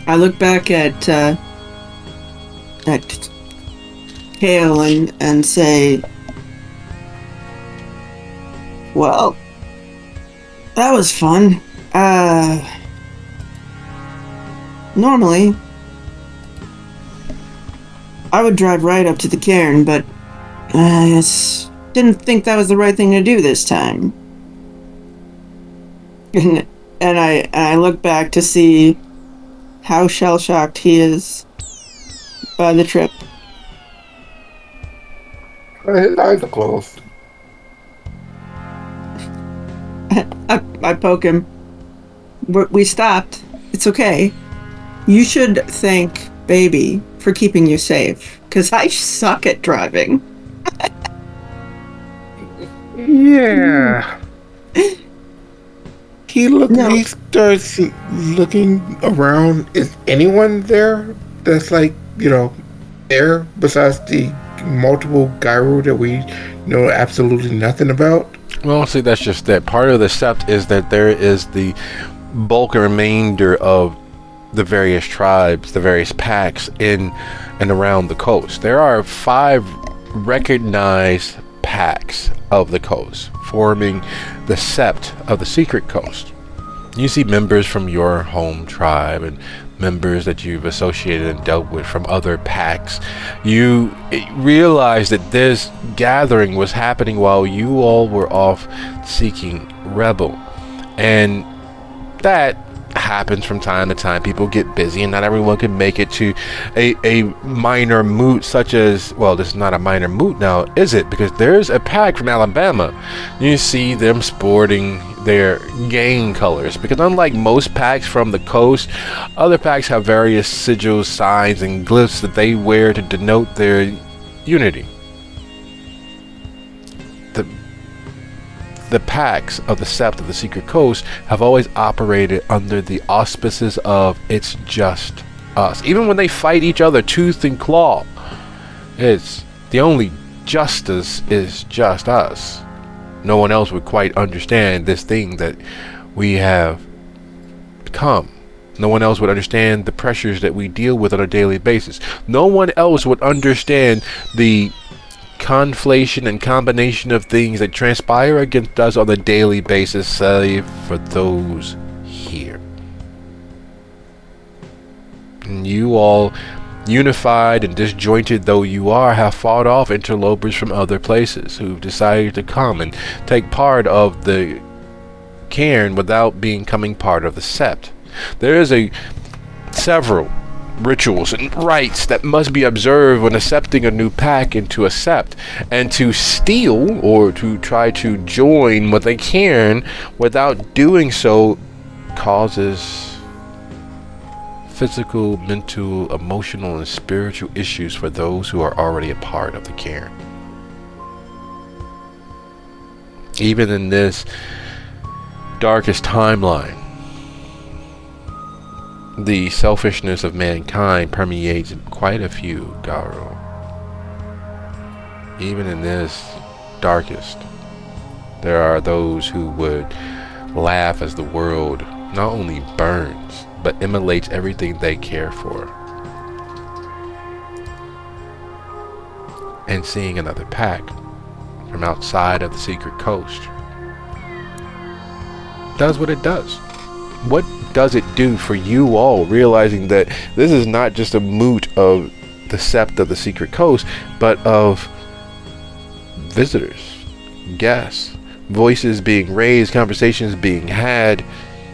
I look back at Kale and say, well, that was fun. Normally, I would drive right up to the cairn, but I just didn't think that was the right thing to do this time. And I look back to see how shell-shocked he is by the trip. His eyes are closed. I poke him. We stopped. It's okay. You should thank Baby for keeping you safe, because I suck at driving. Yeah. He starts looking around. Is anyone there that's like, there besides the multiple gyro that we know absolutely nothing about? Well, see, that's just that. Part of the Sept is that there is the bulk and remainder of the various tribes, the various packs in and around the coast. There are 5 recognized packs of the coast, forming the Sept of the Secret Coast. You see members from your home tribe and members that you've associated and dealt with from other packs. You realize that this gathering was happening while you all were off seeking Rebel, and that happens from time to time. People get busy and not everyone can make it to a minor moot such as, well, this is not a minor moot now, is it? Because there's a pack from Alabama. You see them sporting their gang colors, because unlike most packs from the coast, other packs have various sigils, signs, and glyphs that they wear to denote their unity. The packs of the Sept of the Secret Coast have always operated under the auspices of "it's just us." Even when they fight each other tooth and claw, it's the only justice is just us. No one else would quite understand this thing that we have become. No one else would understand the pressures that we deal with on a daily basis. No one else would understand the conflation and combination of things that transpire against us on a daily basis, save for those here. And you all, unified and disjointed though you are, have fought off interlopers from other places who've decided to come and take part of the cairn without becoming part of the Sept. There is several rituals and rites that must be observed when accepting a new pack into a Sept, and to steal or to try to join what they can without doing so causes physical, mental, emotional, and spiritual issues for those who are already a part of the cairn. Even in this darkest timeline, the selfishness of mankind permeates quite a few, Garo. Even in this darkest, there are those who would laugh as the world not only burns, but immolates everything they care for. And seeing another pack from outside of the Secret Coast does what it does. What does it do for you all, realizing that this is not just a moot of the Sept of the Secret Coast, but of visitors, guests, voices being raised, conversations being had,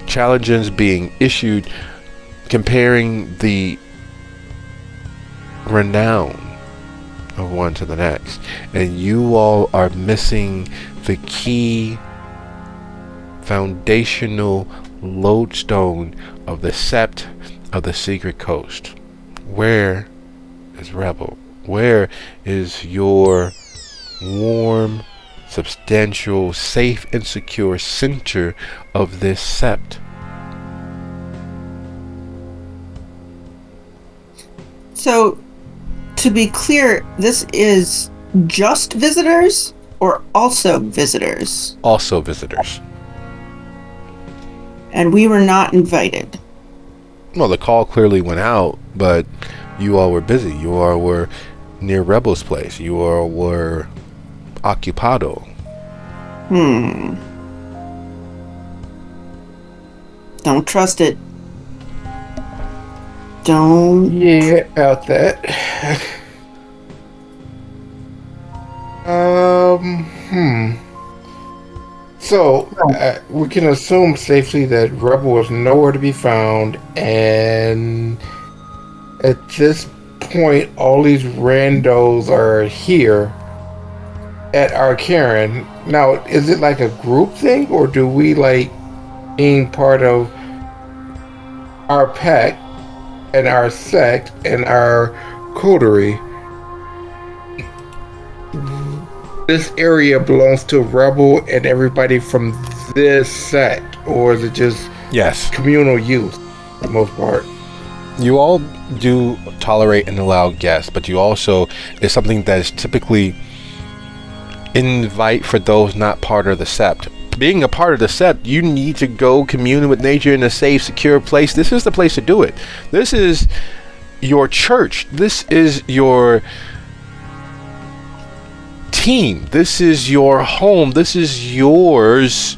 challenges being issued, comparing the renown of one to the next. And you all are missing the key foundational lodestone of the Sept of the Secret Coast. Where is Rebel? Where is your warm, substantial, safe and secure center of this Sept? So, to be clear, this is just visitors or also visitors? Also visitors. And we were not invited. Well, the call clearly went out, but you all were busy. You all were near Rebel's place. You all were occupado. Don't trust it. Don't. Yeah, about that. So, we can assume safely that Rebel was nowhere to be found, and at this point, all these randos are here at our cairn. Now, is it like a group thing, or do we, being part of our pack and our sect and our coterie, this area belongs to Rebel and everybody from this sect, or is it just Yes. communal use for the most part? You all do tolerate and allow guests, but you also, it's something that is typically invite for those not part of the Sept. Being a part of the Sept, you need to go commune with nature in a safe, secure place. This is the place to do it. This is your church. This is your team. This is your home. This is yours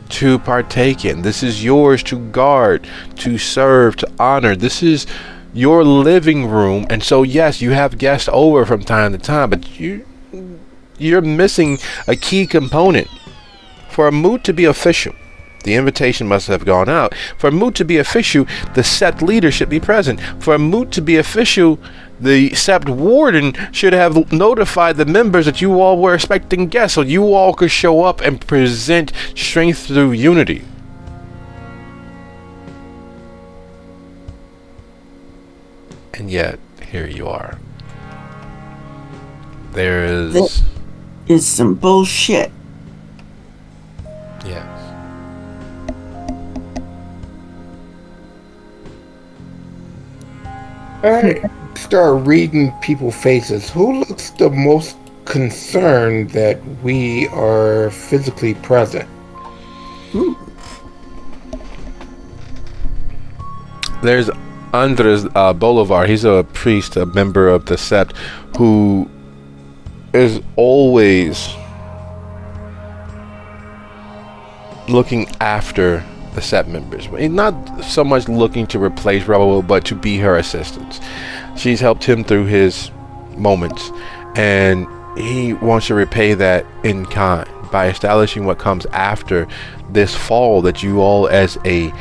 to partake in. This is yours to guard, to serve, to honor. This is your living room. And so yes, you have guests over from time to time, but you're missing a key component. For a moot to be official, the invitation must have gone out. For a moot to be official, the Sept leader should be present. For a moot to be official, the Sept warden should have notified the members that you all were expecting guests, so you all could show up and present strength through unity. And yet, here you are. That is some bullshit. Yes. I start reading people's faces. Who looks the most concerned that we are physically present? There's Andres Bolivar. He's a priest, a member of the Sept, who is always looking after the Sept members. Not so much looking to replace Rebel, but to be her assistance. She's helped him through his moments, and he wants to repay that in kind by establishing what comes after this fall that you all as a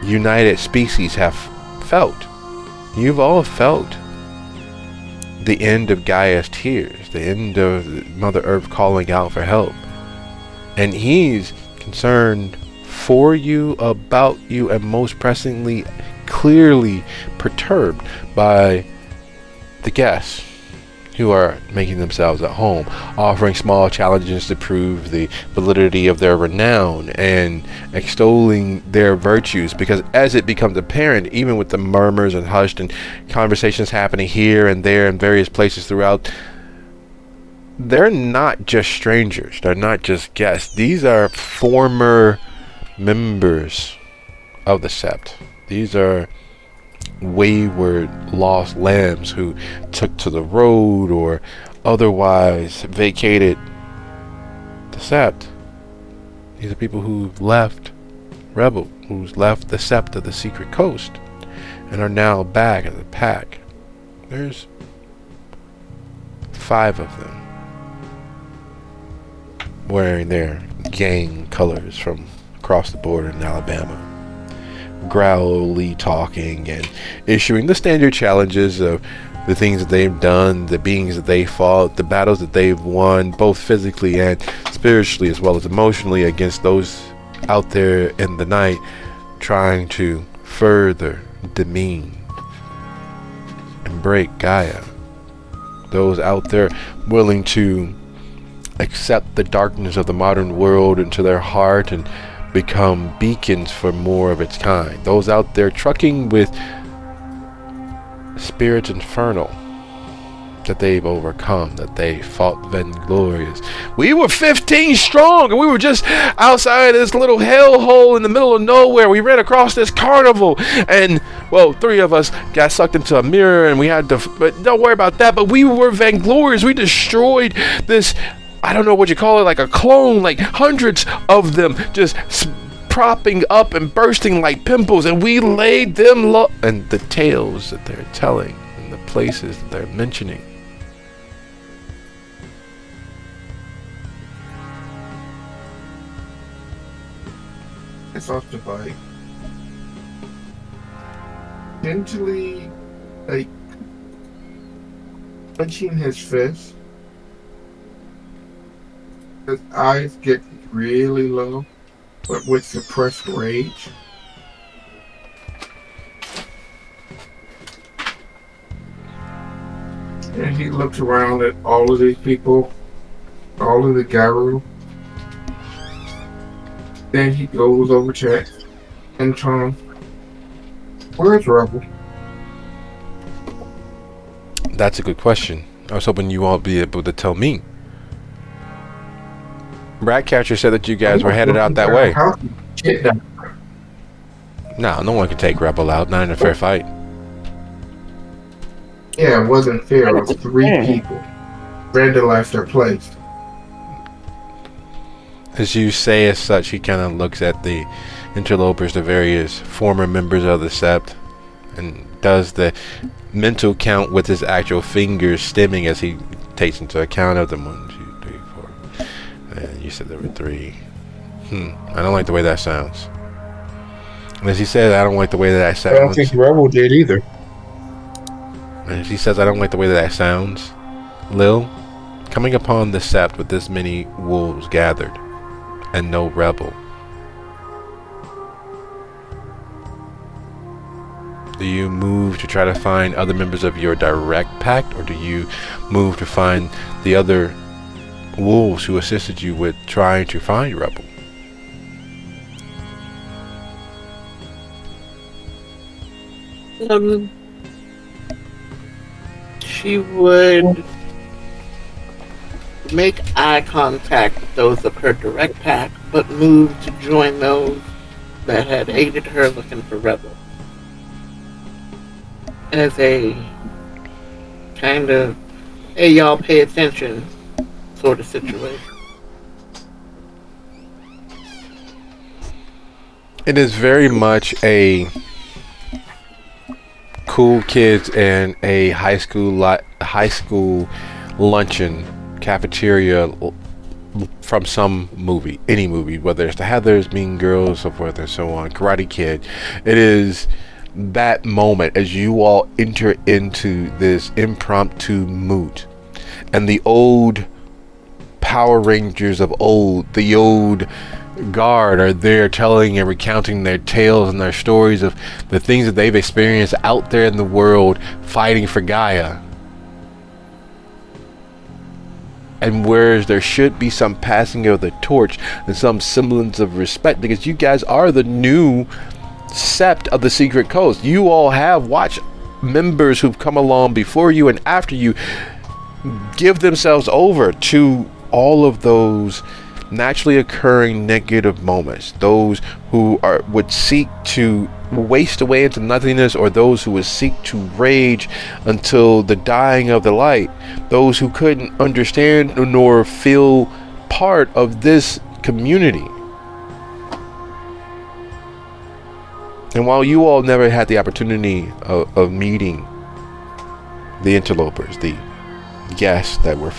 united species have felt. You've all felt the end of Gaia's tears, the end of Mother Earth calling out for help. And he's concerned for you, about you, and most pressingly, clearly perturbed by the guests who are making themselves at home, offering small challenges to prove the validity of their renown and extolling their virtues, because as it becomes apparent, even with the murmurs and hushed and conversations happening here and there in various places throughout, they're not just strangers, they're not just guests, these are former members of the Sept. These are wayward lost lambs who took to the road or otherwise vacated the Sept. These are people who left Rebel, who's left the Sept of the Secret Coast and are now back as a pack. There's 5 of them wearing their gang colors from across the border in Alabama, growly talking and issuing the standard challenges of the things that they've done, the beings that they fought, the battles that they've won, both physically and spiritually as well as emotionally, against those out there in the night trying to further demean and break Gaia. Those out there willing to accept the darkness of the modern world into their heart and become beacons for more of its kind. Those out there trucking with spirits infernal that they've overcome, that they fought vainglorious. We were 15 strong, and we were just outside this little hellhole in the middle of nowhere. We ran across this carnival, and well, 3 of us got sucked into a mirror, and we had to, but don't worry about that. But we were vainglorious. We destroyed this, I don't know what you call it, like a clone, like hundreds of them just propping up and bursting like pimples, and we laid them low. And the tales that they're telling and the places that they're mentioning. It's off the bike. Gently, like, punching his fist. His eyes get really low. but with suppressed rage. And he looks around at all of these people, all of the Garu. Then he goes over to Anton. Where's Rebel? That's a good question. I was hoping you all be able to tell me. Ratcatcher said that you guys were headed out that way. No one can take Rebel out, not in a fair fight. Yeah, it wasn't fair. It was 3 people. Brenda left their place. As you say as such, he kind of looks at the interlopers, the various former members of the Sept, and does the mental count with his actual fingers stimming as he takes into account of them. 1, 2, 3, 4. And you said there were 3. I don't like the way that sounds. And as he said, I don't like the way that sounds. I don't think Rebel did either. And as he says, I don't like the way that sounds. Lil, coming upon the Sept with this many wolves gathered, and no Rebel. Do you move to try to find other members of your direct pact, or do you move to find the other wolves who assisted you with trying to find Rebel? She would make eye contact with those of her direct pack, but move to join those that had aided her looking for Rebel. As a kind of, hey, y'all pay attention sort of situation. It is very much a cool kids and a high school luncheon cafeteria from some movie, any movie, whether it's the Heathers, Mean Girls, so forth and so on, Karate Kid. It is that moment as you all enter into this impromptu moot, and the old Power Rangers of old, the old guard, are there telling and recounting their tales and their stories of the things that they've experienced out there in the world fighting for Gaia. And whereas there should be some passing of the torch and some semblance of respect, because you guys are the new Sept of the Secret Coast. You all have watched members who've come along before you and after you give themselves over to all of those naturally occurring negative moments, those who would seek to waste away into nothingness, or those who would seek to rage until the dying of the light, those who couldn't understand nor feel part of this community. And while you all never had the opportunity of meeting the interlopers, the guests that were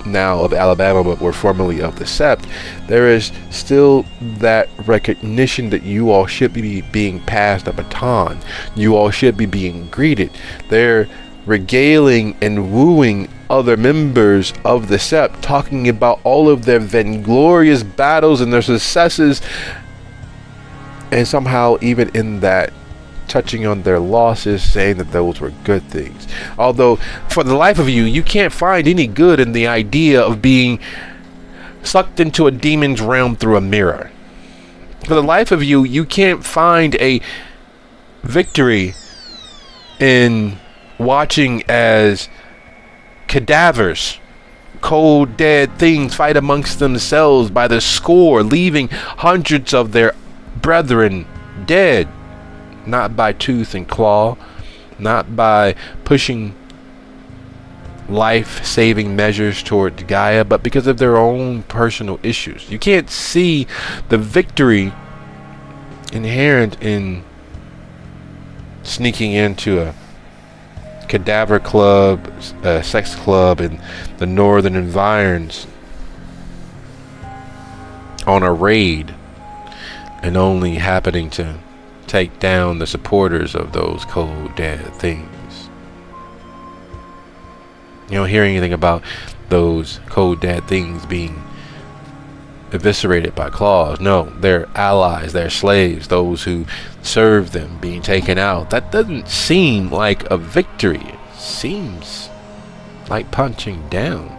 now of Alabama but were formerly of the Sept, there is still that recognition that you all should be being passed a baton. You all should be being greeted. They're regaling and wooing other members of the Sept, talking about all of their vainglorious battles and their successes, and somehow even in that touching on their losses, saying that those were good things. Although for the life of you, you can't find any good in the idea of being sucked into a demon's realm through a mirror. For the life of you, you can't find a victory in watching as cadavers, cold dead things, fight amongst themselves by the score, leaving hundreds of their brethren dead. Not by tooth and claw, not by pushing life-saving measures toward Gaia, but because of their own personal issues. You can't see the victory inherent in sneaking into a cadaver club, a sex club in the northern environs on a raid, and only happening to take down the supporters of those cold dead things. You don't hear anything about those cold dead things being eviscerated by claws. No, they're allies, they're slaves, those who serve them being taken out. That doesn't seem like a victory. It seems like punching down.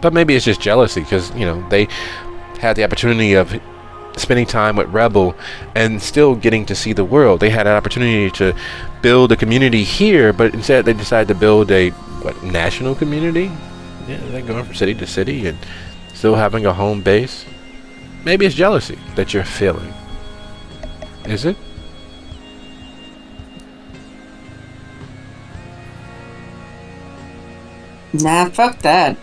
But maybe it's just jealousy because, they had the opportunity of spending time with Rebel and still getting to see the world. They had an opportunity to build a community here, but instead they decided to build a national community. Yeah, they're going from city to city and still having a home base. Maybe it's jealousy that you're feeling. Is it? Nah, fuck that.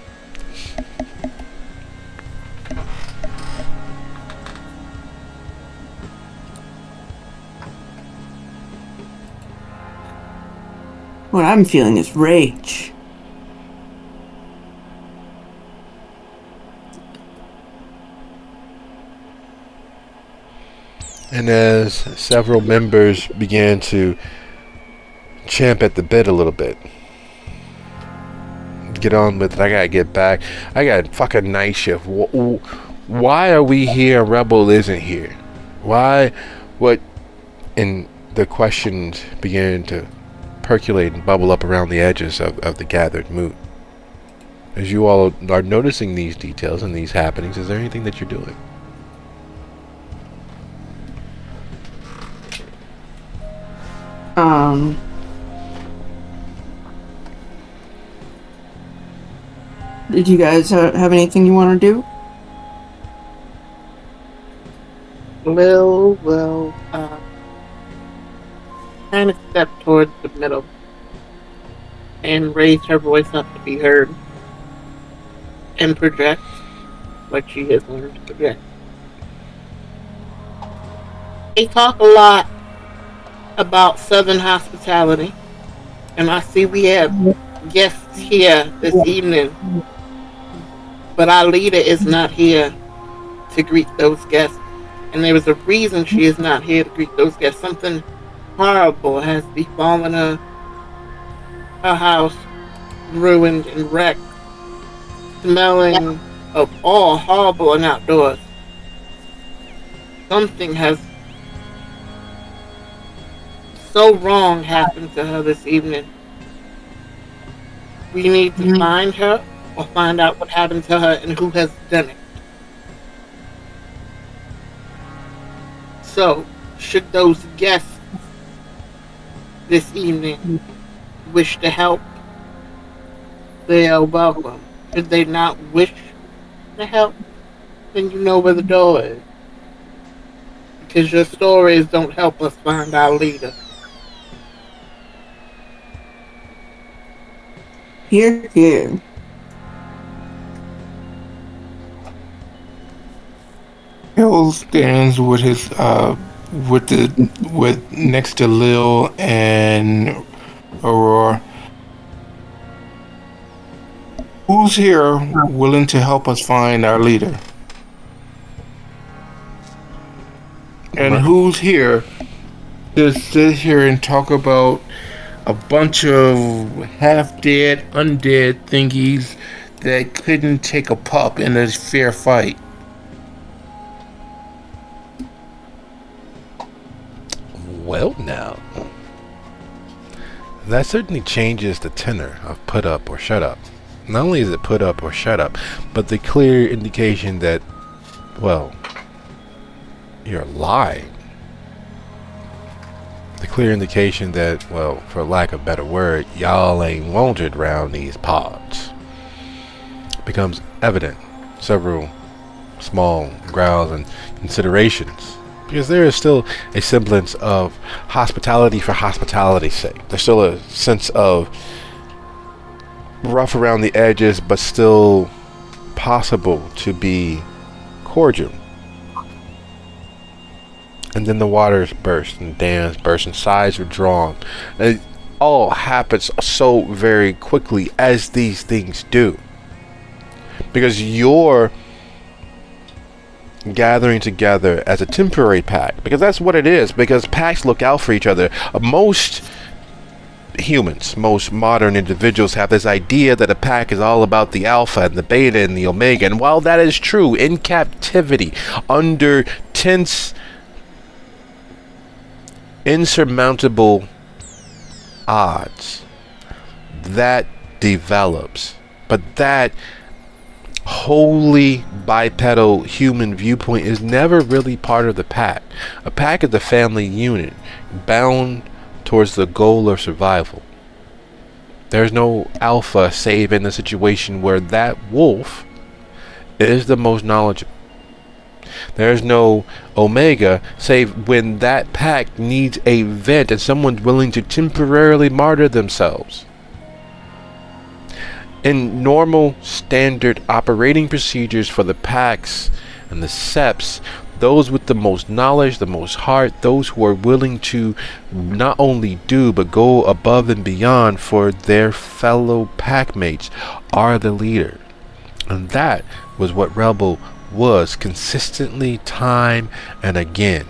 What I'm feeling is rage. And as several members began to champ at the bit a little bit, get on with it. I gotta get back. I got a fucking night shift. Why are we here? Rebel isn't here. Why? What? And the questions began to percolate and bubble up around the edges of the gathered mood. As you all are noticing these details and these happenings, is there anything that you're doing? Did you guys have anything you want to do? Well, kind of step towards the middle and raise her voice up to be heard and project like she has learned to project. They talk a lot about Southern hospitality, and I see we have guests here this evening, but our leader is not here to greet those guests, and there is a reason she is not here to greet those guests. Something horrible has befallen her. Her house ruined and wrecked, smelling of all horrible and outdoors. Something has so wrong happened to her this evening. We need to find her or find out what happened to her and who has done it. So, should those guests this evening wish to help, they are welcome. Should they not wish to help, then you know where the door is. Because your stories don't help us find our leader. Here, here. Hill stands with his with next to Lil and Aurora. Who's here willing to help us find our leader? And who's here to sit here and talk about a bunch of half-dead, undead thingies that couldn't take a pup in a fair fight? Well, now, that certainly changes the tenor of put up or shut up. Not only is it put up or shut up, but the clear indication that, well, you're lying. The clear indication that, well, for lack of a better word, y'all ain't wanted round these parts becomes evident. Several small growls and considerations. Because there is still a semblance of hospitality for hospitality's sake. There's still a sense of rough around the edges, but still possible to be cordial. And then the waters burst, and dams burst, and sides were drawn. And it all happens so very quickly, as these things do. Because you're gathering together as a temporary pack, because that's what it is, because packs look out for each other. Most humans, most modern individuals have this idea that a pack is all about the alpha and the beta and the omega. And while that is true, in captivity, under tense, insurmountable odds, that develops. But that wholly bipedal human viewpoint is never really part of the pack. A pack is a family unit bound towards the goal of survival. There's no alpha save in the situation where that wolf is the most knowledgeable. There's no omega save when that pack needs a vent and someone's willing to temporarily martyr themselves. In normal standard operating procedures for the packs and the septs, those with the most knowledge, the most heart, those who are willing to not only do but go above and beyond for their fellow packmates are the leader. And that was what Rebel was consistently, time and again.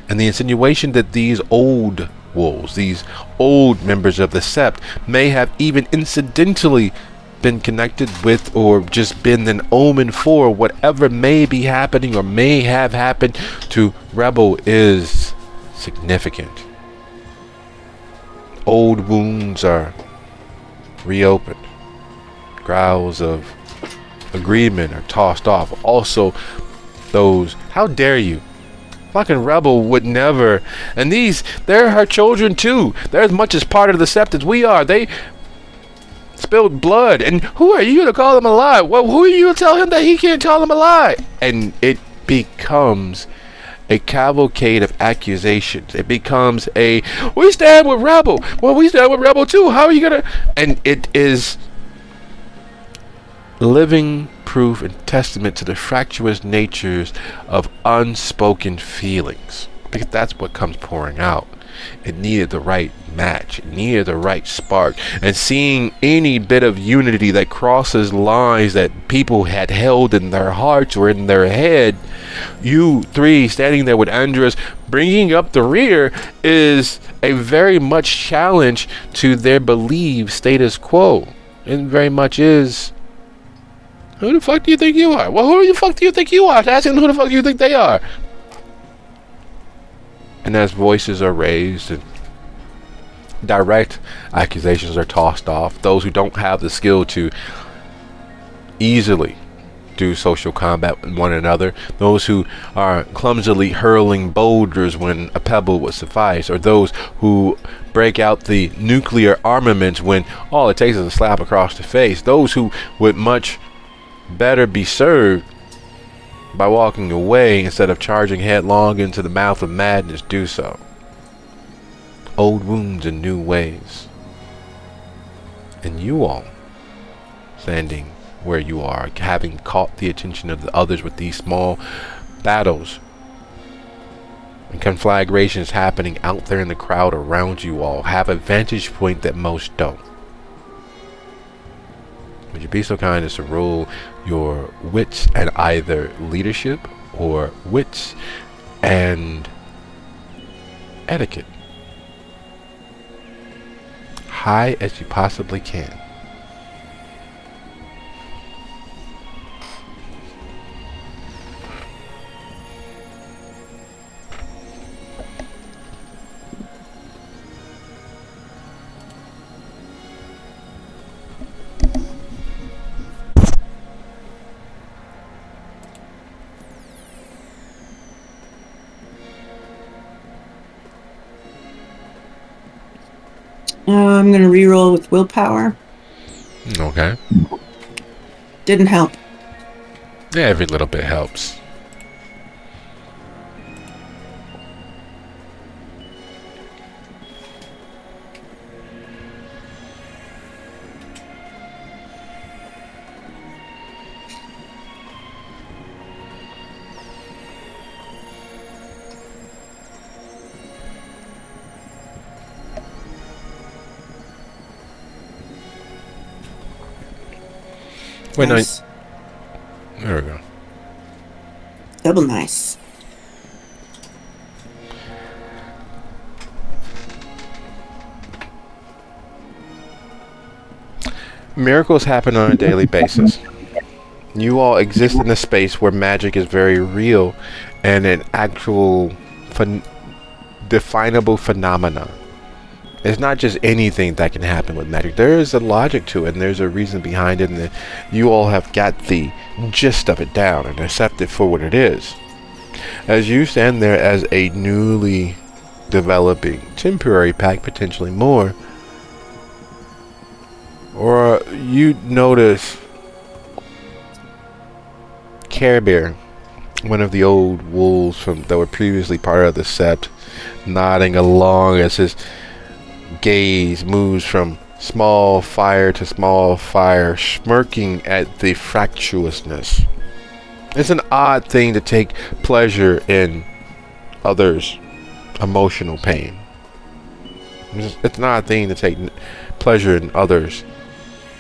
And the insinuation that these old wolves, these old members of the Sept, may have even incidentally been connected with or just been an omen for whatever may be happening or may have happened to Rebel is significant. Old wounds are reopened. Growls of agreement are tossed off. Also, those, how dare you? Fucking Rebel would never. And they're her children too. They're as much as part of the Sept as we are. They spilled blood, and who are you to call him a lie? Well, who are you to tell him that he can't tell him a lie? And it becomes a cavalcade of accusations. It becomes a, we stand with Rebel. Well, we stand with Rebel too. How are you gonna? And it is living proof and testament to the fractious natures of unspoken feelings, because that's what comes pouring out. It needed the right match. It needed the right spark. And seeing any bit of unity that crosses lines that people had held in their hearts or in their head, you three standing there with Andres bringing up the rear is a very much challenge to their believed status quo. It very much is, who the fuck do you think you are? Well, who the fuck do you think you are? Asking who the fuck do you think they are? And as voices are raised and direct accusations are tossed off, those who don't have the skill to easily do social combat with one another, those who are clumsily hurling boulders when a pebble would suffice, or those who break out the nuclear armament when all it takes is a slap across the face, those who would much better be served by walking away instead of charging headlong into the mouth of madness, do so. Old wounds in new ways. And you all, standing where you are, having caught the attention of the others with these small battles and conflagrations happening out there in the crowd around you all, have a vantage point that most don't. Would you be so kind as to roll your wits and either leadership or wits and etiquette? High as you possibly can. I'm going to reroll with willpower. Okay. Didn't help. Yeah, every little bit helps. Wait, Nice. no. There we go. Double nice. Miracles happen on a daily basis. You all exist in a space where magic is very real and an actual definable phenomenon. It's not just anything that can happen with magic. There is a logic to it, and there's a reason behind it, and you all have got the gist of it down and accept it for what it is. As you stand there as a newly developing temporary pack, potentially more, or you notice Care Bear, one of the old wolves that were previously part of the Sept, nodding along as his gaze moves from small fire to small fire, smirking at the fractiousness. It's an odd thing to take pleasure in others' emotional pain. It's an odd thing to take pleasure in others'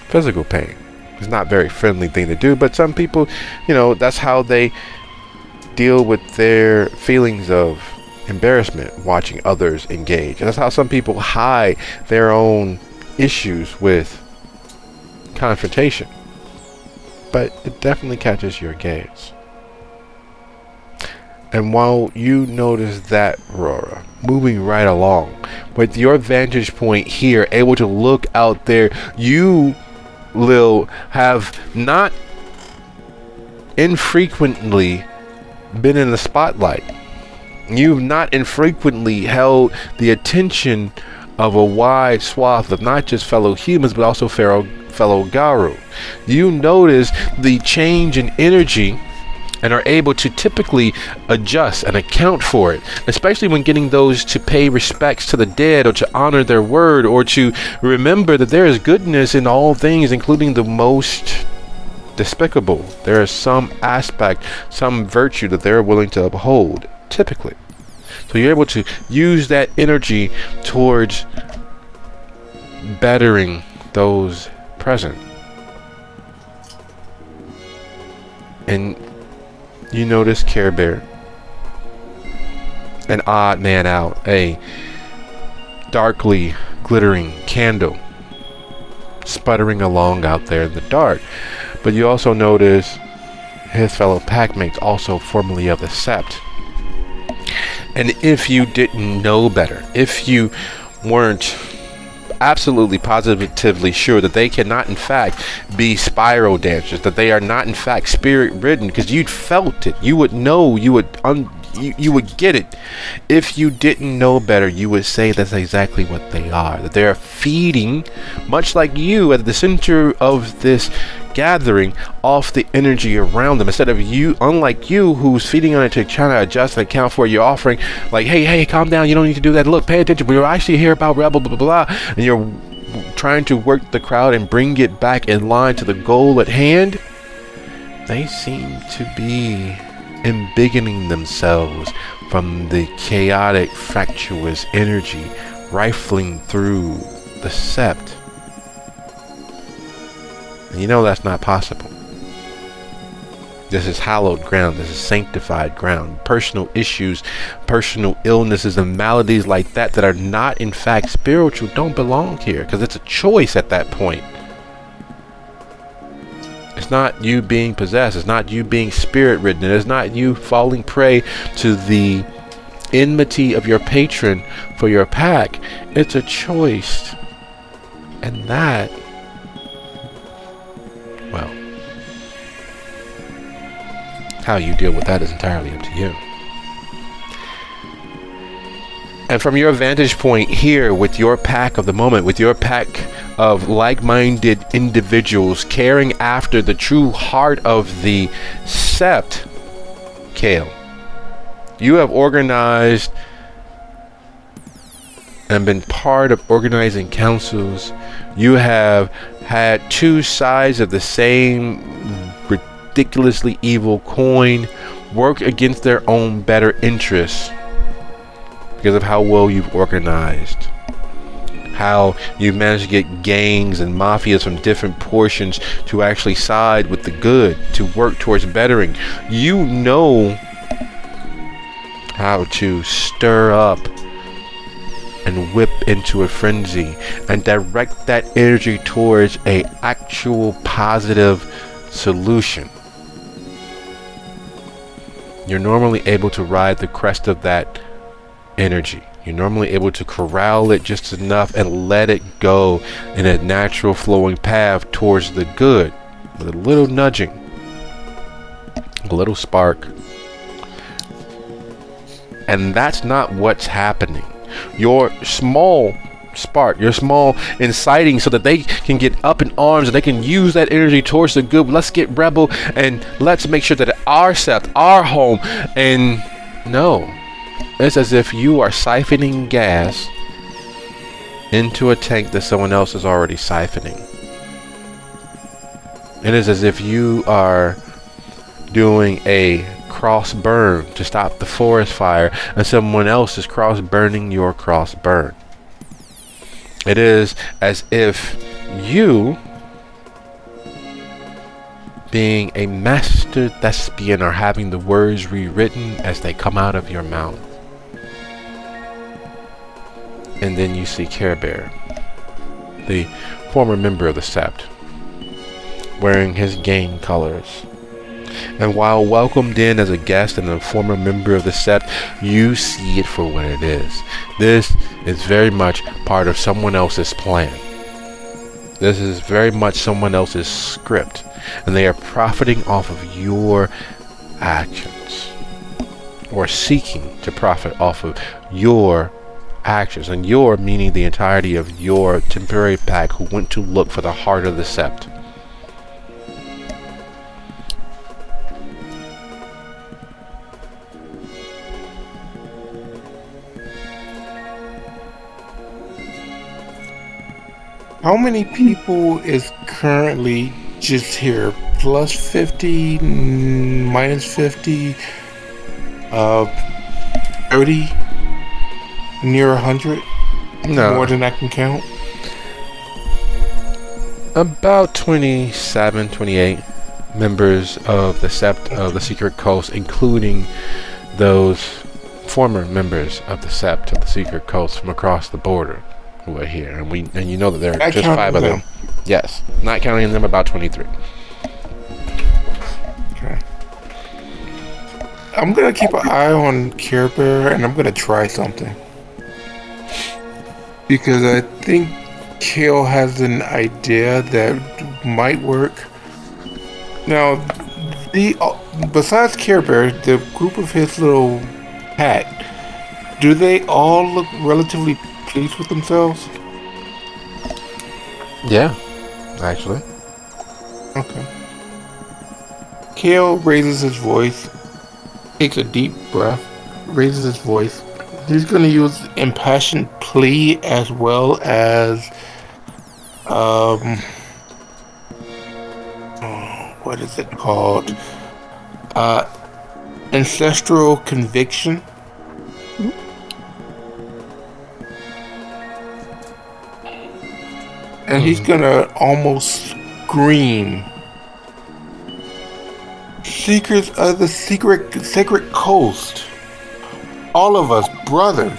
physical pain. It's not a very friendly thing to do, but some people, that's how they deal with their feelings of embarrassment, watching others engage. And that's how some people hide their own issues with confrontation. But it definitely catches your gaze. And while you notice that, Aurora, moving right along, with your vantage point here, able to look out there, you, Lil, have not infrequently been in the spotlight. You've not infrequently held the attention of a wide swath of not just fellow humans, but also fellow Garu. You notice the change in energy and are able to typically adjust and account for it, especially when getting those to pay respects to the dead, or to honor their word, or to remember that there is goodness in all things, including the most despicable. There is some aspect, some virtue that they're willing to uphold, typically. So you're able to use that energy towards bettering those present. And you notice Care Bear, an odd man out, a darkly glittering candle sputtering along out there in the dark. But you also notice his fellow packmates, also formerly of the Sept. And if you didn't know better, if you weren't absolutely positively sure that they cannot in fact be spiral dancers, that they are not in fact spirit ridden, because you'd felt it, you would know, you would get it. If you didn't know better, you would say that's exactly what they are, that they are feeding, much like you at the center of this gathering, off the energy around them, instead of you, unlike you, who's feeding on it to try to adjust and account for your offering, like, hey, calm down, you don't need to do that, look, pay attention, we're actually here about rebel, blah, blah, blah, and you're trying to work the crowd and bring it back in line to the goal at hand. They seem to be embiggening themselves from the chaotic, fractious energy rifling through the Sept. And you know that's not possible. This is hallowed ground. This is sanctified ground. Personal issues, personal illnesses, and maladies like that are not in fact spiritual don't belong here, because it's a choice at that point. It's not you being possessed. It's not you being spirit ridden. It's not you falling prey to the enmity of your patron for your pack. It's a choice. And that, well, how you deal with that is entirely up to you. And from your vantage point here, with your pack of the moment, with your pack of like-minded individuals caring after the true heart of the Sept, Kale, you have organized and been part of organizing councils. You have had two sides of the same ridiculously evil coin work against their own better interests because of how well you've organized, how you've managed to get gangs and mafias from different portions to actually side with the good, to work towards bettering. You know how to stir up and whip into a frenzy and direct that energy towards a actual positive solution. You're normally able to ride the crest of that energy. You're normally able to corral it just enough and let it go in a natural flowing path towards the good with a little nudging, a little spark. And that's not what's happening. Your small spark, your small inciting so that they can get up in arms and they can use that energy towards the good. Let's get rebel and let's make sure that our Sept, our home, and no. It's as if you are siphoning gas into a tank that someone else is already siphoning. It is as if you are doing a cross burn to stop the forest fire and someone else is cross burning your cross burn. It is as if you, being a master thespian, are having the words rewritten as they come out of your mouth. And then you see Care Bear, the former member of the Sept, wearing his gang colors. And while welcomed in as a guest and a former member of the Sept, you see it for what it is. This is very much part of someone else's plan. This is very much someone else's script. And they are profiting off of your actions. Or seeking to profit off of your actions. And your meaning the entirety of your temporary pack who went to look for the heart of the Sept. How many people is currently just here? Plus 50, minus 50, 30, near 100? No. More than I can count? About 27, 28 members of the Sept of the Secret Coast, including those former members of the Sept of the Secret Coast from across the border. Who are here, and you know that there are just 5 of them. Yes, not counting them, about 23. Okay. I'm gonna keep an eye on Care Bear, and I'm gonna try something because I think Kale has an idea that might work. Now, besides Care Bear, the group of his little pack, do they all look relatively pleased with themselves? Yeah, actually. Okay. Kale raises his voice, takes a deep breath, raises his voice. He's going to use impassioned plea as well as what is it called? Ancestral conviction. And he's gonna almost scream. Seekers of the sacred coast. All of us, brothers,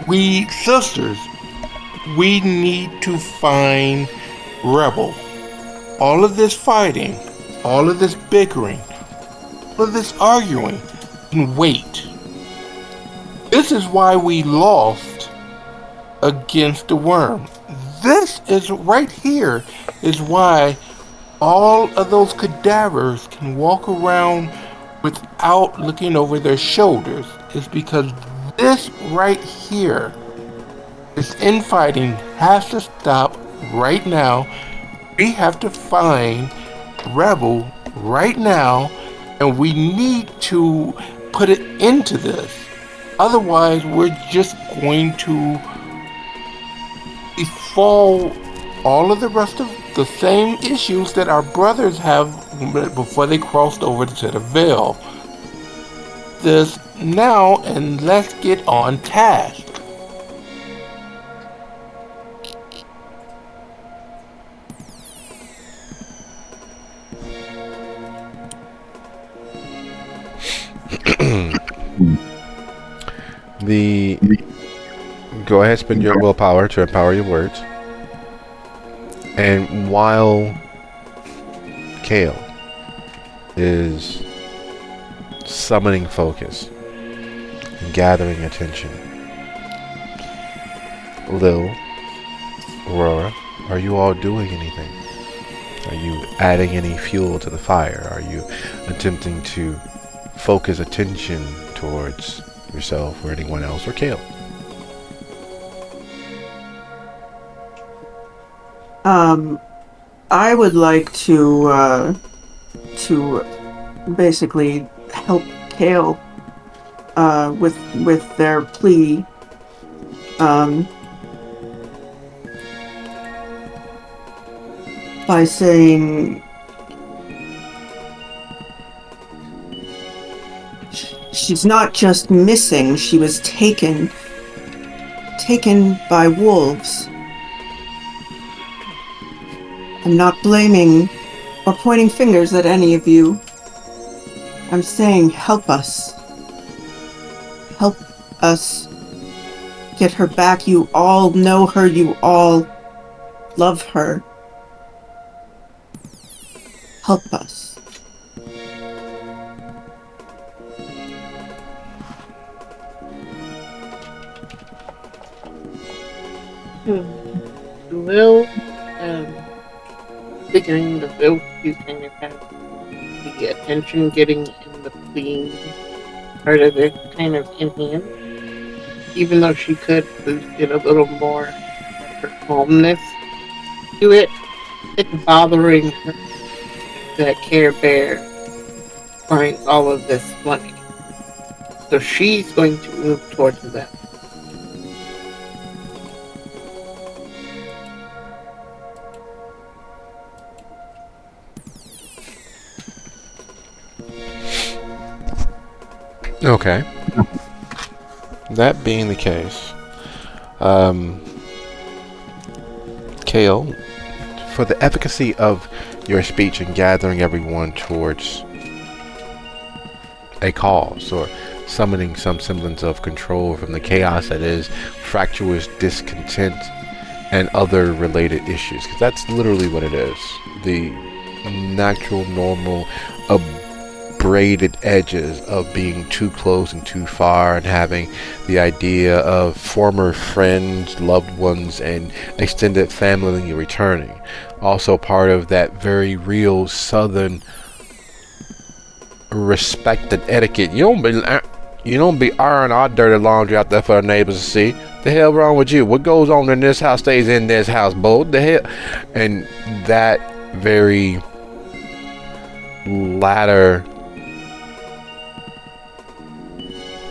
we sisters, we need to find Rebel. All of this fighting, all of this bickering, all of this arguing can wait. This is why we lost against the worm. This is right here is why all of those cadavers can walk around without looking over their shoulders. It's because this right here, this infighting has to stop right now. We have to find Rebel right now, and we need to put it into this. Otherwise, we're just going to befall all of the rest of the same issues that our brothers have before they crossed over to the Veil. This now, and let's get on task. The Go ahead, spend your willpower to empower your words. And while Kale is summoning focus and gathering attention, Lil, Aurora, are you all doing anything? Are you adding any fuel to the fire? Are you attempting to focus attention towards yourself or anyone else, or Kale? I would like to basically help Kale with their plea. By saying she's not just missing, she was taken by wolves. I'm not blaming or pointing fingers at any of you. I'm saying help us. Help us get her back. You all know her, you all love her. Help us. Lil, figuring the Lil to kind of have the attention getting in the clean part of it kind of in hand. Even though she could boost it a little more, her calmness to it, it's bothering her that Care Bear finds all of this funny. So she's going to move towards them. Okay. That being the case, Kale, for the efficacy of your speech and gathering everyone towards a cause or summoning some semblance of control from the chaos that is fractious discontent and other related issues, because that's literally what it is. The natural, normal, braided edges of being too close and too far, and having the idea of former friends, loved ones, and extended family returning. Also part of that very real southern respect and etiquette. You don't be airing our dirty laundry out there for the neighbors to see. The hell wrong with you? What goes on in this house stays in this house, boy. The hell? And that very latter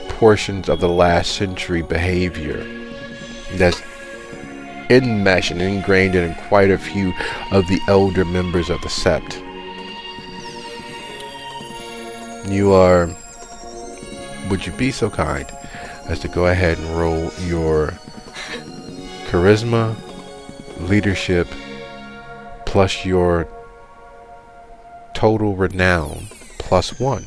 portions of the last century behavior that's enmeshed and ingrained in quite a few of the elder members of the Sept. Would you be so kind as to go ahead and roll your charisma, leadership, plus your total renown, +1.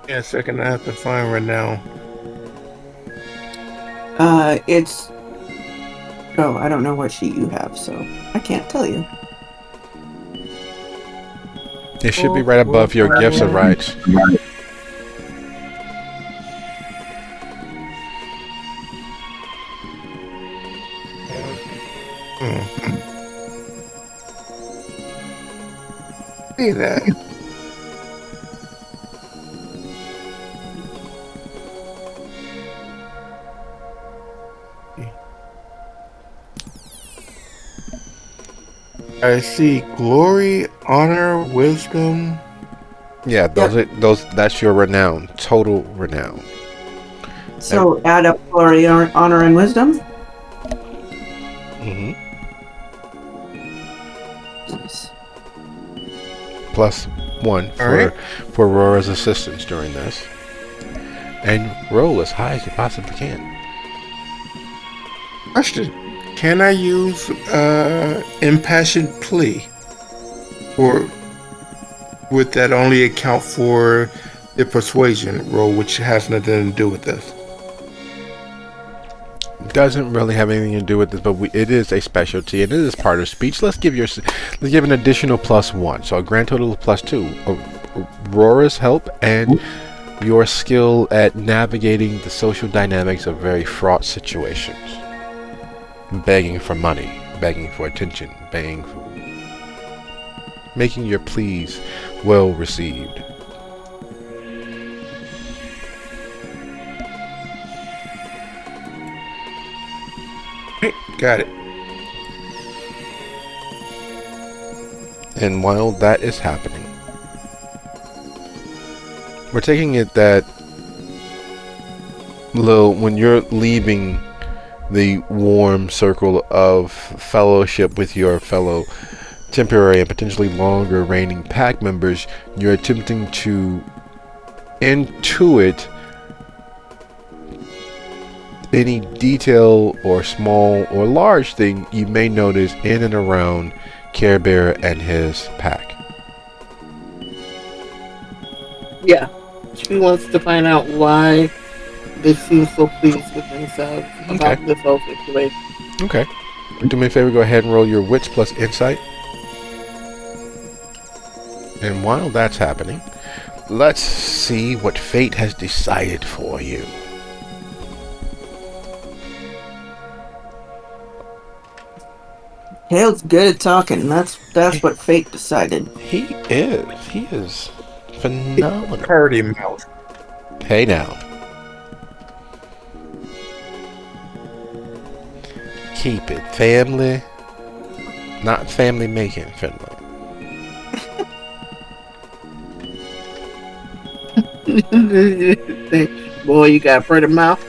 Yeah, second, I have to find right now. It's... Oh, I don't know what sheet you have, so I can't tell you. It should be right above your gifts and rights. See that? I see glory, honor, wisdom. Yeah, that's your renown, total renown. So add up glory, honor, and wisdom? Mm-hmm. Nice. +1 for Aurora's assistance during this. And roll as high as you possibly can. Question. Can I use impassioned plea? Or would that only account for the persuasion roll, which has nothing to do with this? Doesn't really have anything to do with this, but it is a specialty and it is part of speech. Let's give an additional +1, so a grand total of +2. Aurora's help and your skill at navigating the social dynamics of very fraught situations. Begging for money, begging for attention, making your pleas well received. Got it. And while that is happening, we're taking it that, Lil, when you're leaving the warm circle of fellowship with your fellow temporary and potentially longer reigning pack members, you're attempting to intuit any detail or small or large thing you may notice in and around Care Bear and his pack. Yeah. She wants to find out why they seem so pleased with themselves about this whole situation. Okay. Do me a favor, go ahead and roll your wits plus insight. And while that's happening, let's see what fate has decided for you. Hale's good at talking. That's what fate decided. He is phenomenal. Party mouth. Hey now. Keep it family, not family making friendly. Boy, you got a pretty mouth.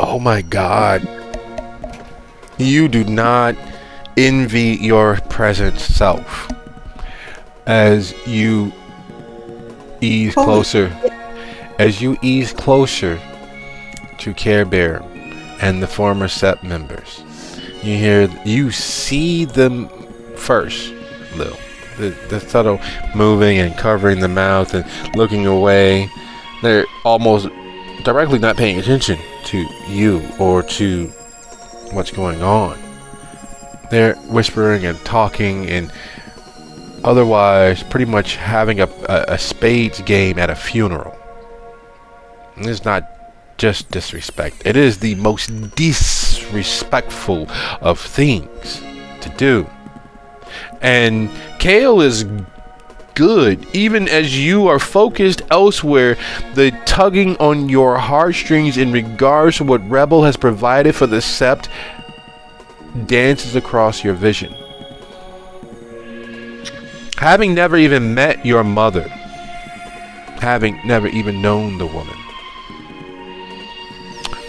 Oh my God. You do not envy your present self as you ease closer. As you ease closer to Care Bear and the former Sept members. You see them first, Lil. The subtle moving and covering the mouth and looking away. They're almost directly not paying attention to you or to what's going on. They're whispering and talking and otherwise pretty much having a spades game at a funeral. And it's not just disrespect. It is the most disrespectful of things to do. And Kale is good, even as you are focused elsewhere. The tugging on your heartstrings in regards to what Rebel has provided for the Sept dances across your vision. Having never even met your mother, having never even known the woman,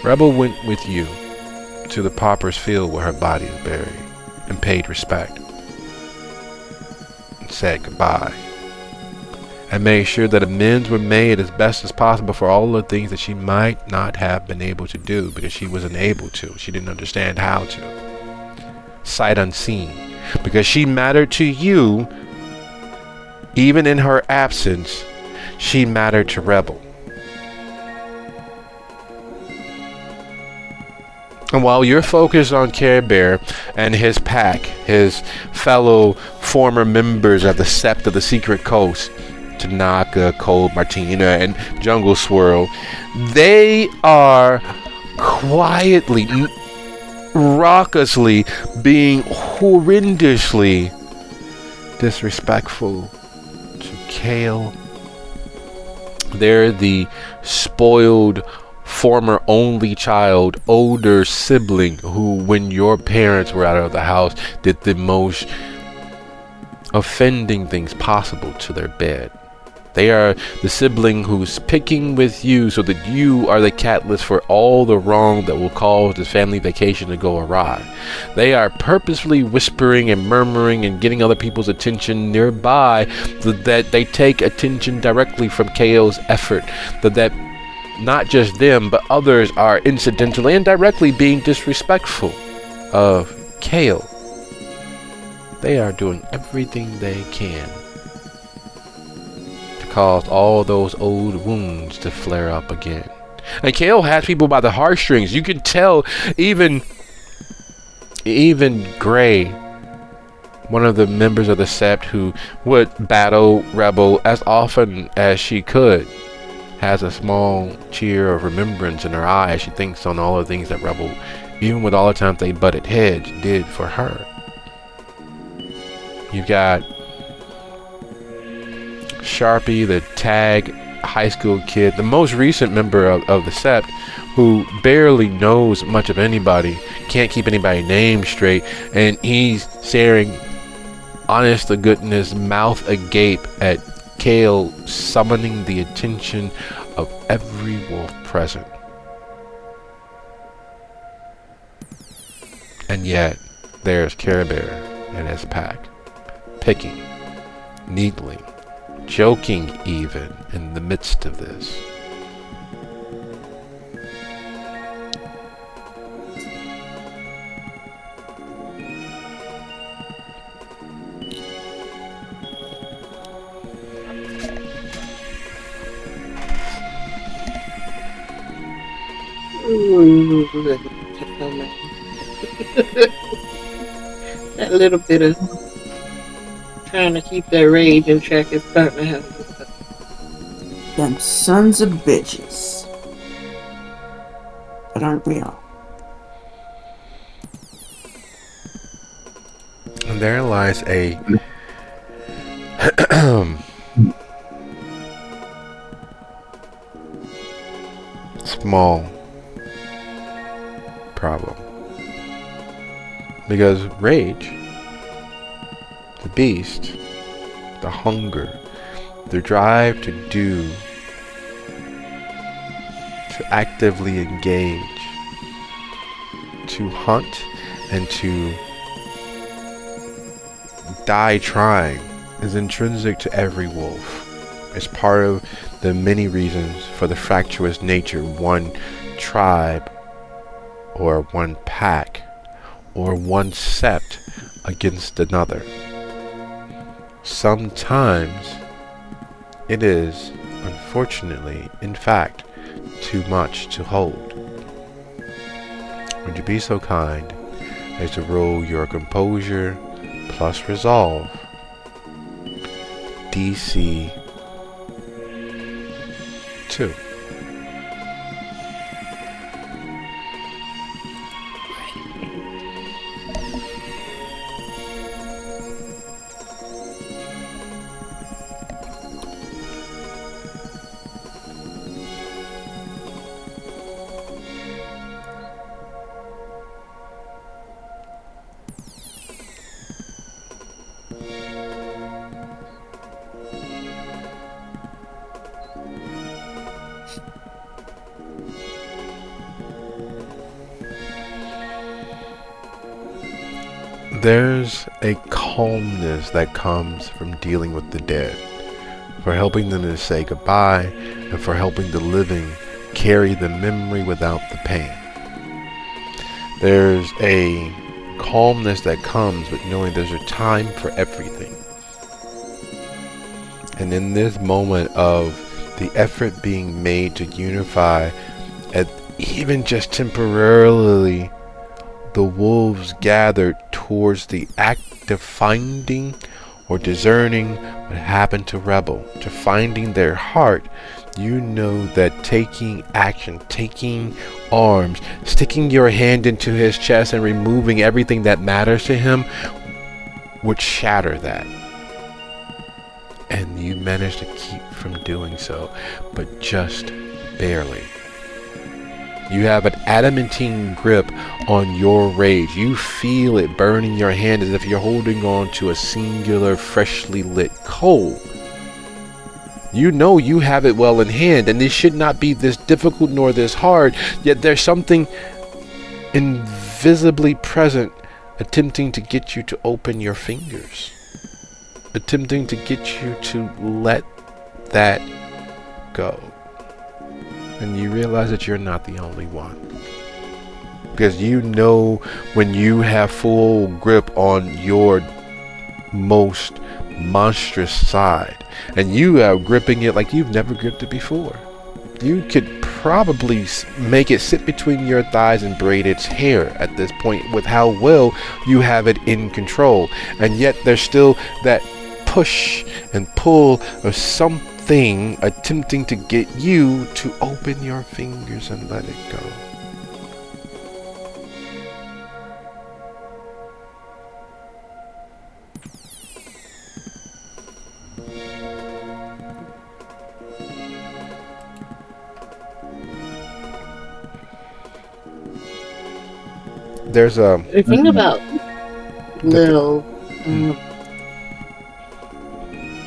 Rebel went with you to the pauper's field where her body is buried and paid respect and said goodbye and made sure that amends were made as best as possible for all the things that she might not have been able to do because she wasn't able to. She didn't understand how to. Sight unseen. Because she mattered to you, even in her absence, she mattered to Rebel. And while you're focused on Care Bear and his pack, his fellow former members of the Sept of the Secret Coast, Tanaka, Cold Martina, and Jungle Swirl, they are quietly, raucously being horrendously disrespectful to Kale. They're the spoiled former only child, older sibling who, when your parents were out of the house, did the most offending things possible to their bed. They are the sibling who's picking with you so that you are the catalyst for all the wrong that will cause this family vacation to go awry. They are purposefully whispering and murmuring and getting other people's attention nearby so that they take attention directly from KO's effort, that not just them but others are incidentally and directly being disrespectful of KO. They are doing everything they can to cause all those old wounds to flare up again. And KO has people by the heartstrings. You can tell even Gray, one of the members of the Sept who would battle Rebel as often as she could, has a small tear of remembrance in her eye as she thinks on all the things that Rebel, even with all the times they butted heads, did for her. You've got Sharpie, the tag high school kid, the most recent member of the Sept, who barely knows much of anybody, can't keep anybody's name straight, and he's staring honest to goodness, mouth agape at Kale, summoning the attention of every wolf present. And yet, there's Care Bear and his pack, picking, neatly, joking even in the midst of this. Ooh, that little bit of trying to keep that rage in check is starting to help. Them sons of bitches. But aren't we all? And there lies a small problem. Because rage, the beast, the hunger, the drive to do, to actively engage, to hunt, and to die trying is intrinsic to every wolf. It's part of the many reasons for the fractious nature one tribe or one pack or one sept against another. Sometimes it is, unfortunately, in fact, too much to hold. Would you be so kind as to roll your composure plus resolve DC 2. There's a calmness that comes from dealing with the dead, for helping them to say goodbye, and for helping the living carry the memory without the pain. There's a calmness that comes with knowing there's a time for everything. And in this moment of the effort being made to unify, at even just temporarily, the wolves gathered towards the act of finding or discerning what happened to Rebel, to finding their heart. You know that taking action, taking arms, sticking your hand into his chest and removing everything that matters to him would shatter that. And you managed to keep from doing so, but just barely. You have an adamantine grip on your rage. You feel it burning your hand as if you're holding on to a singular, freshly lit coal. You know you have it well in hand, and this should not be this difficult nor this hard, yet there's something invisibly present attempting to get you to open your fingers, attempting to get you to let that go. And you realize that you're not the only one. Because you know when you have full grip on your most monstrous side, and you are gripping it like you've never gripped it before. You could probably make it sit between your thighs and braid its hair at this point with how well you have it in control. And yet there's still that push and pull of something attempting to get you to open your fingers and let it go. There's a... The thing about Lil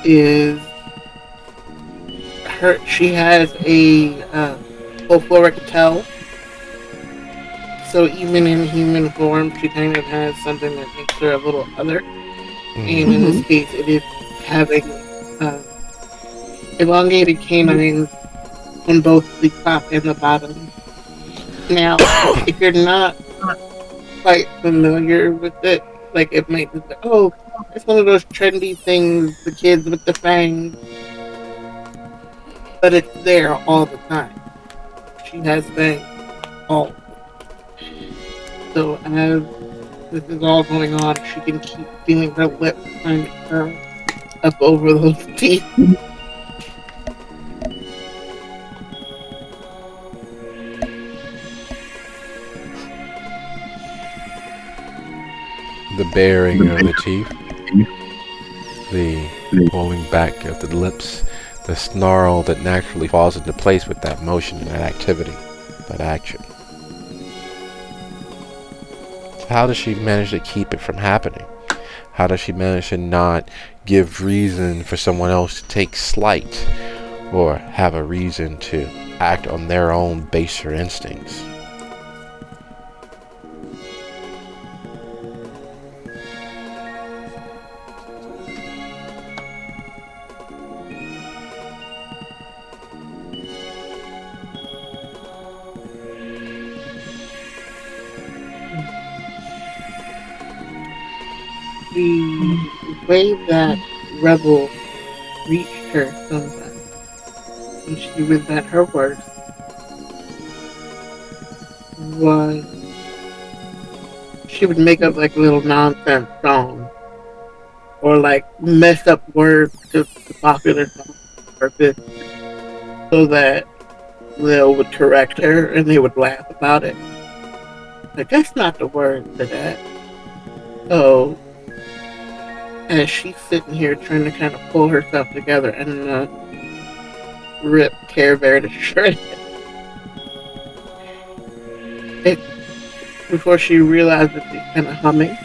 is she has a folkloric tell. So even in human form, she kind of has something that makes her a little other. And in this case, it is having elongated canines on both the top and the bottom. Now, if you're not quite familiar with it, like it might be, oh, it's one of those trendy things, the kids with the fangs, but it's there all the time. She has fangs all the time. So as this is all going on, she can keep feeling her lips kind of curl up over those teeth. The baring of the teeth, the pulling back of the lips, the snarl that naturally falls into place with that motion and that activity, that action. So how does she manage to keep it from happening? How does she manage to not give reason for someone else to take slight or have a reason to act on their own baser instincts? The way that Rebel reached her sometimes when she was at her worst was she would make up like little nonsense songs or like mess up words to the popular song purpose so that Lil would correct her and they would laugh about it. Like, that's not the word to that. So as she's sitting here trying to kind of pull herself together and rip Care Bear to shreds. Before she realizes she's kind of humming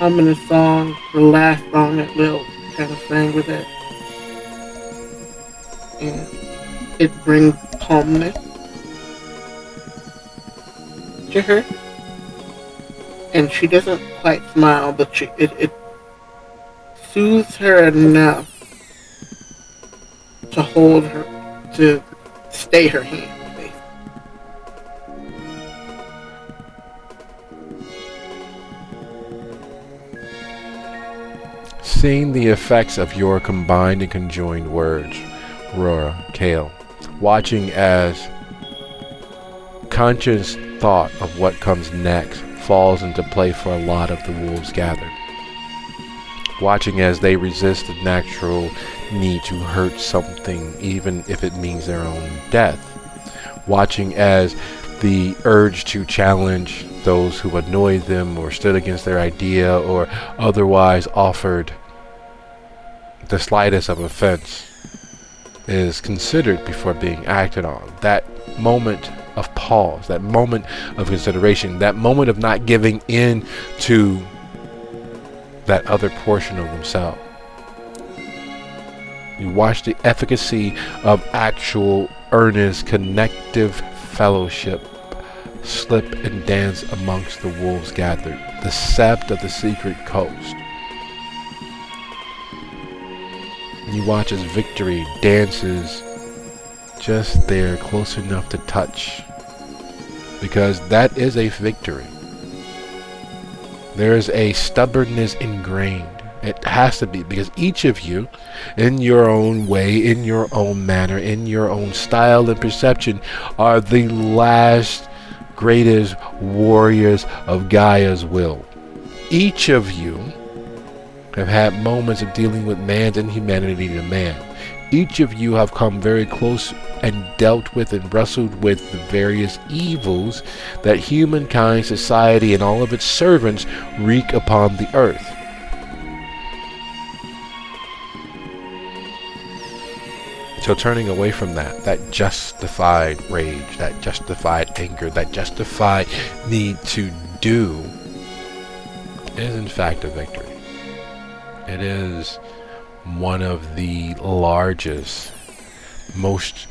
a song, the last song that Lil kind of sang with it. And it brings calmness to her. And she doesn't quite smile, but it soothes her enough to hold her, to stay her hand, basically. Seeing the effects of your combined and conjoined words, Aurora, Kale, watching as conscious thought of what comes next falls into play for a lot of the wolves gathered. Watching as they resist the natural need to hurt something, even if it means their own death. Watching as the urge to challenge those who annoyed them or stood against their idea or otherwise offered the slightest of offense is considered before being acted on. That moment of pause, that moment of consideration, that moment of not giving in to that other portion of themselves. You watch the efficacy of actual, earnest, connective fellowship slip and dance amongst the wolves gathered, the sept of the secret coast. You watch as victory dances just there, close enough to touch, because that is a victory. There is a stubbornness ingrained. It has to be, because each of you, in your own way, in your own manner, in your own style and perception, are the last greatest warriors of Gaia's will. Each of you have had moments of dealing with man's inhumanity to man. Each of you have come very close and dealt with and wrestled with the various evils that humankind, society, and all of its servants wreak upon the earth. So turning away from that justified rage, that justified anger, that justified need to do is in fact a victory. It is one of the largest, most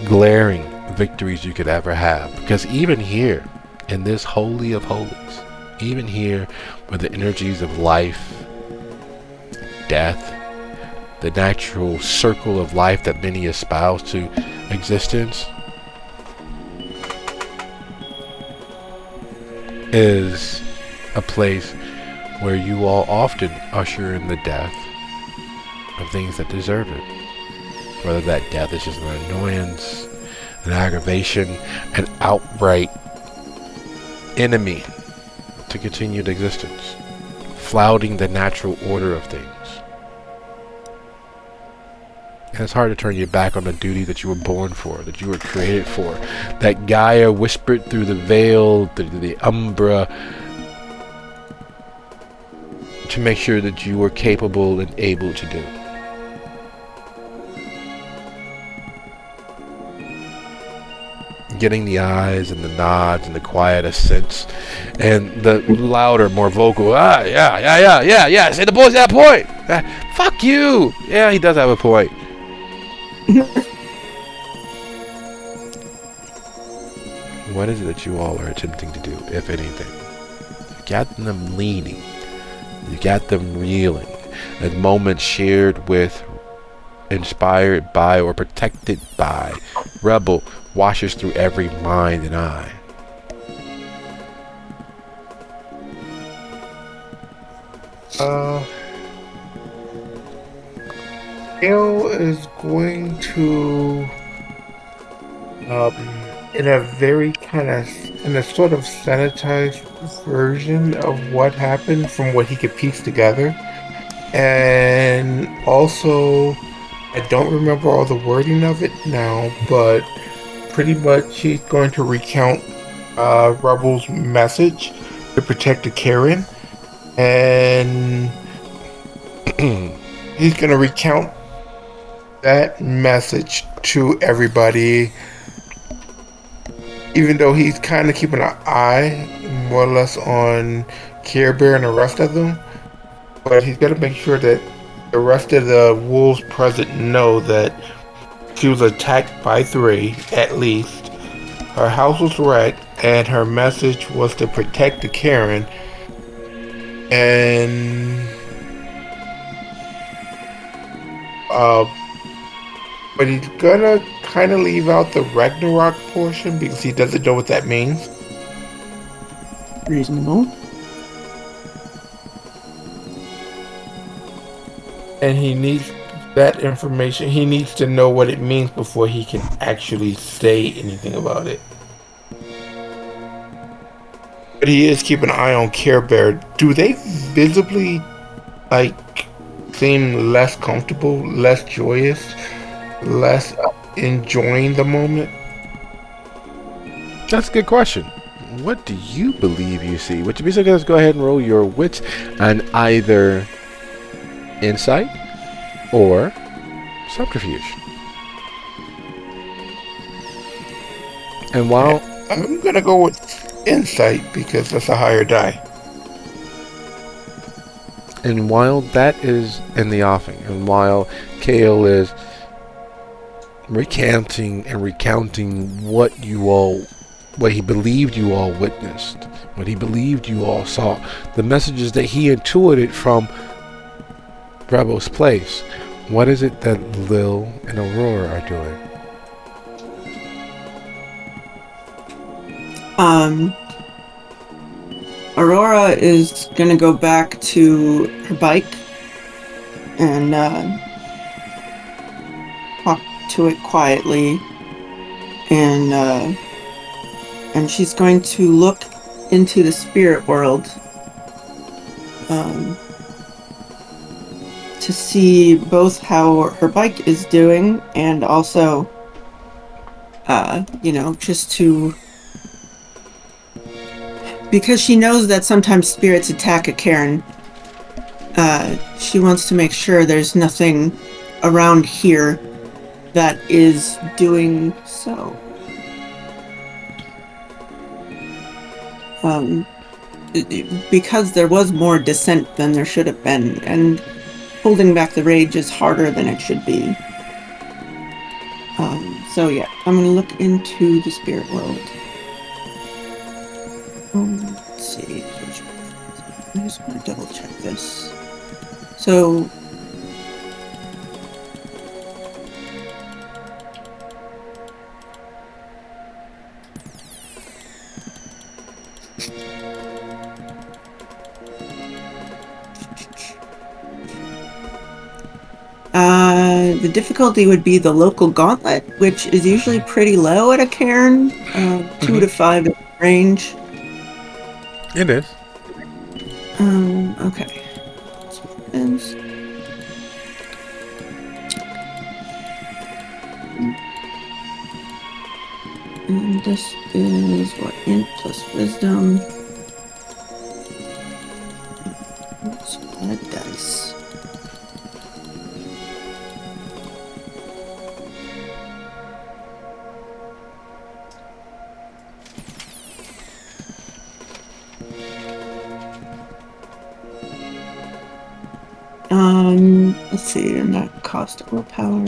glaring victories you could ever have. Because even here, in this holy of holies, even here where the energies of life, death, the natural circle of life that many espouse to existence, is a place where you all often usher in the death of things that deserve it. Whether that death is just an annoyance, an aggravation, an outright enemy to continued existence, flouting the natural order of things. And it's hard to turn your back on the duty that you were born for, that you were created for, that Gaia whispered through the veil, the umbra, to make sure that you were capable and able to do. Getting the eyes and the nods and the quiet assents and the louder, more vocal, yeah, say the boy's got a point. Fuck you. Yeah, he does have a point. What is it that you all are attempting to do, if anything? You got them leaning. You got them reeling. At moments shared with, inspired by, or protected by, rebel washes through every mind and eye. Gail is going to, in a very in a sort of sanitized version of what happened from what he could piece together. And also, I don't remember all the wording of it now, but pretty much he's going to recount Rebel's message to protect the Karen. And he's going to recount that message to everybody, even though he's kind of keeping an eye more or less on Care Bear and the rest of them. But he's got to make sure that the rest of the wolves present know that she was attacked by 3, at least. Her house was wrecked, and her message was to protect the Karen. And but he's gonna kind of leave out the Ragnarok portion because he doesn't know what that means. Reasonable. And he needs that information. He needs to know what it means before he can actually say anything about it. But he is keeping an eye on Care Bear. Do they visibly, seem less comfortable, less joyous, less enjoying the moment? That's a good question. What do you believe you see? Would you be so good as go ahead and roll your wits on either insight or subterfuge? And while I'm gonna go with insight because that's a higher die. And while that is in the offing, and while Kale is recounting what he believed you all witnessed, what he believed you all saw, the messages that he intuited from Rebel's place, what is it that Lil and Aurora are doing? Aurora is gonna go back to her bike and talk to it quietly, and she's going to look into the spirit world to see both how her bike is doing and also, just to. Because she knows that sometimes spirits attack a cairn, she wants to make sure there's nothing around here that is doing so. Because there was more dissent than there should have been, and holding back the rage is harder than it should be. So yeah, I'm going to look into the spirit world. Let's see. I just want to double check this. So, the difficulty would be the local gauntlet, which is usually pretty low at a cairn, 2 to 5 in range. It is. Okay. So is and this is what, int plus wisdom. Let's add dice. Let's see, and that cost willpower.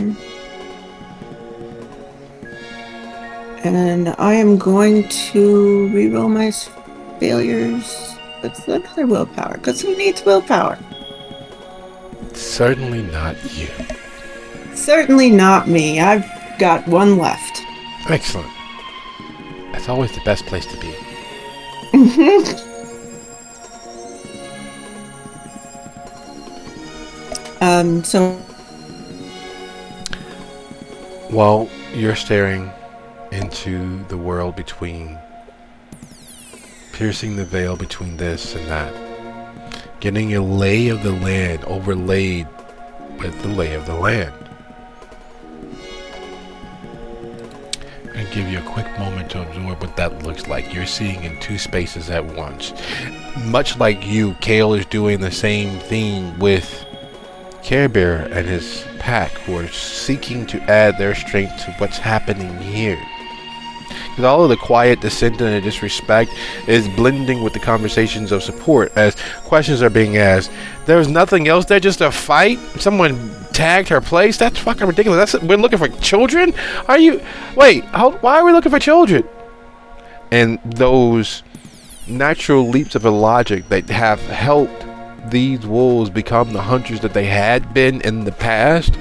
And I am going to reroll my failures. That's another willpower, because who needs willpower? Certainly not you. Certainly not me. I've got 1 left. Excellent. That's always the best place to be. So while you're staring into the world between, piercing the veil between this and that, getting a lay of the land overlaid with the lay of the land. I'm going to give you a quick moment to absorb what that looks like. You're seeing in 2 spaces at once. Much like you, Kale is doing the same thing with Care Bear and his pack, who are seeking to add their strength to what's happening here. Because all of the quiet dissent and disrespect is blending with the conversations of support as questions are being asked. There's nothing else there, just a fight? Someone tagged her place? That's fucking ridiculous. We're looking for children? Why are we looking for children? And those natural leaps of logic that have helped these wolves become the hunters that they had been in the past,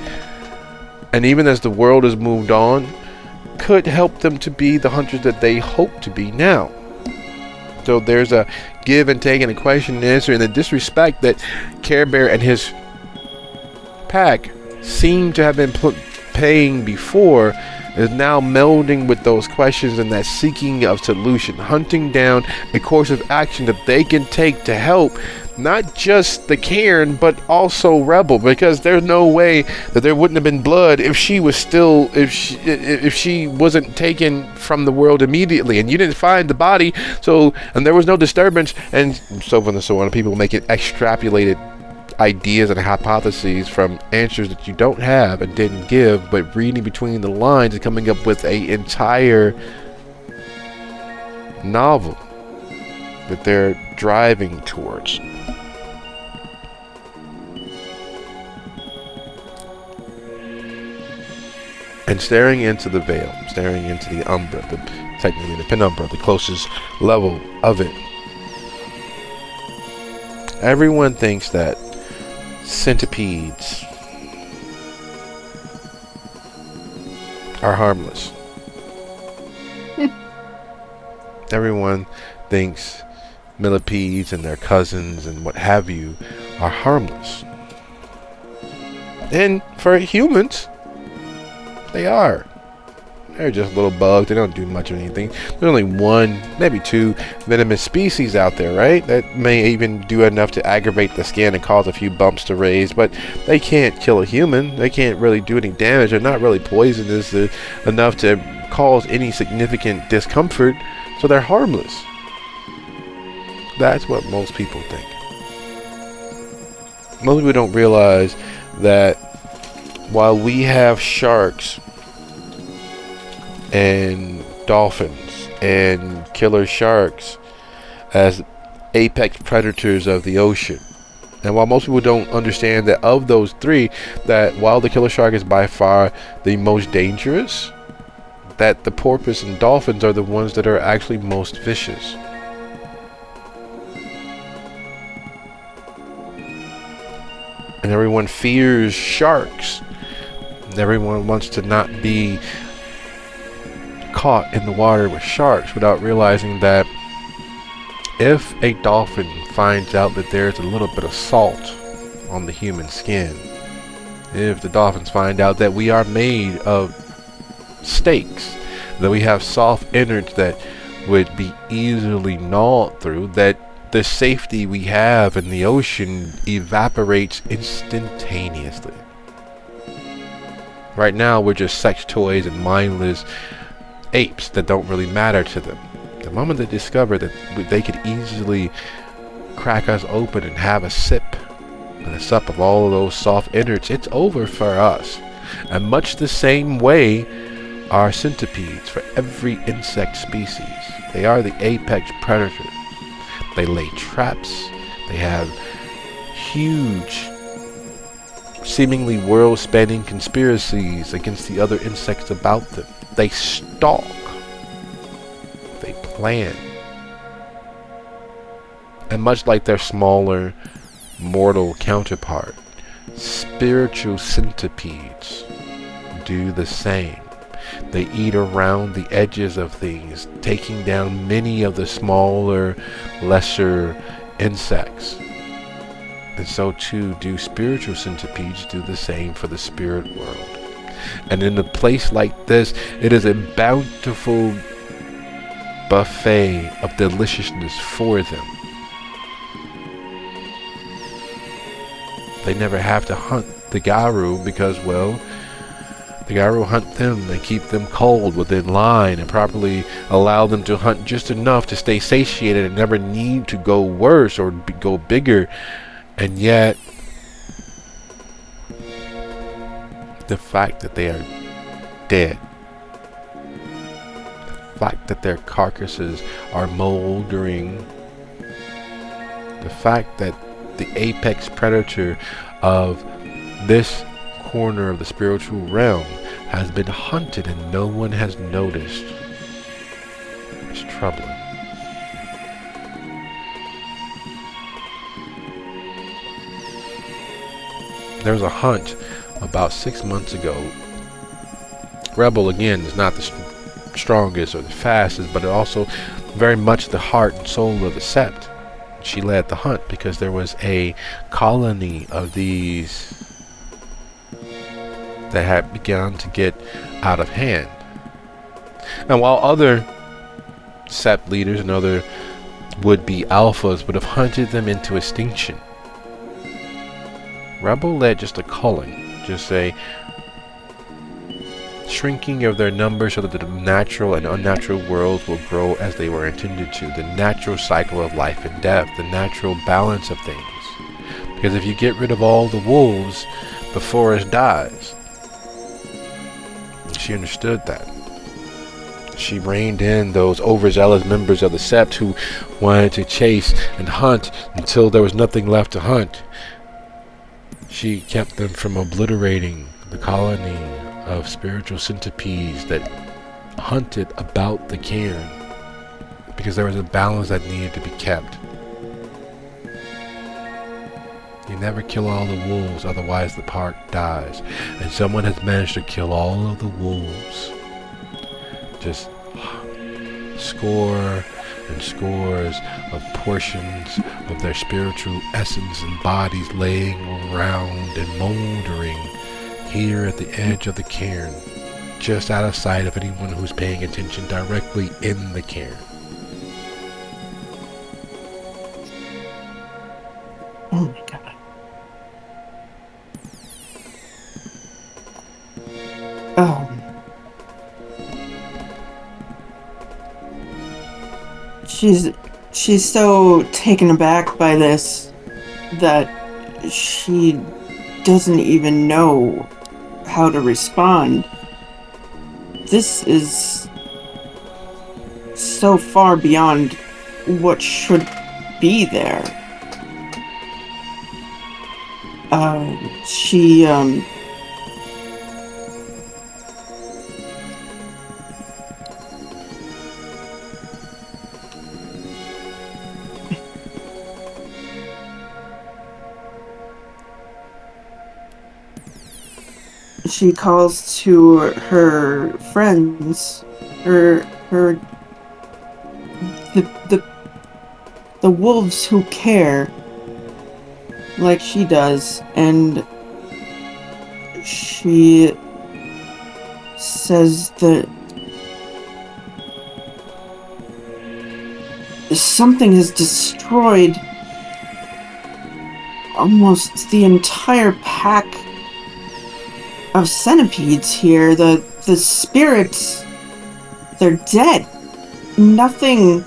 and even as the world has moved on, could help them to be the hunters that they hope to be now. So there's a give and take and a question and answer, and the disrespect that Care Bear and his pack seem to have been paying before is now melding with those questions and that seeking of solution, hunting down a course of action that they can take to help not just the cairn but also Rebel, because there's no way that there wouldn't have been blood if she was still if she wasn't taken from the world immediately, and you didn't find the body, and there was no disturbance, and so on and so on. People making extrapolated ideas and hypotheses from answers that you don't have and didn't give, but reading between the lines and coming up with an entire novel that they're driving towards. and staring into the veil, staring into the umbra, technically the penumbra, the closest level of it. Everyone thinks that centipedes are harmless. Everyone thinks millipedes and their cousins and what have you are harmless. And for humans, they are. They're just little bugs. They don't do much of anything. There's only one, maybe two venomous species out there, right? That may even do enough to aggravate the skin and cause a few bumps to raise, but they can't kill a human. They can't really do any damage. They're not really poisonous enough to cause any significant discomfort, so they're harmless. That's what most people think. Most people don't realize that while we have sharks and dolphins and killer sharks as apex predators of the ocean, and while most people don't understand that of those three, that while the killer shark is by far the most dangerous, that the porpoise and dolphins are the ones that are actually most vicious. And everyone fears sharks. Everyone wants to not be caught in the water with sharks, without realizing that if a dolphin finds out that there's a little bit of salt on the human skin, if the dolphins find out that we are made of steaks, that we have soft innards that would be easily gnawed through, that the safety we have in the ocean evaporates instantaneously. Right now, we're just sex toys and mindless apes that don't really matter to them. The moment they discover that they could easily crack us open and have a sip of all of those soft innards, it's over for us. And much the same way are centipedes for every insect species. They are the apex predators. They lay traps. They have huge, seemingly world-spanning conspiracies against the other insects about them. They stalk. They plan. And much like their smaller, mortal counterpart, spiritual centipedes do the same. They eat around the edges of things, taking down many of the smaller, lesser insects. And so too do spiritual centipedes do the same for the spirit world. And in a place like this, it is a bountiful buffet of deliciousness for them. They never have to hunt the Garu because, well, the Garu hunt them and keep them cold within line and properly allow them to hunt just enough to stay satiated and never need to go worse or go bigger. And yet, the fact that they are dead, the fact that their carcasses are moldering, the fact that the apex predator of this corner of the spiritual realm has been hunted and no one has noticed is troubling. There was a hunt about 6 months ago. Rebel, again, is not the strongest or the fastest, but it also very much the heart and soul of the Sept. She led the hunt because there was a colony of these that had begun to get out of hand. And while other Sept leaders and other would-be alphas would have hunted them into extinction, Rebel led just a culling, just a shrinking of their numbers so that the natural and unnatural worlds will grow as they were intended to. The natural cycle of life and death, the natural balance of things. Because if you get rid of all the wolves, the forest dies. She understood that. She reined in those overzealous members of the Sept who wanted to chase and hunt until there was nothing left to hunt. She kept them from obliterating the colony of spiritual centipedes that hunted about the cairn because there was a balance that needed to be kept. You never kill all the wolves, otherwise the park dies. And someone has managed to kill all of the wolves. Just score and scores of portions of their spiritual essence and bodies laying around and moldering here at the edge of the cairn, just out of sight of anyone who's paying attention directly in the cairn. Oh my god. She's so taken aback by this that she doesn't even know how to respond. This is so far beyond what should be there. She calls to her friends, the wolves who care, like she does, and she says that something has destroyed almost the entire pack of centipedes here. The spirits, they're dead. Nothing.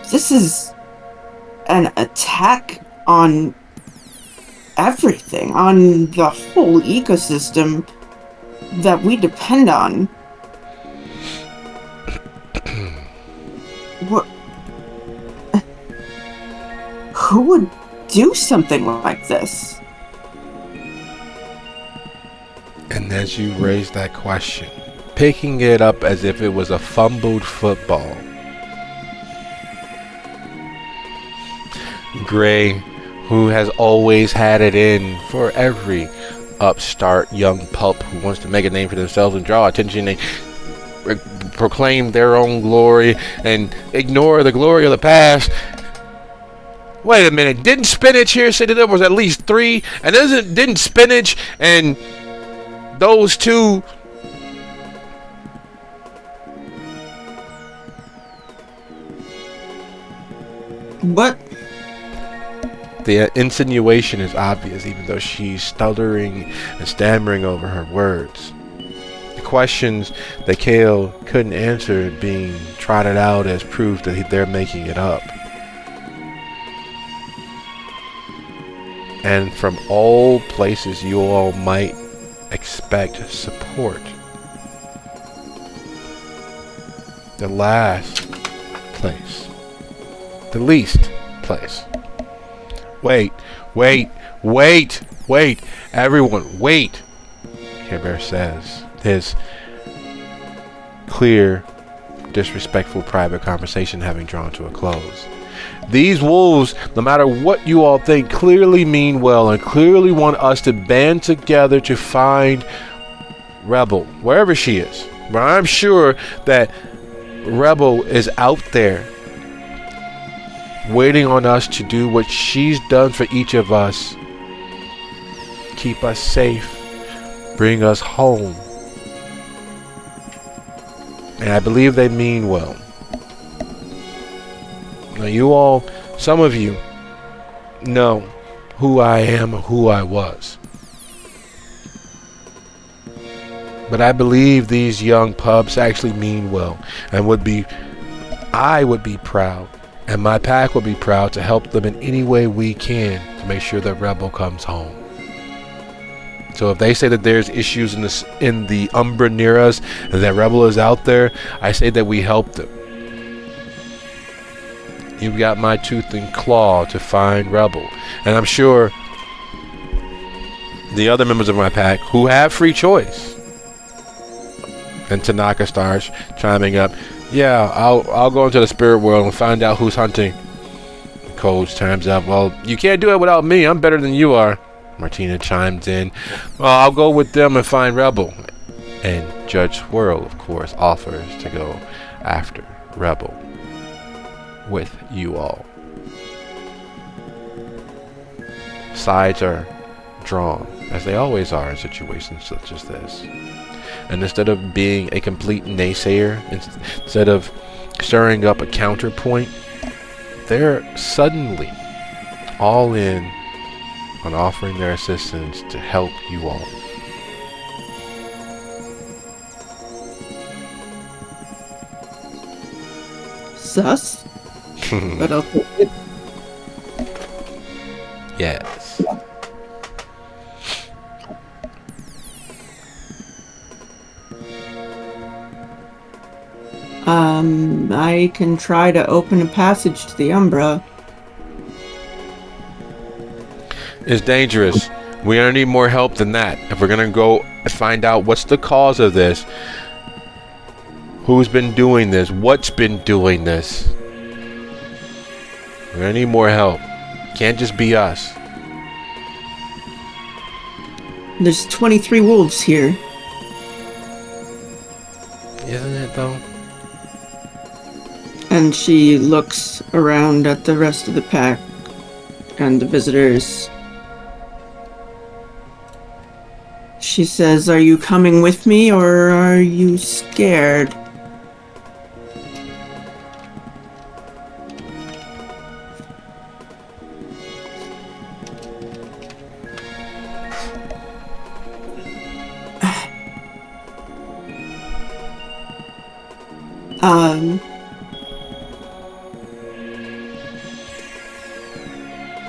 This is an attack on everything, on the whole ecosystem that we depend on. What? Who would do something like this? And as you raise that question, picking it up as if it was a fumbled football, Gray, who has always had it in for every upstart young pup who wants to make a name for themselves and draw attention, they proclaim their own glory and ignore the glory of the past. Wait a minute, didn't Spinach here say that there was at least 3? And didn't Spinach and those 2... What? The insinuation is obvious, even though she's stuttering and stammering over her words. The questions that Kale couldn't answer being trotted out as proof that they're making it up. And from all places you all might expect support, the last place, the least place. Wait, everyone, wait, Care Bear says, his clear, disrespectful private conversation having drawn to a close. These wolves, no matter what you all think, clearly mean well and clearly want us to band together to find Rebel, wherever she is. But I'm sure that Rebel is out there waiting on us to do what she's done for each of us. Keep us safe. Bring us home. And I believe they mean well. Now you all, some of you, know who I am or who I was. But I believe these young pups actually mean well and I would be proud, and my pack would be proud to help them in any way we can to make sure that Rebel comes home. So if they say that there's issues in the Umbra near us and that Rebel is out there, I say that we help them. You've got my tooth and claw to find Rebel. And I'm sure the other members of my pack who have free choice. And Tanaka starts chiming up, yeah, I'll go into the spirit world and find out who's hunting. Coach chimes up, well, you can't do it without me. I'm better than you are. Martina chimes in, well, I'll go with them and find Rebel. And Judge Swirl, of course, offers to go after Rebel with you all. Sides are drawn, as they always are in situations such as this. And instead of being a complete naysayer, instead of stirring up a counterpoint, they're suddenly all in on offering their assistance to help you all. Sus? But I'll take it. Yes. I can try to open a passage to the Umbra. It's dangerous. We're gonna need more help than that. If we're gonna go find out what's the cause of this, who's been doing this, what's been doing this, we're gonna need more help. Can't just be us. There's 23 wolves here. Isn't it though? And she looks around at the rest of the pack and the visitors. She says, are you coming with me or are you scared?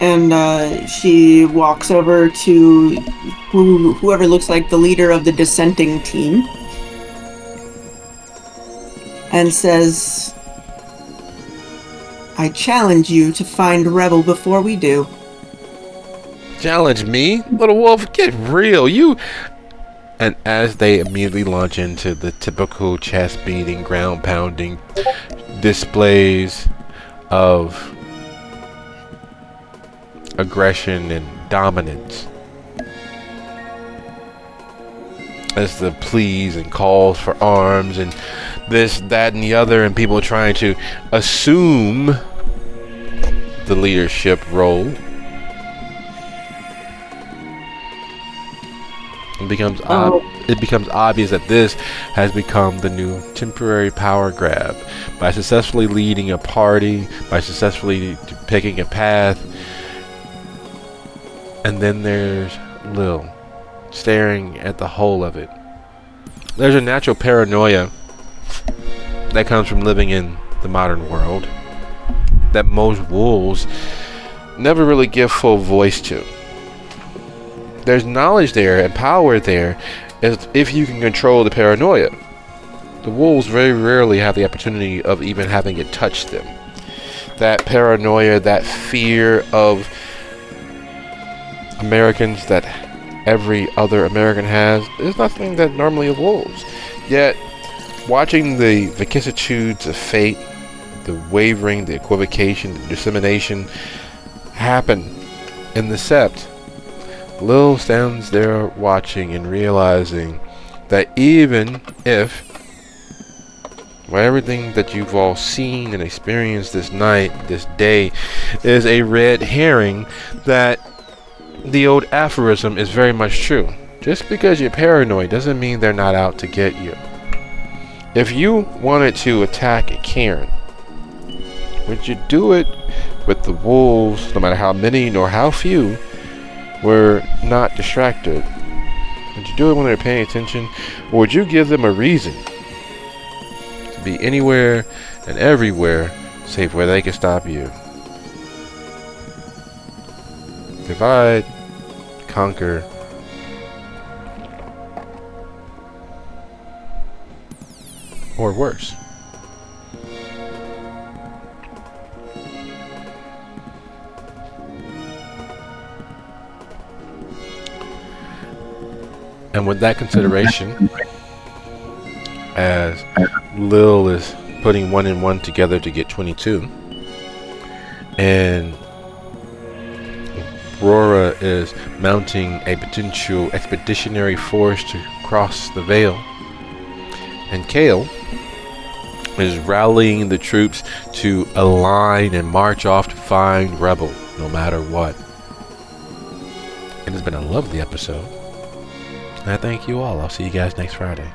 And she walks over to whoever looks like the leader of the dissenting team and says, I challenge you to find Rebel before we do. Challenge me? Little wolf, get real. You... And as they immediately launch into the typical chest beating, ground pounding displays of aggression and dominance, as the pleas and calls for arms and this, that, and the other, and people trying to assume the leadership role, it becomes obvious that this has become the new temporary power grab. By successfully leading a party, by successfully picking a path, and then there's Lil staring at the whole of it. There's a natural paranoia that comes from living in the modern world that most wolves never really give full voice to. There's knowledge there and power there if you can control the paranoia. The wolves very rarely have the opportunity of even having it touch them. That paranoia, that fear of Americans that every other American has, is nothing that normally of wolves. Yet, watching the vicissitudes of fate, the wavering, the equivocation, the dissemination happen in the Sept, Lil stands there watching and realizing that even if everything that you've all seen and experienced this night, this day, is a red herring, that the old aphorism is very much true. Just because you're paranoid doesn't mean they're not out to get you. If you wanted to attack a Cairn, would you do it with the wolves, no matter how many nor how few, were not distracted? Would you do it when they're paying attention? Or would you give them a reason to be anywhere and everywhere save where they can stop you? Divide, conquer, or worse. And with that consideration, as Lil is putting 1 and 1 together to get 22, and Aurora is mounting a potential expeditionary force to cross the Veil, and Kale is rallying the troops to align and march off to find Rebel, no matter what. It has been a lovely episode, and I thank you all. I'll see you guys next Friday.